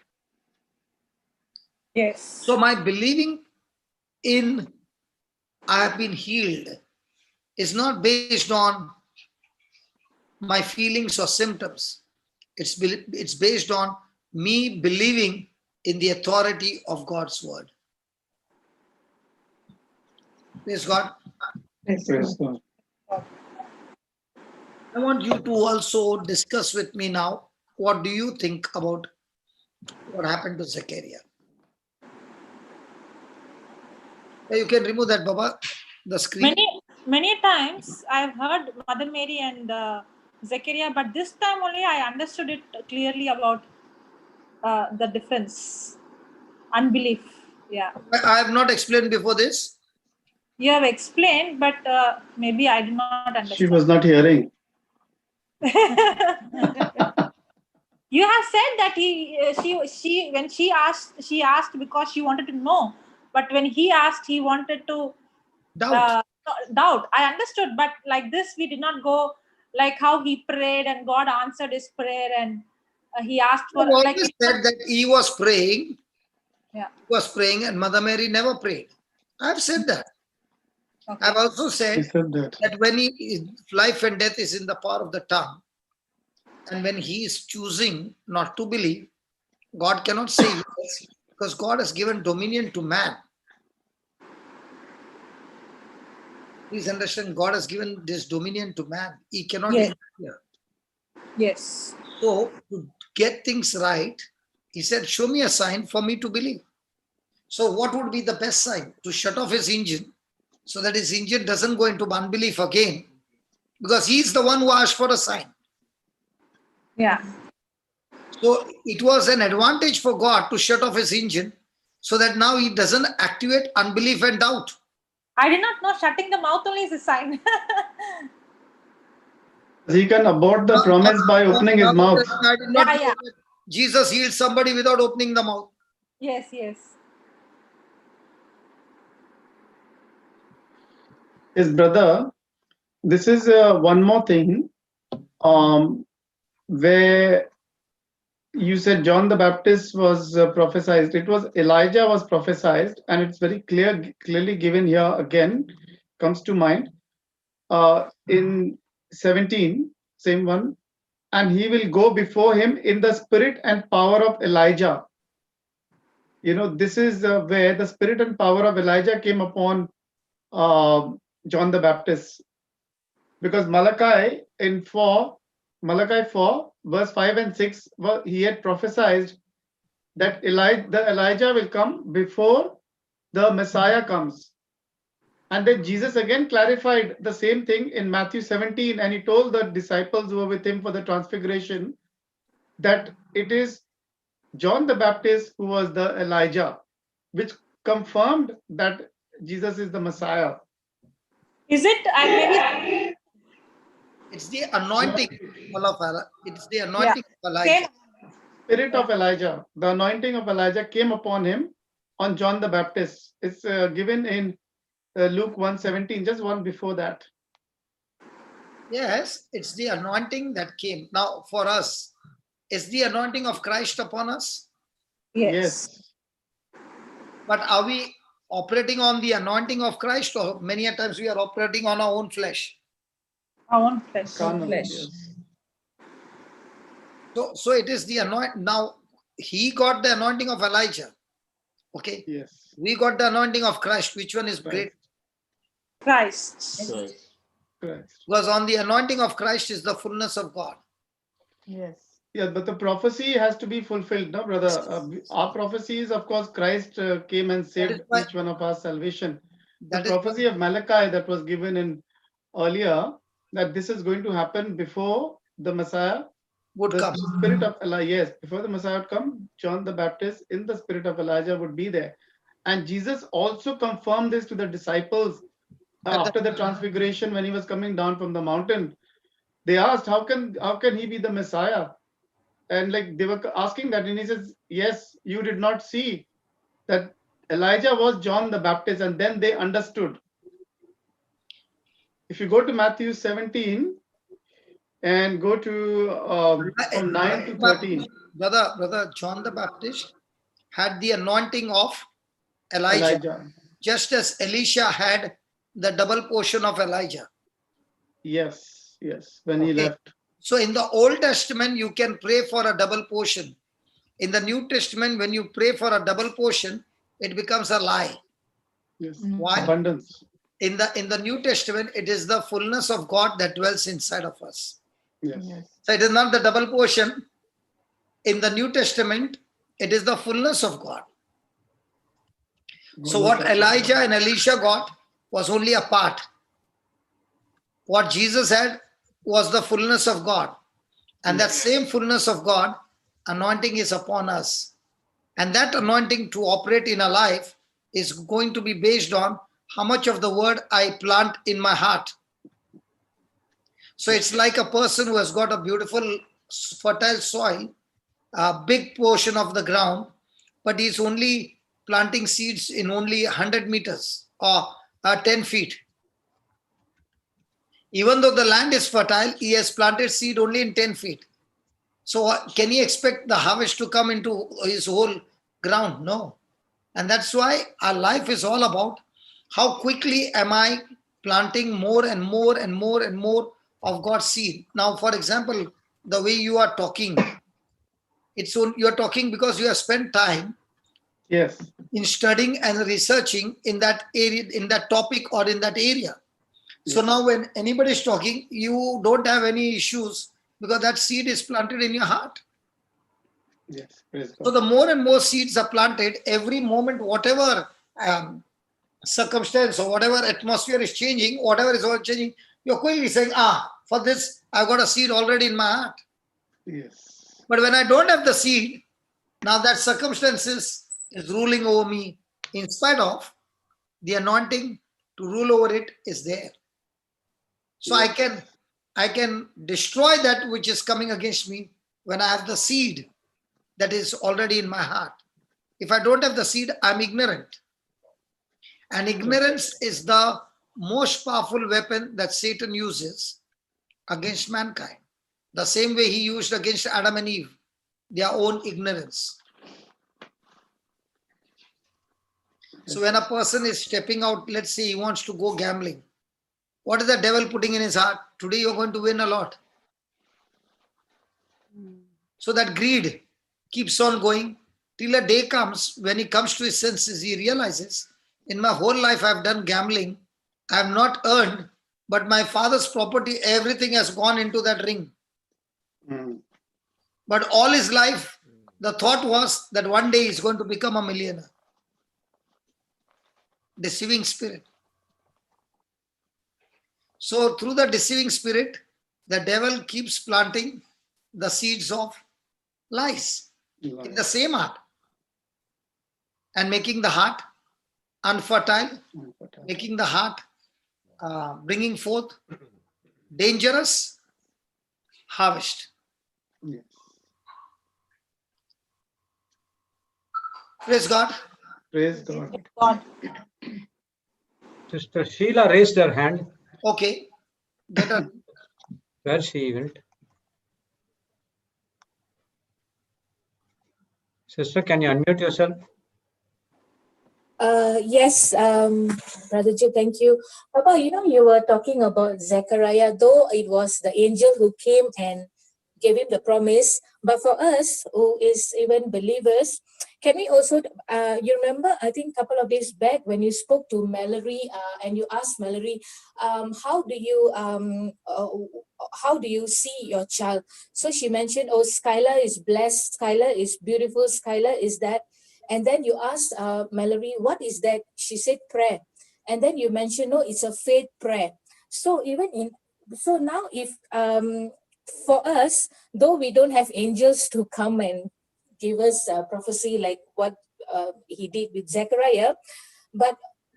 Yes. So my believing in I have been healed is not based on my feelings or symptoms. It's based on me believing in the authority of God's word. Praise God. Praise God. I want you to also discuss with me now, what do you think about what happened to Zechariah? You can remove that, Baba, the screen. Many times I've heard Mother Mary and Zechariah, but this time only I understood it clearly about the difference. Unbelief. Yeah. I have not explained before this. You have explained, but maybe I did not understand. She was not hearing. You have said that she when she asked because she wanted to know, but when he asked, he wanted to doubt. I understood, but like this, we did not go like how he prayed and God answered his prayer and he asked for. I've always like said that he was praying. Yeah. He was praying, and Mother Mary never prayed. I've said that. Okay. I've also said that when life and death is in the power of the tongue, and when he is choosing not to believe, God cannot say yes, because God has given dominion to man. Please understand, God has given this dominion to man. He cannot interfere. Yes. So to get things right, he said, show me a sign for me to believe. So what would be the best sign? To shut off his engine so that his engine doesn't go into unbelief again, because he's the one who asked for a sign. Yeah. So it was an advantage for God to shut off his engine so that now he doesn't activate unbelief and doubt. I did not know shutting the mouth only is a sign. He can abort the promise by opening his mouth. I did not know that Jesus healed somebody without opening the mouth. Yes, yes. His brother, this is one more thing where you said John the Baptist was prophesied. It was Elijah was prophesied, and it's very clearly given here again, comes to mind. In 17, same one, and he will go before him in the spirit and power of Elijah. You know, this is where the spirit and power of Elijah came upon John the Baptist, because Malachi 4, verse 5 and 6, he had prophesied that Elijah will come before the Messiah comes. And then Jesus again clarified the same thing in Matthew 17, and he told the disciples who were with him for the transfiguration that it is John the Baptist who was the Elijah, which confirmed that Jesus is the Messiah. Is it? Maybe it's the anointing it's the anointing of Elijah. Spirit of Elijah, the anointing of Elijah came upon him on John the Baptist. It's given in Luke 1:17, just one before that. Yes, it's the anointing that came. Now, for us, is the anointing of Christ upon us? Yes. But are we operating on the anointing of Christ, or many a times we are operating on our own flesh? Our own flesh. Yes. So it is the anointing. Now, he got the anointing of Elijah. Okay. Yes. We got the anointing of Christ. Which one is great? Christ. Because on the anointing of Christ is the fullness of God. Yes. Yeah, but the prophecy has to be fulfilled, no, brother? Our prophecy is, of course, Christ came and saved each one of our salvation. The prophecy of Malachi that was given in earlier, that this is going to happen before the Messiah would come. The spirit of Elijah, yes, before the Messiah would come, John the Baptist in the spirit of Elijah would be there. And Jesus also confirmed this to the disciples after the transfiguration when he was coming down from the mountain. They asked, how can he be the Messiah? And like they were asking that, and he says, yes, you did not see that Elijah was John the Baptist, and then they understood. If you go to Matthew 17 and go to from 9 to 13. Brother John the Baptist had the anointing of Elijah, just as Elisha had the double portion of Elijah. Yes, when he left. So in the Old Testament, you can pray for a double portion. In the New Testament, when you pray for a double portion, it becomes a lie. Yes. Why? Abundance. In the New Testament, it is the fullness of God that dwells inside of us. Yes. So it is not the double portion. In the New Testament, it is the fullness of God. So what Elijah and Elisha got was only a part. What Jesus had was the fullness of God. And that same fullness of God, anointing is upon us. And that anointing to operate in a life is going to be based on how much of the word I plant in my heart. So it's like a person who has got a beautiful fertile soil, a big portion of the ground, but he's only planting seeds in only 100 meters or 10 feet. Even though the land is fertile, he has planted seed only in 10 feet. So can he expect the harvest to come into his whole ground? No. And that's why our life is all about how quickly am I planting more and more and more and more of God's seed. Now, for example, the way you are talking, you are talking because you have spent time in studying and researching in that area, in that topic or in that area. So now when anybody is talking, you don't have any issues because that seed is planted in your heart. Yes. Praise God. So the more and more seeds are planted, every moment, whatever circumstance or whatever atmosphere is changing, whatever is all changing, you're quickly saying, for this, I've got a seed already in my heart. Yes. But when I don't have the seed, now that circumstances is ruling over me, in spite of the anointing to rule over it is there. So I can destroy that which is coming against me when I have the seed that is already in my heart. If I don't have the seed, I'm ignorant. And ignorance is the most powerful weapon that Satan uses against mankind. The same way he used against Adam and Eve, their own ignorance. So when a person is stepping out, let's say he wants to go gambling, what is the devil putting in his heart? Today you're going to win a lot. So that greed keeps on going till a day comes when he comes to his senses. He realizes, in my whole life I've done gambling. I have not earned, but my father's property, everything has gone into that ring. But all his life, the thought was that one day he's going to become a millionaire. Deceiving spirit. So through the deceiving spirit, the devil keeps planting the seeds of lies in the same heart and making the heart unfertile, making the heart bringing forth dangerous harvest. Yes. Praise God. Praise God. God. Sister Sheila raised her hand. Okay. Get her. Where she went? Sister, can you unmute yourself? Yes, Brother Ju, thank you. Papa, you were talking about Zechariah, though it was the angel who came and gave him the promise. But for us, who is even believers, can we also, you remember, I think a couple of days back when you spoke to Mallory and you asked Mallory, how do you see your child? So she mentioned, oh, Skylar is blessed, Skylar is beautiful, Skylar is that. And then you asked Mallory, what is that? She said prayer. And then you mentioned, no, it's a faith prayer. So now if for us, though we don't have angels to come and give us a prophecy like what he did with Zechariah, but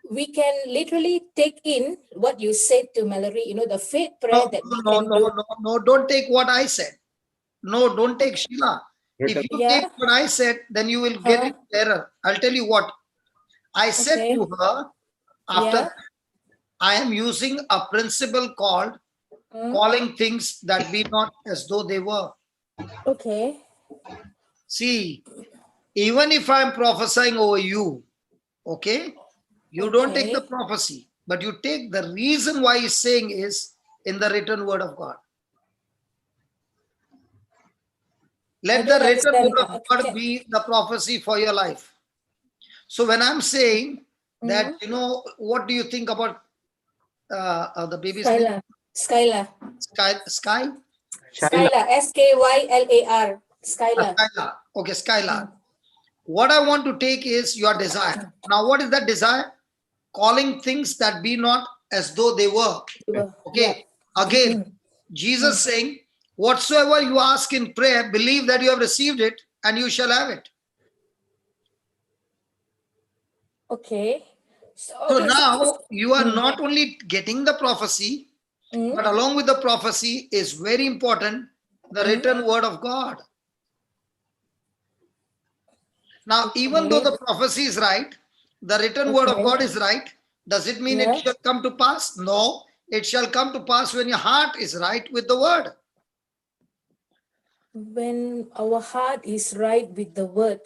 we can literally take in what you said to Mallory, the faith prayer that we can do. No, don't take what I said. No, don't take Sheila. If you take what I said, then you will get into error. I'll tell you what. I said Okay. to her, after Yeah. I am using a principle called calling things that be not as though they were. Okay. See, even if I'm prophesying over you, okay, you don't take the Okay. prophecy, but you take the reason why he's saying is in the written word of God. I Let the don't written understand. word of God be the prophecy for your life. So when I'm saying that, you know, what do you think about the baby's name? Skylar. Sky? Skylar. Skylar. Skylar. Skylar. Okay, Skylar. What I want to take is your desire. Now, what is that desire? Calling things that be not as though they were. Okay. Again, Jesus saying, whatsoever you ask in prayer, believe that you have received it and you shall have it. Okay. So now you are not only getting the prophecy, but along with the prophecy is very important, the written word of God. Now, even though the prophecy is right, the written word of God is right, does it mean it shall come to pass? No, it shall come to pass when your heart is right with the word. When our heart is right with the word.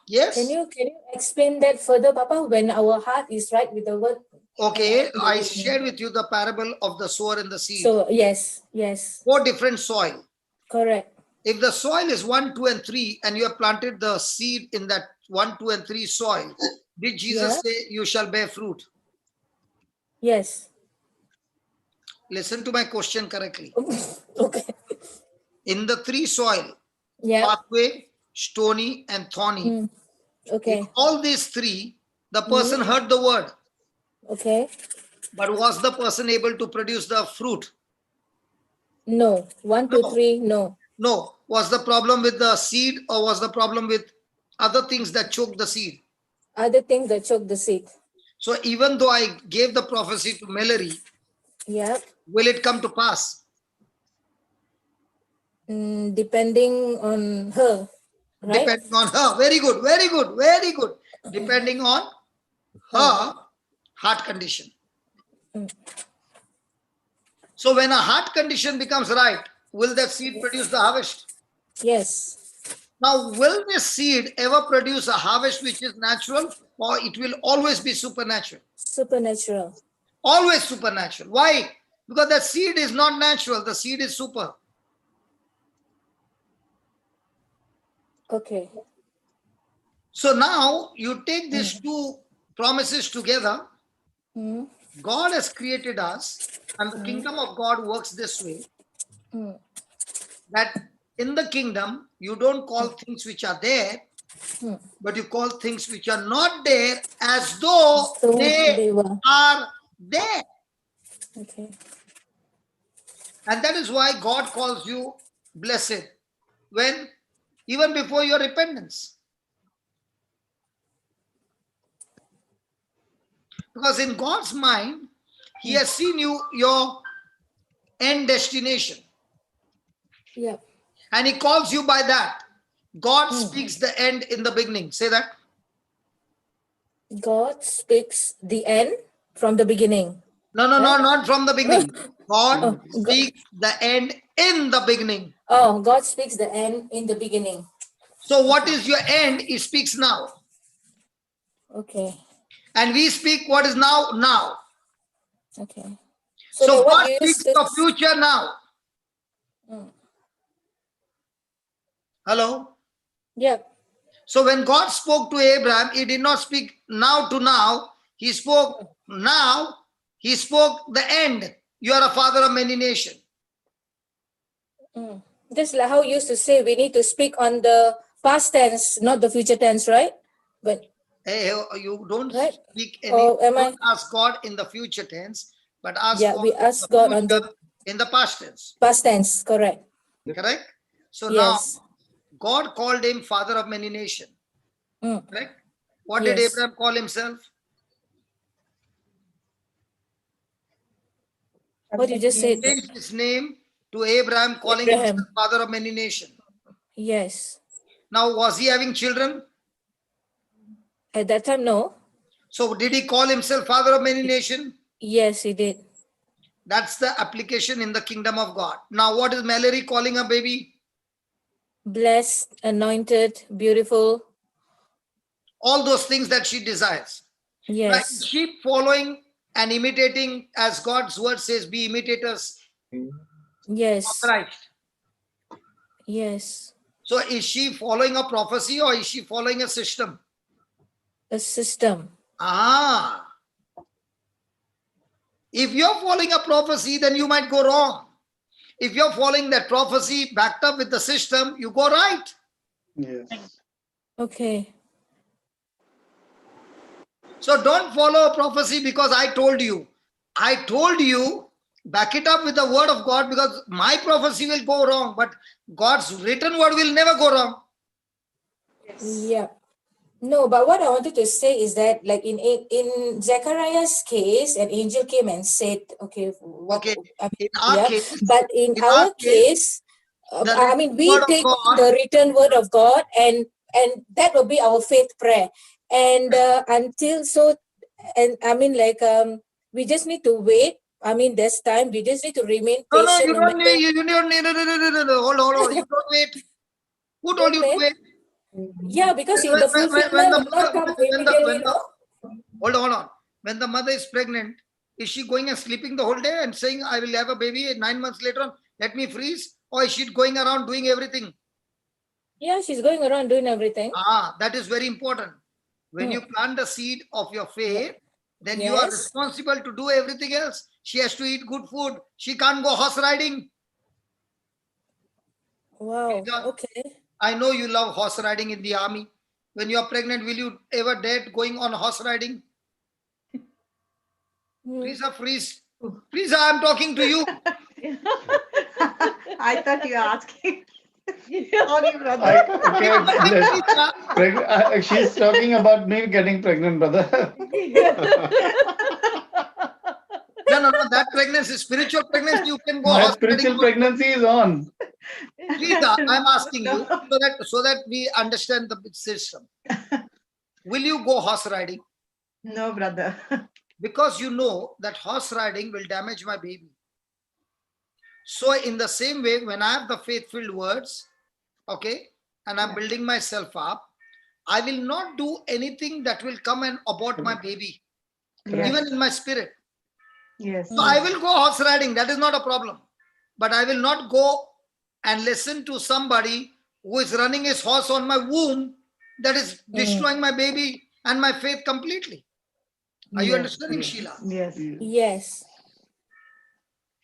Yes. Can you explain that further, Papa? When our heart is right with the word. Okay, I shared with you the parable of the sower and the seed. So yes. 4 different soil. Correct. If the soil is 1, 2, and 3, and you have planted the seed in that 1, 2, and 3 soil, did Jesus say you shall bear fruit? Yes. Listen to my question correctly. Okay. In the 3 soil, pathway, stony, and thorny. Okay. In all these 3, the person heard the word. Okay. But was the person able to produce the fruit? No. 1, 2, 3, no. No. Was the problem with the seed or was the problem with other things that choked the seed? Other things that choke the seed. So even though I gave the prophecy to Mallory, will it come to pass? Depending on her, right? Depending on her. Very good, very good, very good. Depending on her heart condition. So when a heart condition becomes right, will that seed produce the harvest? Yes. Now, will this seed ever produce a harvest which is natural, or it will always be supernatural? Supernatural. Always supernatural. Why? Because the seed is not natural, the seed is super. Okay. So now you take these 2 promises together. God has created us, and the kingdom of God works this way, that in the kingdom, you don't call things which are there, but you call things which are not there as though they are there. Okay. And that is why God calls you blessed, when even before your repentance. Because in God's mind, He has seen you your end destination. Yeah. And He calls you by that. God speaks the end in the beginning. Say that. God speaks the end from the beginning. No, not from the beginning. God speaks the end in the beginning. Oh, God speaks the end in the beginning. So what is your end? He speaks now. Okay. And we speak what is now. Okay. So God speaks the future now. Hello? Yeah. So when God spoke to Abraham, He did not speak now to now. He spoke now. He spoke the end. You are a father of many nations. Just like how you used to say, we need to speak on the past tense, not the future tense, right? But hey, you don't speak any. Don't ask God in the future tense, but ask God we ask God on the in the past tense. Past tense, correct. Correct. So now God called him father of many nations. Correct. What did Abraham call himself? What you just said. He changed his name to Abraham, calling himself father of many nations. Yes. Now, was he having children? At that time, no. So did he call himself father of many nations? Yes, he did. That's the application in the kingdom of God. Now, what is Mallory calling a baby? Blessed, anointed, beautiful. All those things that she desires. Right? Yes. She following and imitating, as God's word says, be imitators of Yes. Christ. Yes. So is she following a prophecy or is she following a system? A system. Ah. If you're following a prophecy, then you might go wrong. If you're following that prophecy backed up with the system, you go right. Yes. Okay. So don't follow a prophecy because I told you. I told you, back it up with the word of God, because my prophecy will go wrong, but God's written word will never go wrong. Yeah. No, but what I wanted to say is that, like in Zechariah's case, an angel came and said, okay, what? Okay. I mean, In our yeah. case, But in our case, the I mean, we word of take God, the written word of God, and that will be our faith prayer. And until so, and I mean, like we just need to wait. I mean, there's time. We just need to remain no, patient. you no don't matter- need, you don't need, no, hold on, you don't wait. Who told you to wait? Yeah, because in the fulfillment will not come immediately, no? Hold on. When the mother is pregnant, is she going and sleeping the whole day and saying, I will have a baby 9 months later on, let me freeze? Or is she going around doing everything? Yeah, she's going around doing everything. That is very important. When you plant the seed of your faith, then you are Yes. responsible to do everything else. She has to eat good food. She can't go horse riding. Wow. Okay. I know you love horse riding in the army. When you are pregnant, will you ever dare going on horse riding? Prisa, freeze. Prisa, I'm talking to you. I thought you were asking. Sorry, brother. She's talking about me getting pregnant, brother. No, that pregnancy, spiritual pregnancy, you can go My horse spiritual riding. pregnancy is on. Prisa, I'm asking you so that we understand the system. Will you go horse riding? No, brother. Because you know that horse riding will damage my baby. So in the same way, when I have the faith-filled words, okay, and I'm building myself up, I will not do anything that will come and abort my baby, even in my spirit. Yes. So I will go horse riding, that is not a problem. But I will not go and listen to somebody who is running his horse on my womb, that is destroying my baby and my faith completely. Are you understanding, Sheila? Yes. Yes.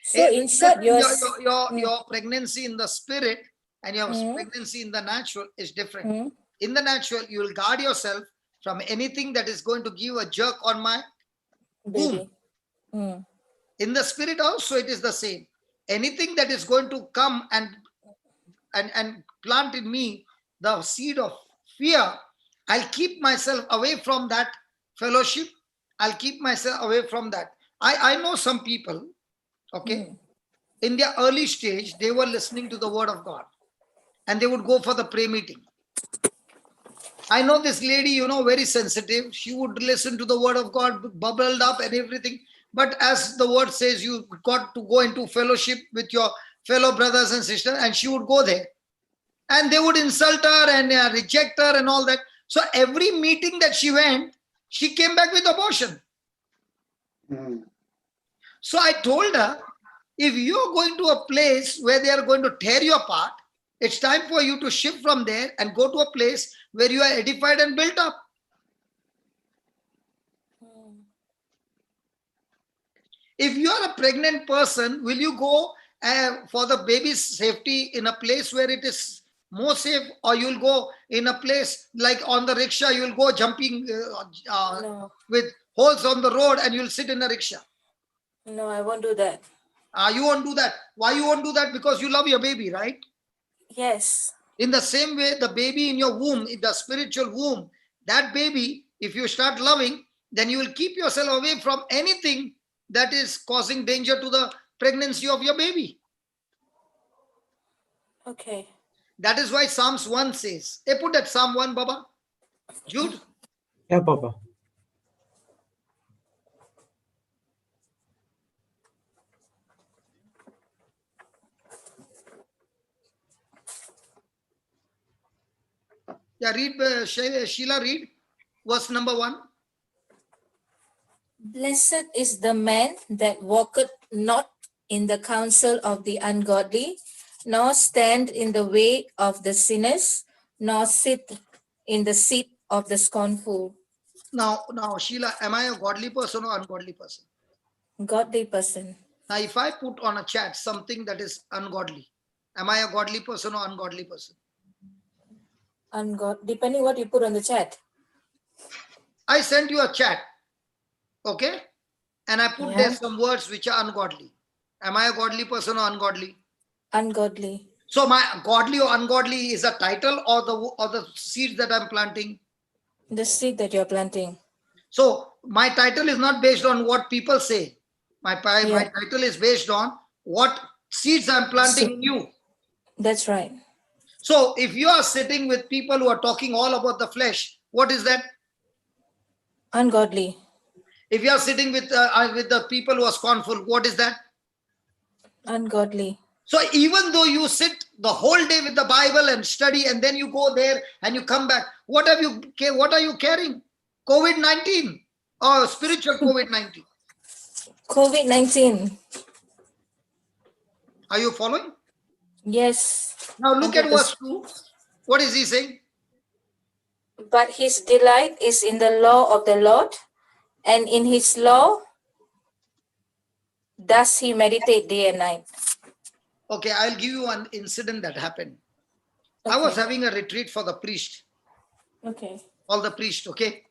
So in short, your pregnancy in the spirit and your pregnancy in the natural is different. In the natural, you will guard yourself from anything that is going to give a jerk on my womb. In the spirit also, it is the same. Anything that is going to come and plant in me the seed of fear, I'll keep myself away from that fellowship. I'll keep myself away from that. I know some people, okay, in their early stage, they were listening to the word of God and they would go for the prayer meeting. I know this lady, very sensitive. She would listen to the word of God, bubbled up and everything. But as the word says, you got to go into fellowship with your fellow brothers and sisters, and she would go there. And they would insult her and reject her and all that. So every meeting that she went, she came back with abortion. So I told her, if you're going to a place where they are going to tear you apart, it's time for you to shift from there and go to a place where you are edified and built up. If you are a pregnant person, will you go for the baby's safety in a place where it is more safe, or you'll go in a place like on the rickshaw, you'll go jumping with holes on the road and you'll sit in a rickshaw? No, I won't do that. You won't do that. Why you won't do that? Because you love your baby, right? Yes. In the same way, the baby in your womb, in the spiritual womb, that baby, if you start loving, then you will keep yourself away from anything that is causing danger to the pregnancy of your baby. Okay. That is why Psalms 1 says, put that Psalm 1, Baba. Jude? Yeah, Papa. Yeah, read, Sheila, read verse number 1. Blessed is the man that walketh not in the counsel of the ungodly, nor stand in the way of the sinners, nor sit in the seat of the scornful. Now, Sheila, am I a godly person or ungodly person? Godly person. Now, if I put on a chat something that is ungodly, am I a godly person or ungodly person? Depending what you put on the chat. I sent you a chat, okay? And I put there Yeah. some words which are ungodly. Am I a godly person or ungodly? Ungodly. So my godly or ungodly is a title or the seeds that I'm planting? The seed that you're planting. So my title is not based on what people say. My title is based on what seeds I'm planting in you. That's right. So if you are sitting with people who are talking all about the flesh, what is that? Ungodly. If you are sitting with the people who are scornful, what is that? Ungodly. So even though you sit the whole day with the Bible and study, and then you go there and you come back, what are you carrying? COVID-19 or spiritual COVID-19? COVID-19. Are you following? Yes. Now look at 100%. verse 2. What is he saying? But his delight is in the law of the Lord, and in his law does he meditate day and night. Okay, I'll give you an incident that happened. I was having a retreat for the priest. Okay. All the priests, okay?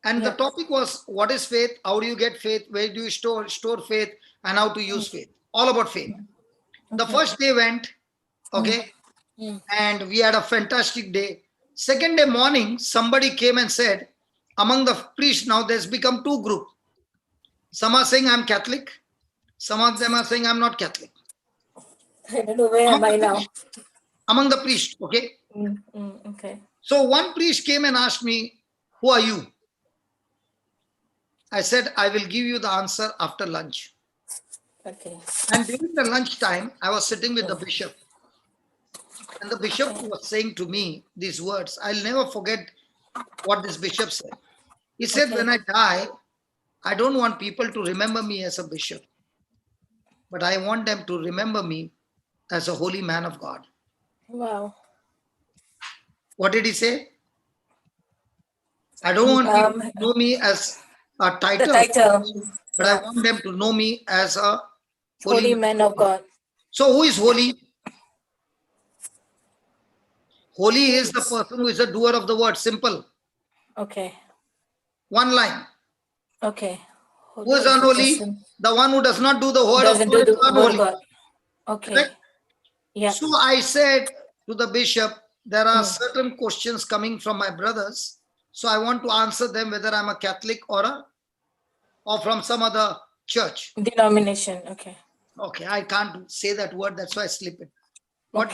And the topic was, what is faith? How do you get faith? Where do you store faith? And how to use faith? All about faith. The first day went, okay? And we had a fantastic day. Second day morning, somebody came and said, among the priests now, there's become two groups. Some are saying I'm Catholic. Some of them are saying I'm not Catholic. I don't know where am I now. Among the priests, okay? Okay. So one priest came and asked me, who are you? I said, I will give you the answer after lunch. Okay. And during the lunch time, I was sitting with the bishop. And the bishop was saying to me these words. I'll never forget what this bishop said. He said, when I die, I don't want people to remember me as a bishop, but I want them to remember me as a holy man of God. Wow. What did he say? I don't want people to know me as a title, but I want them to know me as a holy man of God. So who is holy? Holy is the person who is a doer of the word. Simple. Okay. One line. Okay. Who is unholy? The one who does not do the word of Doesn't God do is the word of unholy. God. Okay. Correct? Yeah. So I said to the bishop, there are certain questions coming from my brothers. So I want to answer them whether I'm a Catholic or from some other church. Denomination. Okay. Okay, I can't say that word. That's why I slip it. What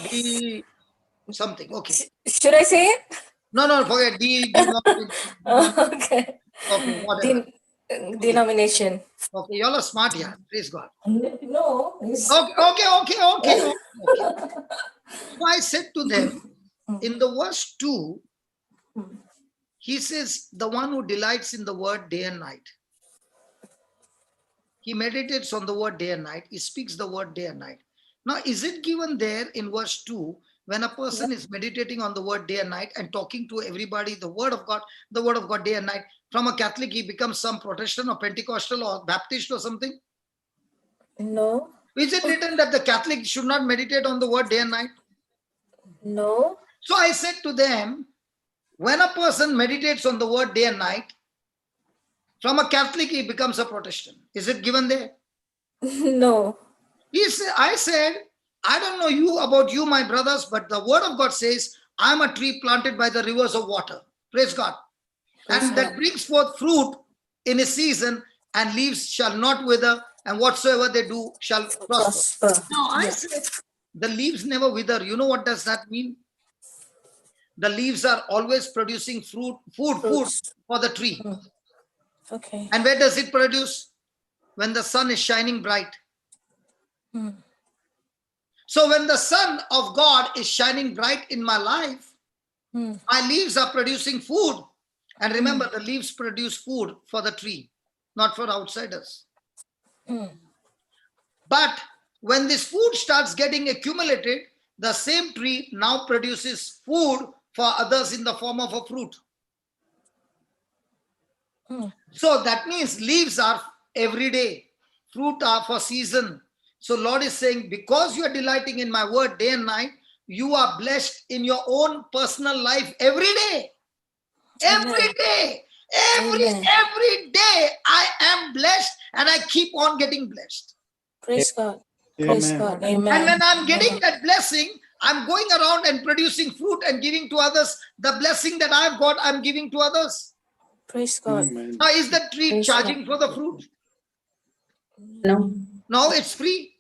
something? Okay. Should I say it? No, forget Okay. Okay, whatever. Denomination. Okay, y'all are smart here. Praise God. No. Okay. So I said to them, in the verse 2, he says, the one who delights in the word day and night. He meditates on the word day and night. He speaks the word day and night. Now, is it given there in verse 2, when a person is meditating on the word day and night and talking to everybody, the word of God day and night, from a Catholic, he becomes some Protestant or Pentecostal or Baptist or something? No. Is it written that the Catholic should not meditate on the word day and night? No. So I said to them, when a person meditates on the word day and night, from a Catholic, he becomes a Protestant. Is it given there? No. I said, I don't know about you, my brothers, but the word of God says, I'm a tree planted by the rivers of water. Praise God. And that brings forth fruit in a season, and leaves shall not wither, and whatsoever they do shall prosper. Now, I said, the leaves never wither. You know what does that mean? The leaves are always producing food for the tree. Okay. And where does it produce? When the sun is shining bright. So when the sun of God is shining bright in my life, My leaves are producing food. And remember, the leaves produce food for the tree, not for outsiders. But when this food starts getting accumulated, the same tree now produces food for others in the form of a fruit. So that means leaves are every day, fruit are for season. So Lord is saying, because you are delighting in my word day and night, you are blessed in your own personal life every day. Every day. Every day I am blessed and I keep on getting blessed. Praise God. Praise God. Amen. And when I'm getting that blessing, I'm going around and producing fruit and giving to others. The blessing that I've got, I'm giving to others. Praise God. Now, is the tree charging for the fruit? No. No, it's free.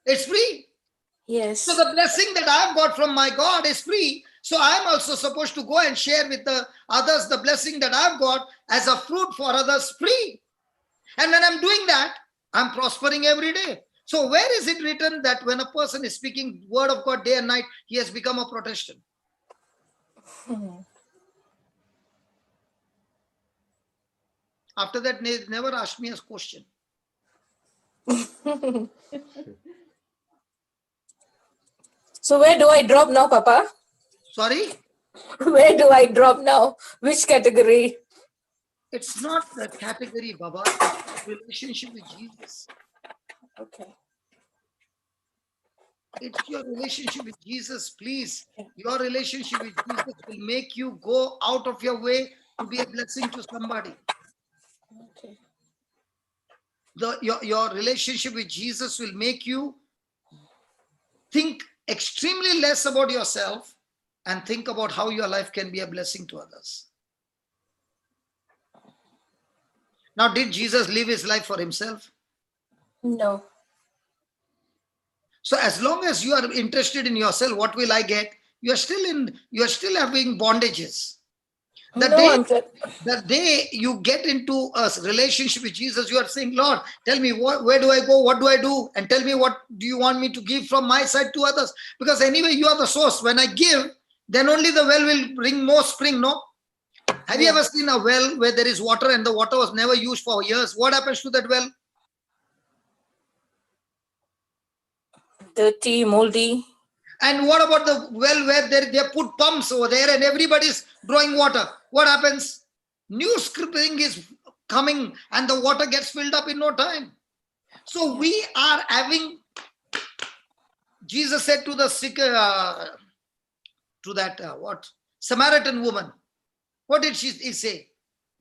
It's free. Yes. So the blessing that I've got from my God is free. So I'm also supposed to go and share with the others the blessing that I've got as a fruit for others free. And when I'm doing that, I'm prospering every day. So where is it written that when a person is speaking word of God day and night, he has become a Protestant? After that, never ask me a question. So where do I drop now, Papa? Sorry? Where do I drop now? Which category? It's not the category, Baba. It's relationship with Jesus. Okay. It's your relationship with Jesus, please. Your relationship with Jesus will make you go out of your way to be a blessing to somebody. Okay. Your relationship with Jesus will make you think extremely less about yourself and think about how your life can be a blessing to others. Now, did Jesus live his life for himself? No. So as long as you are interested in yourself, what will I get? You are still having bondages. The day you get into a relationship with Jesus, you are saying, Lord, tell me where do I go? What do I do? And tell me what do you want me to give from my side to others? Because anyway, you are the source. When I give, then only the well will bring more spring, no? Have you ever seen a well where there is water and the water was never used for years? What happens to that well? Dirty, moldy. And what about the well where they put pumps over there and everybody's drawing water? What happens? New spring is coming and the water gets filled up in no time. So we are having, Jesus said to the sick, Samaritan woman, what did he say?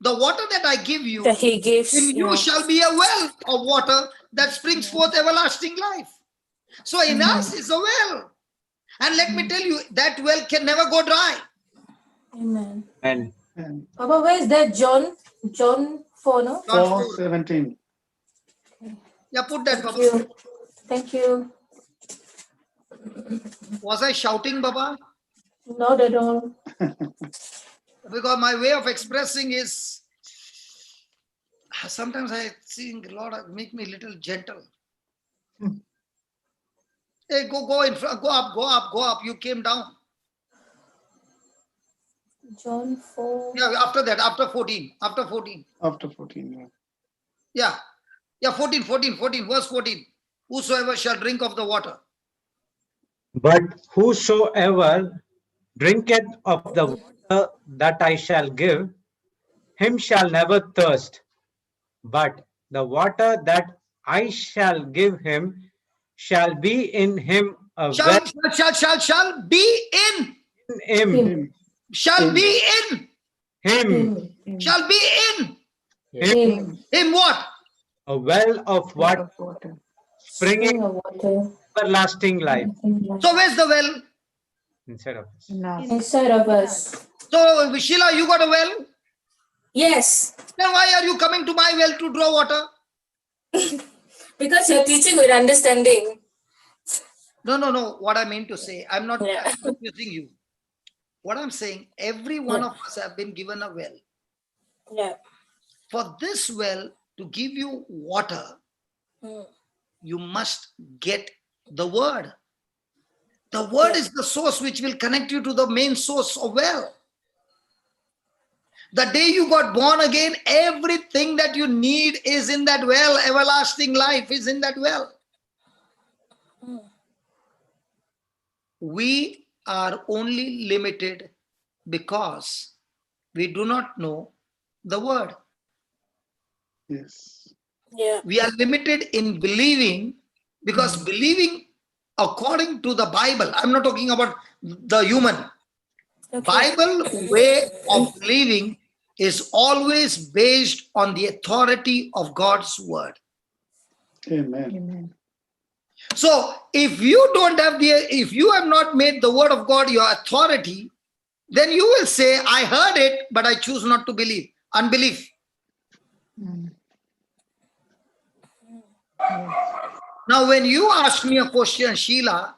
The water that I give you, that he gives, in you shall be a well of water that springs forth everlasting life. So in us is a well. And let me tell you, that well can never go dry. Amen. And Papa, where is that? John 4, no? 4:17. Yeah, put that, Baba. You. Thank you. Was I shouting, Baba? Not at all. Because my way of expressing is, sometimes I think, Lord, make me a little gentle. Hey, go in front, go up. You came down. John 4. Yeah, after that, after 14. After 14, yeah. Yeah, 14, verse 14. Whosoever shall drink of the water. but whosoever drinketh of the water that I shall give, him shall never thirst. But the water that I shall give him shall be in him a well. Shall be in him. Shall be in Him. Shall be in Him. him what? A well of what? Springing of water. everlasting life So where's the well? inside of us. Inside of us. So Sheila, you got a well? Yes. Then why are you coming to my well to draw water? Because you're teaching with understanding. No. What I mean to say, I'm not confusing you. What I'm saying, every one of us have been given a well. Yeah. For this well to give you water, you must get the word. The word is the source which will connect you to the main source of well. The day you got born again, everything that you need is in that well. Everlasting life is in that well. We are only limited because we do not know the word. Yes. Yeah. We are limited in believing because believing according to the Bible, I'm not talking about the human. Bible way of believing is always based on the authority of God's word. Amen. So if you don't have if you have not made the word of God your authority, then you will say, I heard it, but I choose not to believe. Unbelief. Now, when you ask me a question, Sheila,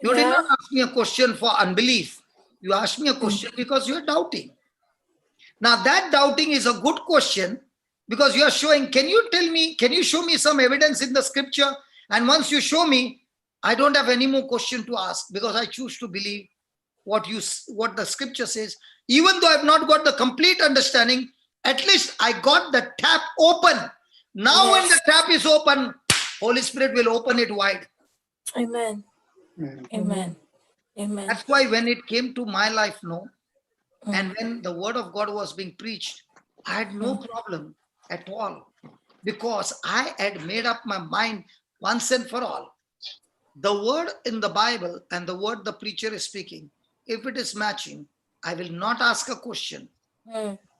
you did not ask me a question for unbelief. You asked me a question because you are doubting. Now, that doubting is a good question because you are showing, can you show me some evidence in the scripture? And once you show me, I don't have any more question to ask because I choose to believe what the scripture says. Even though I've not got the complete understanding, at least I got the tap open. Now when the tap is open, Holy Spirit will open it wide. Amen. Amen. Amen. That's why when it came to my life, and when the word of God was being preached, I had no problem at all because I had made up my mind once and for all. The word in the Bible and the word the preacher is speaking, if it is matching, I will not ask a question.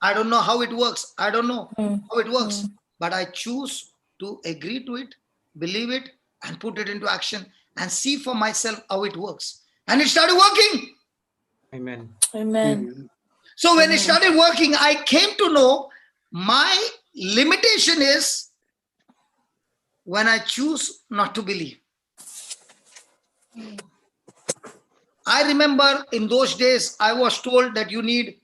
I don't know how it works. I don't know how it works, but I choose to agree to it, believe it, and put it into action and see for myself how it works. And it started working. Amen. Amen. So when it started working, I came to know my limitation is when I choose not to believe. I remember in those days, I was told that you need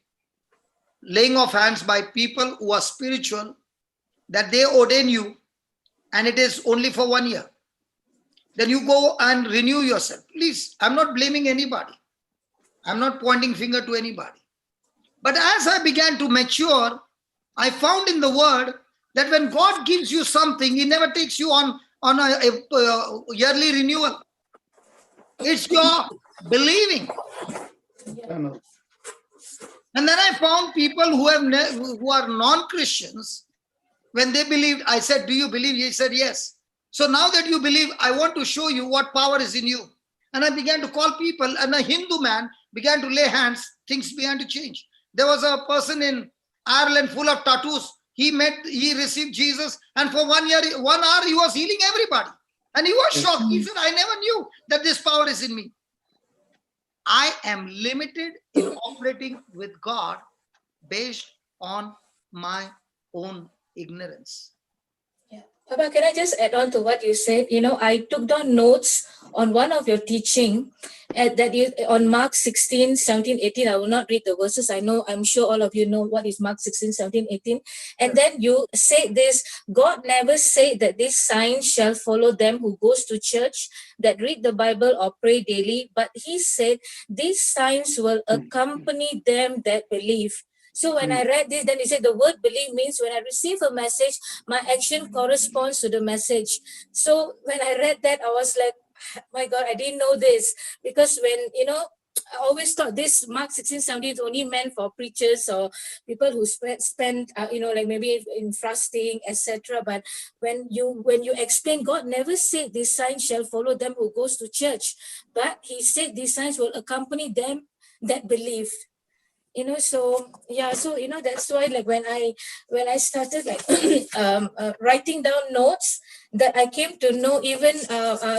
laying of hands by people who are spiritual, that they ordain you, and it is only for 1 year. Then you go and renew yourself. Please, I'm not blaming anybody. I'm not pointing finger to anybody. But as I began to mature, I found in the word that when God gives you something, he never takes you on a yearly renewal. It's your believing. And then I found people who are non-Christians. When they believed, I said, do you believe? He said, yes. So now that you believe, I want to show you what power is in you. And I began to call people, and a Hindu man began to lay hands. Things began to change. There was a person in Ireland full of tattoos. He received Jesus, and for 1 year, 1 hour, he was healing everybody. And he was shocked. He said, I never knew that this power is in me. I am limited in operating with God based on my own ignorance. Papa, can I just add on to what you said? You know, I took down notes on one of your teaching on Mark 16, 17, 18. I will not read the verses. I'm sure all of you know what is Mark 16, 17, 18. And then you say this, God never said that these signs shall follow them who goes to church, that read the Bible or pray daily. But he said, these signs will accompany them that believe. So when I read this, then he said the word believe means when I receive a message, my action corresponds to the message. So when I read that, I was like, my God, I didn't know this. Because when, I always thought this Mark 16, 17 is only meant for preachers or people who spend like maybe in fasting, etc. But when you explain, God never said these signs shall follow them who goes to church. But he said these signs will accompany them that believe. So that's why like when I started like writing down notes, that I came to know even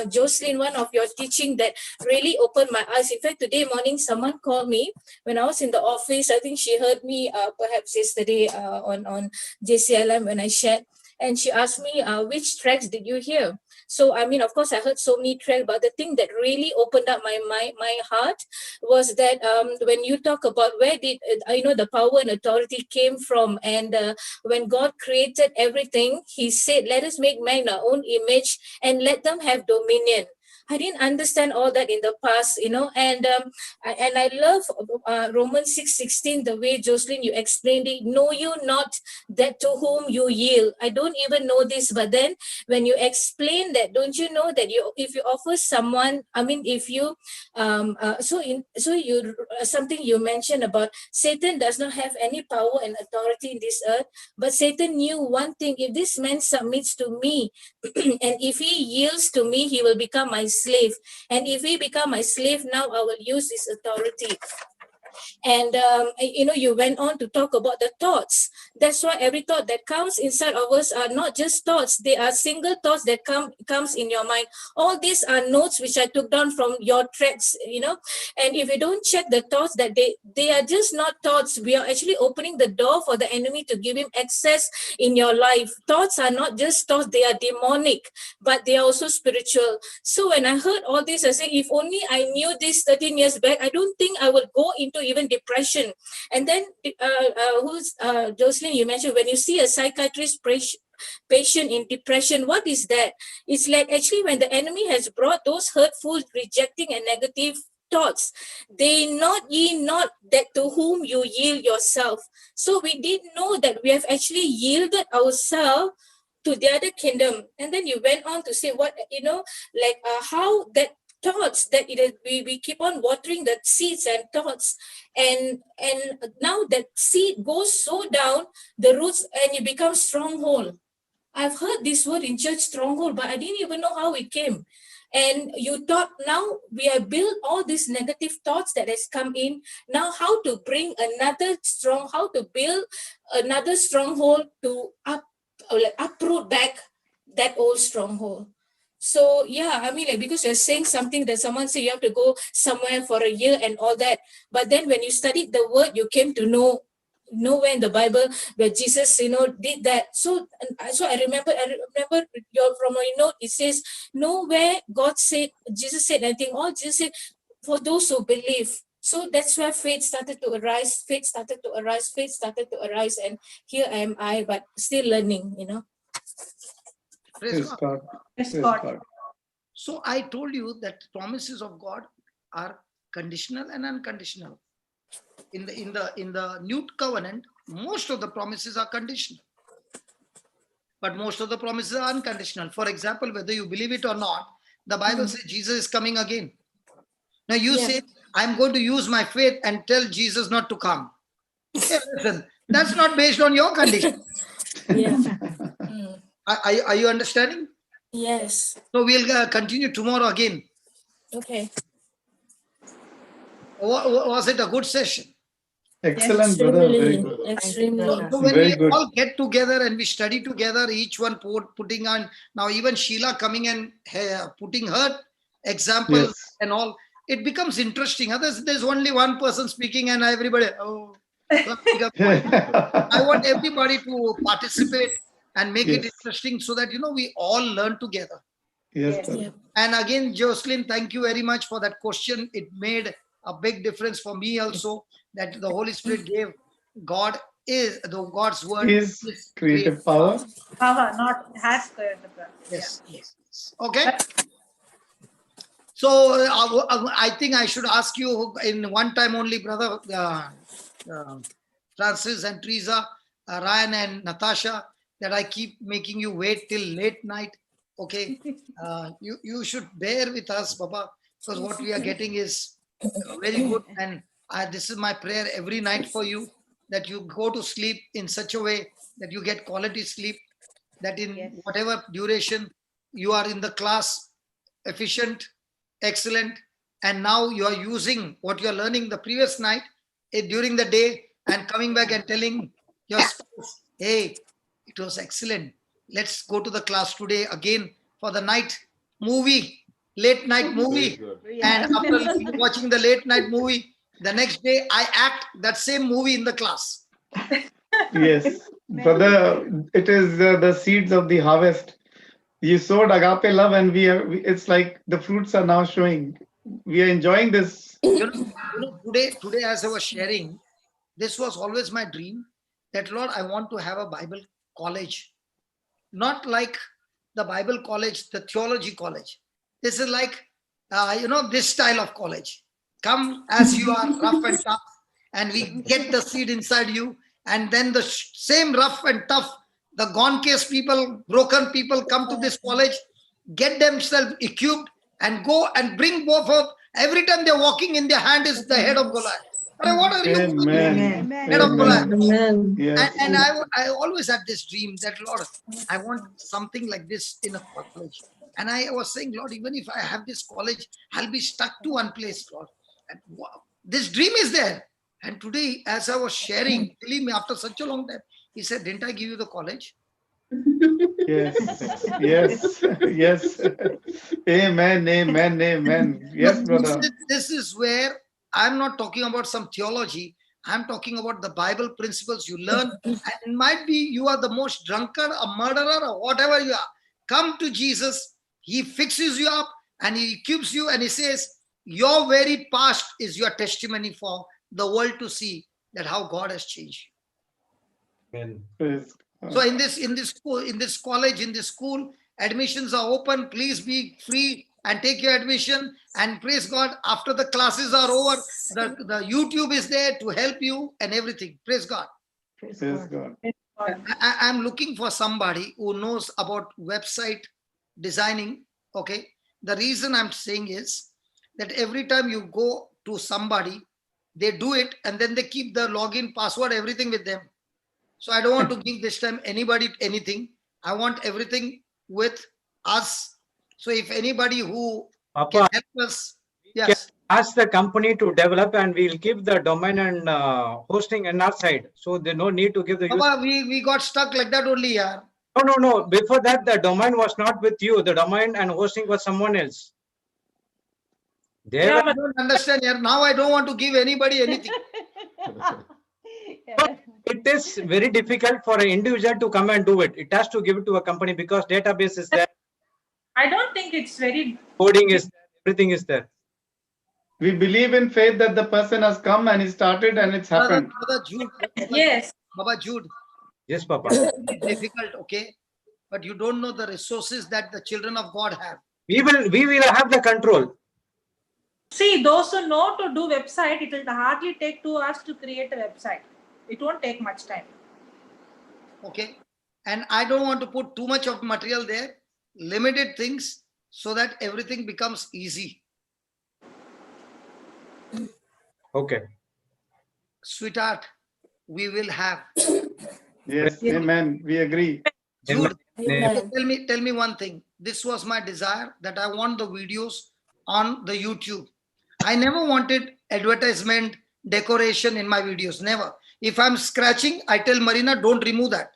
Jocelyn, one of your teaching that really opened my eyes. In fact, today morning someone called me when I was in the office. I think she heard me perhaps yesterday on JCLM when I shared, and she asked me which tracks did you hear. So, I mean, of course, I heard so many tracks, but the thing that really opened up my heart was that when you talk about where did, the power and authority came from. And when God created everything, he said, let us make man in our own image and let them have dominion. I didn't understand all that in the past, and I love Romans 6:16, the way Jocelyn you explained it. Know you not that to whom you yield. I don't even know this, but then when you explain that, don't you know that if you offer someone, I mean, if you something you mentioned about Satan does not have any power and authority in this earth, but Satan knew one thing: if this man submits to me, and if he yields to me, he will become my slave. And if he become my slave, now I will use his authority. And you went on to talk about the thoughts. That's why every thought that comes inside of us are not just thoughts, they are single thoughts that comes in your mind. All these are notes which I took down from your tracks, and if you don't check the thoughts, that they are just not thoughts. We are actually opening the door for the enemy to give him access in your life. Thoughts are not just thoughts, they are demonic, but they are also spiritual. So when I heard all this, I said, if only I knew this 13 years back, I don't think I would go into even depression. And then Jocelyn, you mentioned when you see a psychiatrist patient in depression, what is that? It's like actually when the enemy has brought those hurtful, rejecting and negative thoughts, they not ye not that to whom you yield yourself. So we didn't know that we have actually yielded ourselves to the other kingdom. And then you went on to say what, how that thoughts that we keep on watering the seeds and thoughts, and now that seed goes so down the roots and it becomes stronghold. I've heard this word in church, stronghold, but I didn't even know how it came. And you thought, now we have built all these negative thoughts that has come in. Now how to bring how to build another stronghold to uproot back that old stronghold. So yeah, I mean, because you're saying something that someone said you have to go somewhere for a year and all that. But then when you studied the word, you came to know nowhere in the Bible where Jesus, did that. So I remember from your note, it says nowhere Jesus said anything. All Jesus said, for those who believe. So that's where faith started to arise. Faith started to arise, and here am I, but still learning. Praise God. Praise God. So I told you that promises of God are conditional and unconditional. In the New Covenant, most of the promises are conditional, but most of the promises are unconditional. For example, whether you believe it or not, the Bible says Jesus is coming again. Now you say, I'm going to use my faith and tell Jesus not to come. Hey, listen, that's not based on your condition. Are you understanding? Yes. So we'll continue tomorrow again. Okay. Was it a good session? Excellent, brother. Very good. Extremely. So when Very we good. all get together and we study together, each one putting on, now even Sheila coming and putting her examples and all, it becomes interesting. Others, there's only one person speaking and everybody, I want everybody to participate and make it interesting so that, we all learn together. Yes. And again, Jocelyn, thank you very much for that question. It made a big difference for me also, that the Holy Spirit gave. God's word Is creative power. Power, not has creative power. Yes. Okay. So I think I should ask you in one time only, brother Francis and Teresa, Ryan and Natasha, that I keep making you wait till late night. Okay. You should bear with us, Baba, because what we are getting is very good. And this is my prayer every night for you, that you go to sleep in such a way that you get quality sleep, that in whatever duration you are in the class, efficient, excellent, and now you are using what you are learning the previous night during the day and coming back and telling your spouse, hey, it was excellent. Let's go to the class today again for the night movie, late night movie. And after watching the late night movie, the next day I act that same movie in the class. Yes, brother, it is the seeds of the harvest. You sowed agape love, and it's like the fruits are now showing. We are enjoying this. Today as I was sharing, this was always my dream, that Lord, I want to have a Bible college. Not like the Bible college, the theology college. This is like this style of college. Come as you are, rough and tough, and we get the seed inside you, and then the same rough and tough, the gone case people, broken people come to this college, get themselves equipped, and go and bring both of. Every time they're walking, in their hand is the head of Goliath. What are you? Amen. Head of Goliath. Amen. Yes. And I always had this dream that, Lord, I want something like this in a college. And I was saying, Lord, even if I have this college, I'll be stuck to one place, Lord. And wow, this dream is there. And today, as I was sharing, believe me, after such a long time, he said, didn't I give you the college? Yes. Yes. Yes. Amen. Amen. Amen. Yes, brother. This is where I'm not talking about some theology. I'm talking about the Bible principles you learn. And it might be you are the most drunkard, a murderer, or whatever you are. Come to Jesus. He fixes you up and he equips you and he says, your very past is your testimony for the world to see that how God has changed you. Amen. Praise God. So in this school, in this college, in this school, admissions are open. Please be free and take your admission. And praise God, after the classes are over, the YouTube is there to help you and everything. Praise God. Praise God. I'm looking for somebody who knows about website designing. Okay. The reason I'm saying is that every time you go to somebody, they do it and then they keep the login, password, everything with them. So I don't want to give this time anybody anything. I want everything with us. So if anybody who can help us, yes. Ask the company to develop and we'll keep the domain and hosting on our side. So there's no need to give the Baba, we got stuck like that only, yeah. No. Before that, the domain was not with you. The domain and hosting was someone else. I don't understand here. Now I don't want to give anybody anything. It is very difficult for an individual to come and do it. It has to give it to a company because database is there. I don't think it's very Coding is there. Everything is there. We believe in faith that the person has come and he started and it's happened. Brother Jude. Yes. Baba Jude. Yes, Papa. It's difficult, okay? But you don't know the resources that the children of God have. We will have the control. See, those who know to do website, it will hardly take 2 hours to create a website. It won't take much time. Okay. And I don't want to put too much of material there, limited things, so that everything becomes easy. Okay. Sweetheart, we will have. Yes, amen. We agree. Jude, tell me one thing. This was my desire, that I want the videos on the YouTube. I never wanted advertisement, decoration in my videos. Never. If I'm scratching, I tell Marina, don't remove that.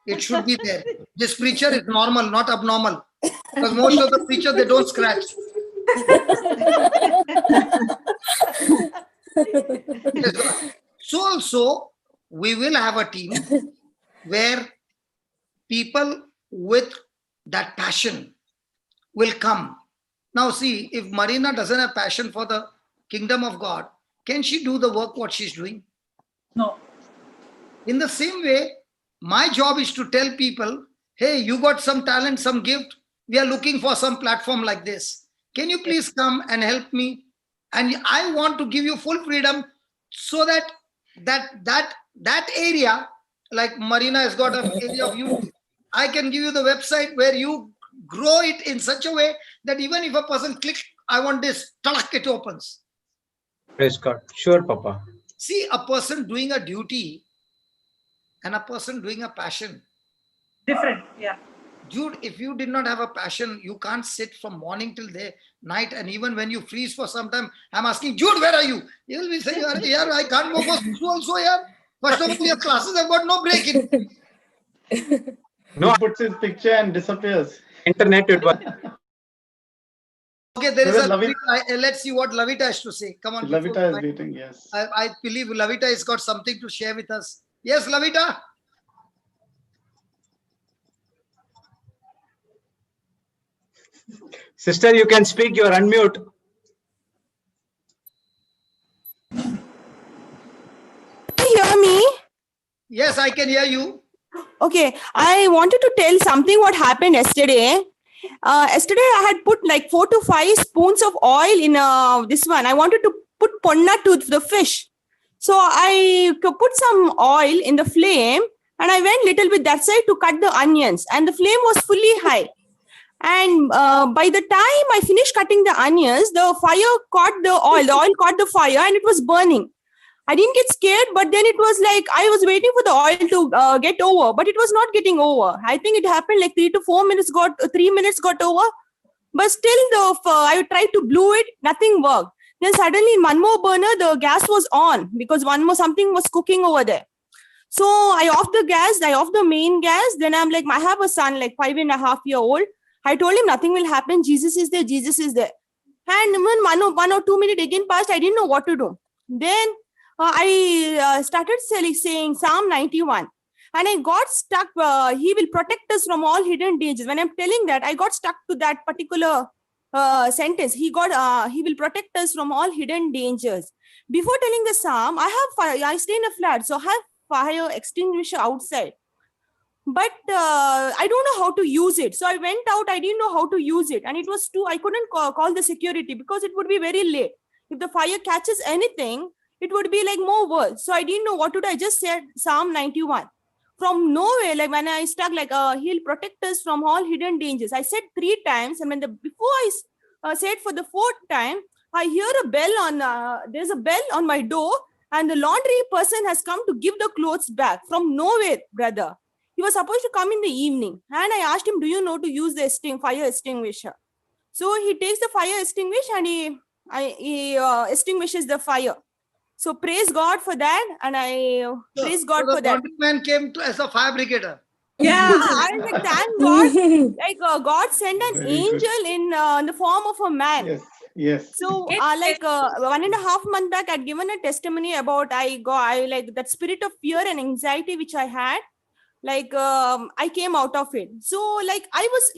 It should be there. This preacher is normal, not abnormal. Because most of the preachers, they don't scratch. So also, we will have a team where people with that passion will come. Now see, if Marina doesn't have passion for the kingdom of God, can she do the work what she's doing? No. In the same way, my job is to tell people, hey, you got some talent, some gift. We are looking for some platform like this. Can you please come and help me? And I want to give you full freedom so that area, like Marina has got an area of you, I can give you the website where you grow it in such a way that even if a person clicks, I want this, it opens. Praise God. Sure, Papa. See, a person doing a duty and a person doing a passion. Different, yeah. Jude, if you did not have a passion, you can't sit from morning till night. And even when you freeze for some time, I'm asking, Jude, where are you? You will be saying, yeah, I can't go for school also, yeah. First of all, your classes have got no break in. No, he puts his picture and disappears. Internet it was. Okay, there is let's see what Lavita has to say. Come on. Lavita is waiting, yes. I believe Lavita has got something to share with us. Yes, Lavita. Sister, you can speak. You are unmute. Can you hear me? Yes, I can hear you. Okay, I wanted to tell something what happened yesterday. Yesterday I had put like 4 to 5 spoons of oil in this one. I wanted to put ponna to the fish. So I put some oil in the flame and I went little bit that side to cut the onions, and the flame was fully high. And by the time I finished cutting the onions, the fire caught the oil caught the fire and it was burning. I didn't get scared, but then it was like I was waiting for the oil to get over, but it was not getting over. I think it happened like 3 to 4 minutes 3 minutes got over, but still I tried to blow it, nothing worked. Then suddenly in one more burner, the gas was on because something was cooking over there. So I off the gas, I off the main gas. Then I'm like, I have a son like 5.5-year-old. I told him nothing will happen. Jesus is there. Jesus is there. And when 1 or 2 minutes again passed, I didn't know what to do. Then I started saying Psalm 91. And I got stuck. He will protect us from all hidden dangers. When I'm telling that, I got stuck to that particular sentence. He will protect us from all hidden dangers. Before telling the Psalm, I stay in a flat. So I have fire extinguisher outside. But I don't know how to use it. So I went out, I didn't know how to use it. And it was I couldn't call the security because it would be very late. If the fire catches anything, it would be like more worse. So I didn't know what to do. I just said Psalm 91. From nowhere, like when I stuck, like he'll protect us from all hidden dangers. I said 3 times. And before I said for the 4th time, I hear a bell there's a bell on my door. And the laundry person has come to give the clothes back from nowhere, brother. He was supposed to come in the evening. And I asked him, do you know to use the fire extinguisher? So he takes the fire extinguisher and he extinguishes the fire. So praise God for that. And I praise God for that. The man came as a fire brigadier. Yeah, I was like, thank God. Like God sent an angel in the form of a man. Yes. So like 1.5 months back, I'd given a testimony about I like that spirit of fear and anxiety which I had. Like I came out of it. So like I was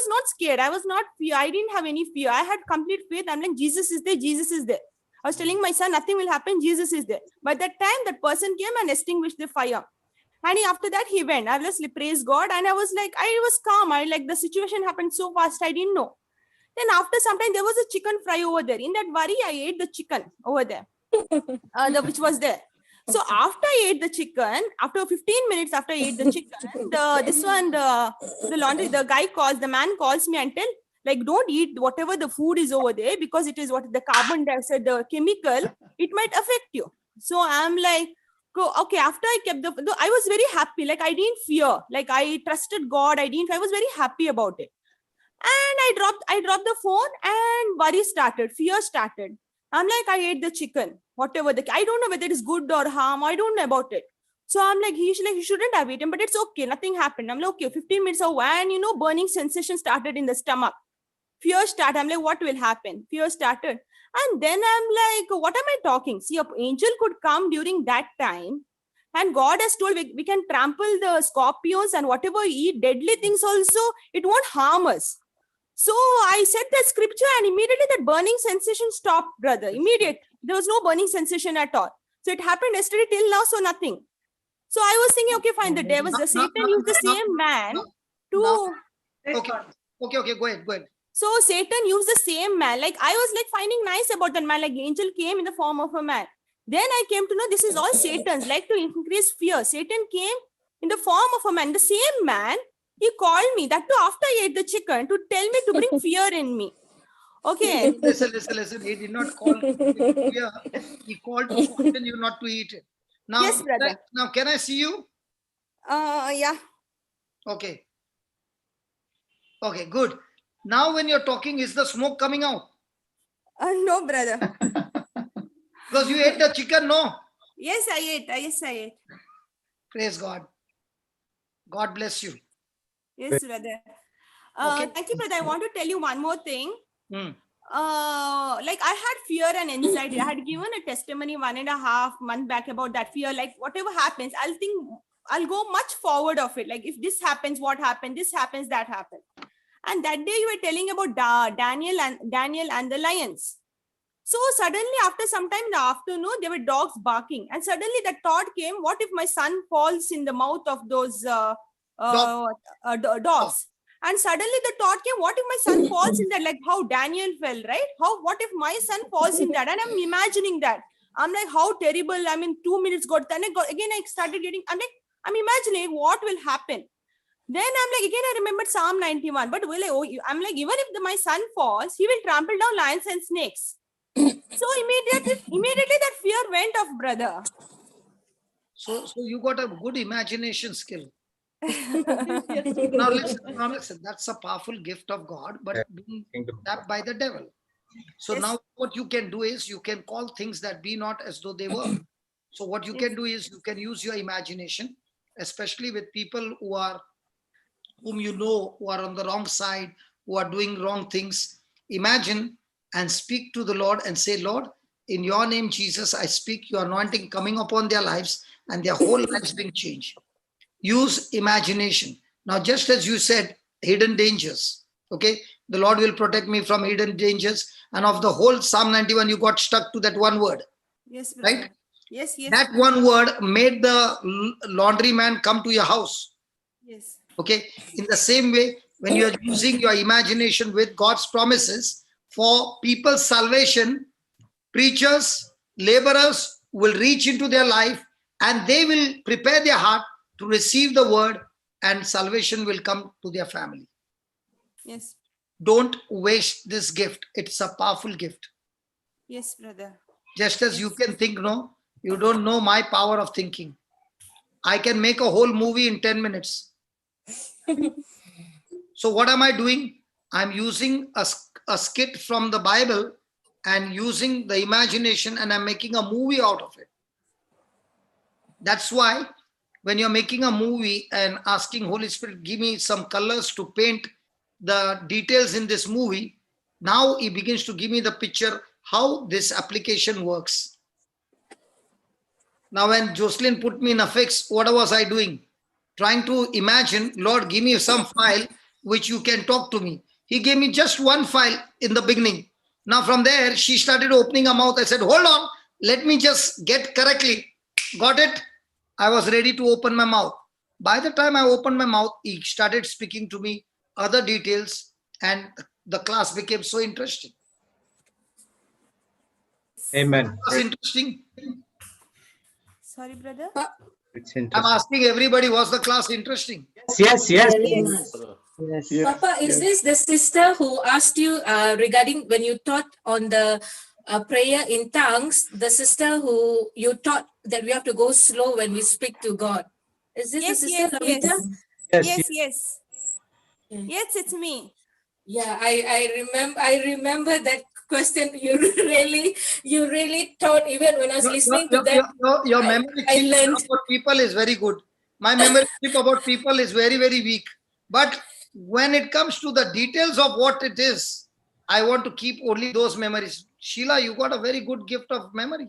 not scared. I was not fear. I didn't have any fear. I had complete faith. I'm like, Jesus is there. Jesus is there. I was telling my son, nothing will happen. Jesus is there. By that time, that person came and extinguished the fire. And after that, he went. I was like, praise God. And I was like, I was calm. The situation happened so fast. I didn't know. Then after some time, there was a chicken fry over there. In that worry, I ate the chicken over there, which was there. So after I ate the chicken, after 15 minutes after I ate the chicken, the man calls me and tell, like, don't eat whatever the food is over there because it is what the carbon dioxide, the chemical, it might affect you. So I'm like, okay, after I kept I was very happy. Like I didn't fear, like I trusted God. I was very happy about it. And I dropped the phone and worry started, fear started. I'm like, I ate the chicken, whatever I don't know whether it is good or harm. I don't know about it. So I'm like, he shouldn't have eaten, but it's okay. Nothing happened. I'm like, okay, 15 minutes over. And burning sensation started in the stomach. Fear started. I'm like, what will happen? Fear started. And then I'm like, what am I talking? See, an angel could come during that time. And God has told we can trample the scorpions and whatever we eat, deadly things also, it won't harm us. So I said the scripture and immediately that burning sensation stopped, brother. Immediate. There was no burning sensation at all. So it happened yesterday till now, so nothing. So I was thinking, okay, fine. The Satan used the same man to... Okay, go ahead. So Satan used the same man. Like I was like finding nice about that man. Like the angel came in the form of a man. Then I came to know this is all Satan's, like to increase fear. Satan came in the form of a man. The same man, he called me, that too after I ate the chicken, to tell me to bring fear in me. Okay. Listen. He did not call fear. He called to caution you not to eat it. Now, yes, brother. Now, can I see you? Yeah. Okay, good. Now when you're talking, is the smoke coming out? No, brother. Because you ate the chicken, no? Yes, I ate. Praise God. God bless you. Yes, brother. Thank you, brother. I want to tell you one more thing. Like I had fear and anxiety. I had given a testimony 1.5 months back about that fear. Like whatever happens, I'll go much forward of it. Like if this happens, what happened? This happens, that happened. And that day you were telling about Daniel and the lions. So suddenly after some time in the afternoon, there were dogs barking. And suddenly that thought came, what if my son falls in the mouth of those dogs? And suddenly the thought came, what if my son falls in that? Like how Daniel fell, right? What if my son falls in that? And I'm imagining that. I'm like, how terrible. I mean, 2 minutes got, then again, I started getting, I'm imagining what will happen. Then I'm like, again, I remembered Psalm 91. But I'm like, even if my son falls, he will trample down lions and snakes. So immediately that fear went off, brother. So you got a good imagination skill. Now listen, that's a powerful gift of God, but being tapped by the devil. So now what you can do is you can call things that be not as though they were. So what you can do is you can use your imagination, especially with people whom you know who are on the wrong side, who are doing wrong things. Imagine and speak to the Lord and say, Lord, in your name, Jesus, I speak your anointing coming upon their lives and their whole lives being changed. Use imagination. Now, just as you said, hidden dangers, okay? The Lord will protect me from hidden dangers. And of the whole Psalm 91, you got stuck to that one word. Yes, right? Yes. That one word made the laundryman come to your house. Yes. Okay. In the same way, when you're using your imagination with God's promises for people's salvation, preachers, laborers will reach into their life and they will prepare their heart to receive the word, and salvation will come to their family. Yes. Don't waste this gift. It's a powerful gift. Yes, brother. Just as you can think, no, you don't know my power of thinking. I can make a whole movie in 10 minutes. So what am I doing? I'm using a skit from the Bible and using the imagination, and I'm making a movie out of it. That's why when you're making a movie and asking Holy Spirit, give me some colors to paint the details in this movie, now he begins to give me the picture how this application works. Now when Jocelyn put me in a fix, what was I doing? Trying to imagine, Lord, give me some file which you can talk to me. He gave me just one file in the beginning. Now from there, she started opening her mouth. I said, hold on, let me just get correctly. Got it? I was ready to open my mouth. By the time I opened my mouth, he started speaking to me other details, and the class became so interesting. Amen. Was interesting. Sorry, brother. It's I'm interesting. asking everybody, was the class interesting? Yes. Very much. Yes. Papa, is this the sister who asked you regarding when you taught on the prayer in tongues, the sister who you taught that we have to go slow when we speak to God? Is this the sister, Lavita? Yes. Yes, it's me. Yeah, I remember that question. You really taught, even when I was listening to that. Your memory chip about people is very good. My memory chip about people is very, very weak. But when it comes to the details of what it is, I want to keep only those memories. Sheila, you got a very good gift of memory.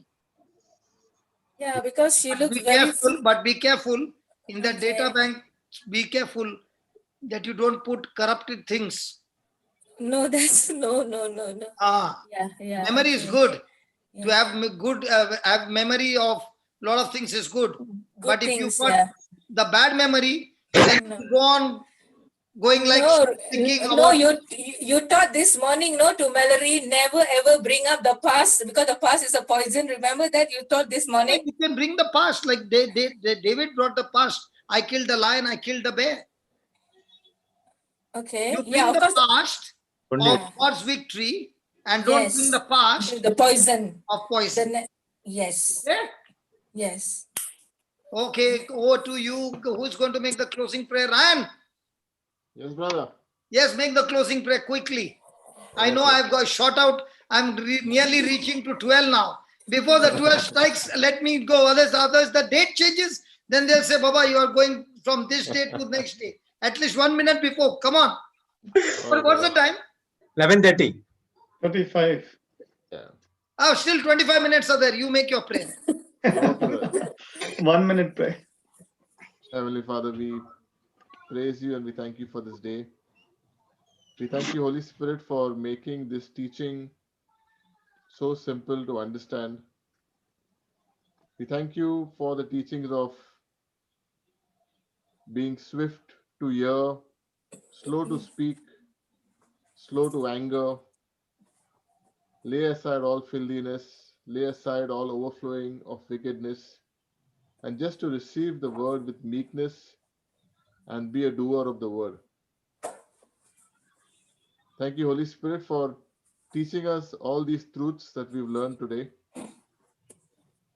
Yeah, because she looks Be very. careful, but be careful in the data bank. Be careful that you don't put corrupted things. No, that's no. Yeah. Memory is good. To have good have memory of lot of things is good. But if you got the bad memory, then you go on going like thinking No, about. you taught this morning, no, to Mallory, never ever bring up the past because the past is a poison. Remember that you taught this morning? You can bring the past, like David brought the past. I killed the lion, I killed the bear. Okay. You bring the past of God's victory and don't bring the past the poison of poison. Yes. Okay? Yes. Okay, over to you. Who's going to make the closing prayer? Ryan? Yes, brother. Yes, make the closing prayer quickly. I know I've got shot out. I'm nearly reaching to 12 now. Before the 12 strikes, let me go. Others, the date changes, then they'll say, Baba, you are going from this date to next day. At least 1 minute before. Come on. What's the time? 11:30. 35. Yeah. Oh, still 25 minutes are there. You make your prayer. 1 minute prayer. Heavenly Father, we praise you and we thank you for this day. We thank you, Holy Spirit, for making this teaching so simple to understand. We thank you for the teachings of being swift to hear, slow to speak, slow to anger, lay aside all filthiness, lay aside all overflowing of wickedness, and just to receive the word with meekness and be a doer of the word. Thank you, Holy Spirit, for teaching us all these truths that we've learned today.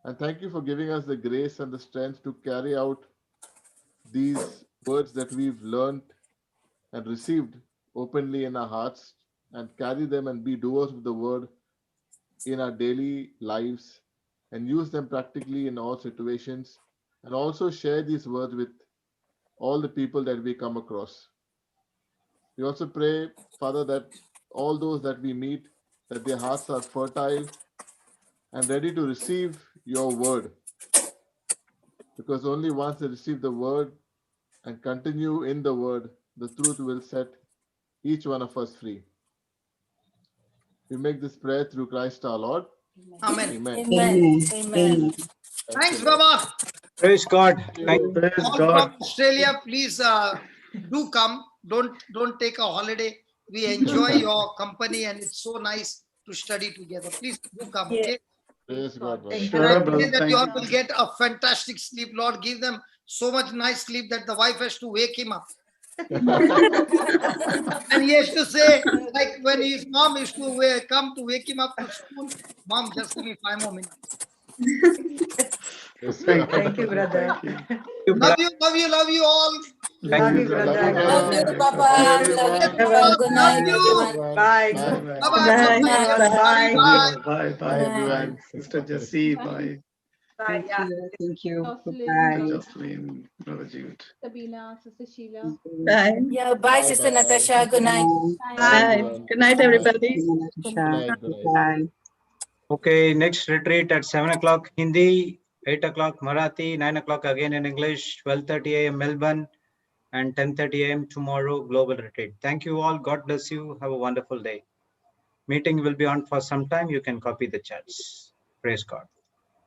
And thank you for giving us the grace and the strength to carry out these words that we've learned and received openly in our hearts and carry them and be doers of the word in our daily lives and use them practically in all situations, and also share these words with all the people that we come across. We also pray, Father, that all those that we meet, that their hearts are fertile and ready to receive your word. Because only once they receive the word and continue in the word, the truth will set each one of us free. We make this prayer through Christ our Lord. Amen. Amen. Amen. Amen. Thanks, Baba. Praise God. Thank you. Praise All God. from Australia, please do come. Don't take a holiday. We enjoy your company and it's so nice to study together. Please do come. Okay. Praise God. brother. And Sure, I brother. pray that you all Thank you. will get a fantastic sleep. Lord, give them so much nice sleep that the wife has to wake him up. And he has to say, like when his mom used to come to wake him up to school, Mom, just give me 5 more minutes. Thank you, brother. Thank you. Love you, love you, love you all. Love you, brother. Love you, Papa. Bye, Love you, everyone. Papa. Good Love night, you. everyone. Bye. Bye. Bye-bye. Bye. Bye. Bye. Bye, bye, everyone. Bye. Sister Jessie, bye. Bye. Yeah. Thank you. Sister Goodbye. Jocelyn, Brother Jude. Sabina, Sister Sheila. Bye. Yeah, bye, Sister Bye. Natasha. Good night. Bye, Bye. everyone. Good night, everybody. Good night. Good night. Bye. Okay, next retreat at 7 o'clock Hindi, 8 o'clock Marathi, 9 o'clock again in English, 12:30 a.m. Melbourne, and 10:30 a.m. tomorrow global retreat. Thank you all. God bless you. Have a wonderful day. Meeting will be on for some time. You can copy the chats. Praise God.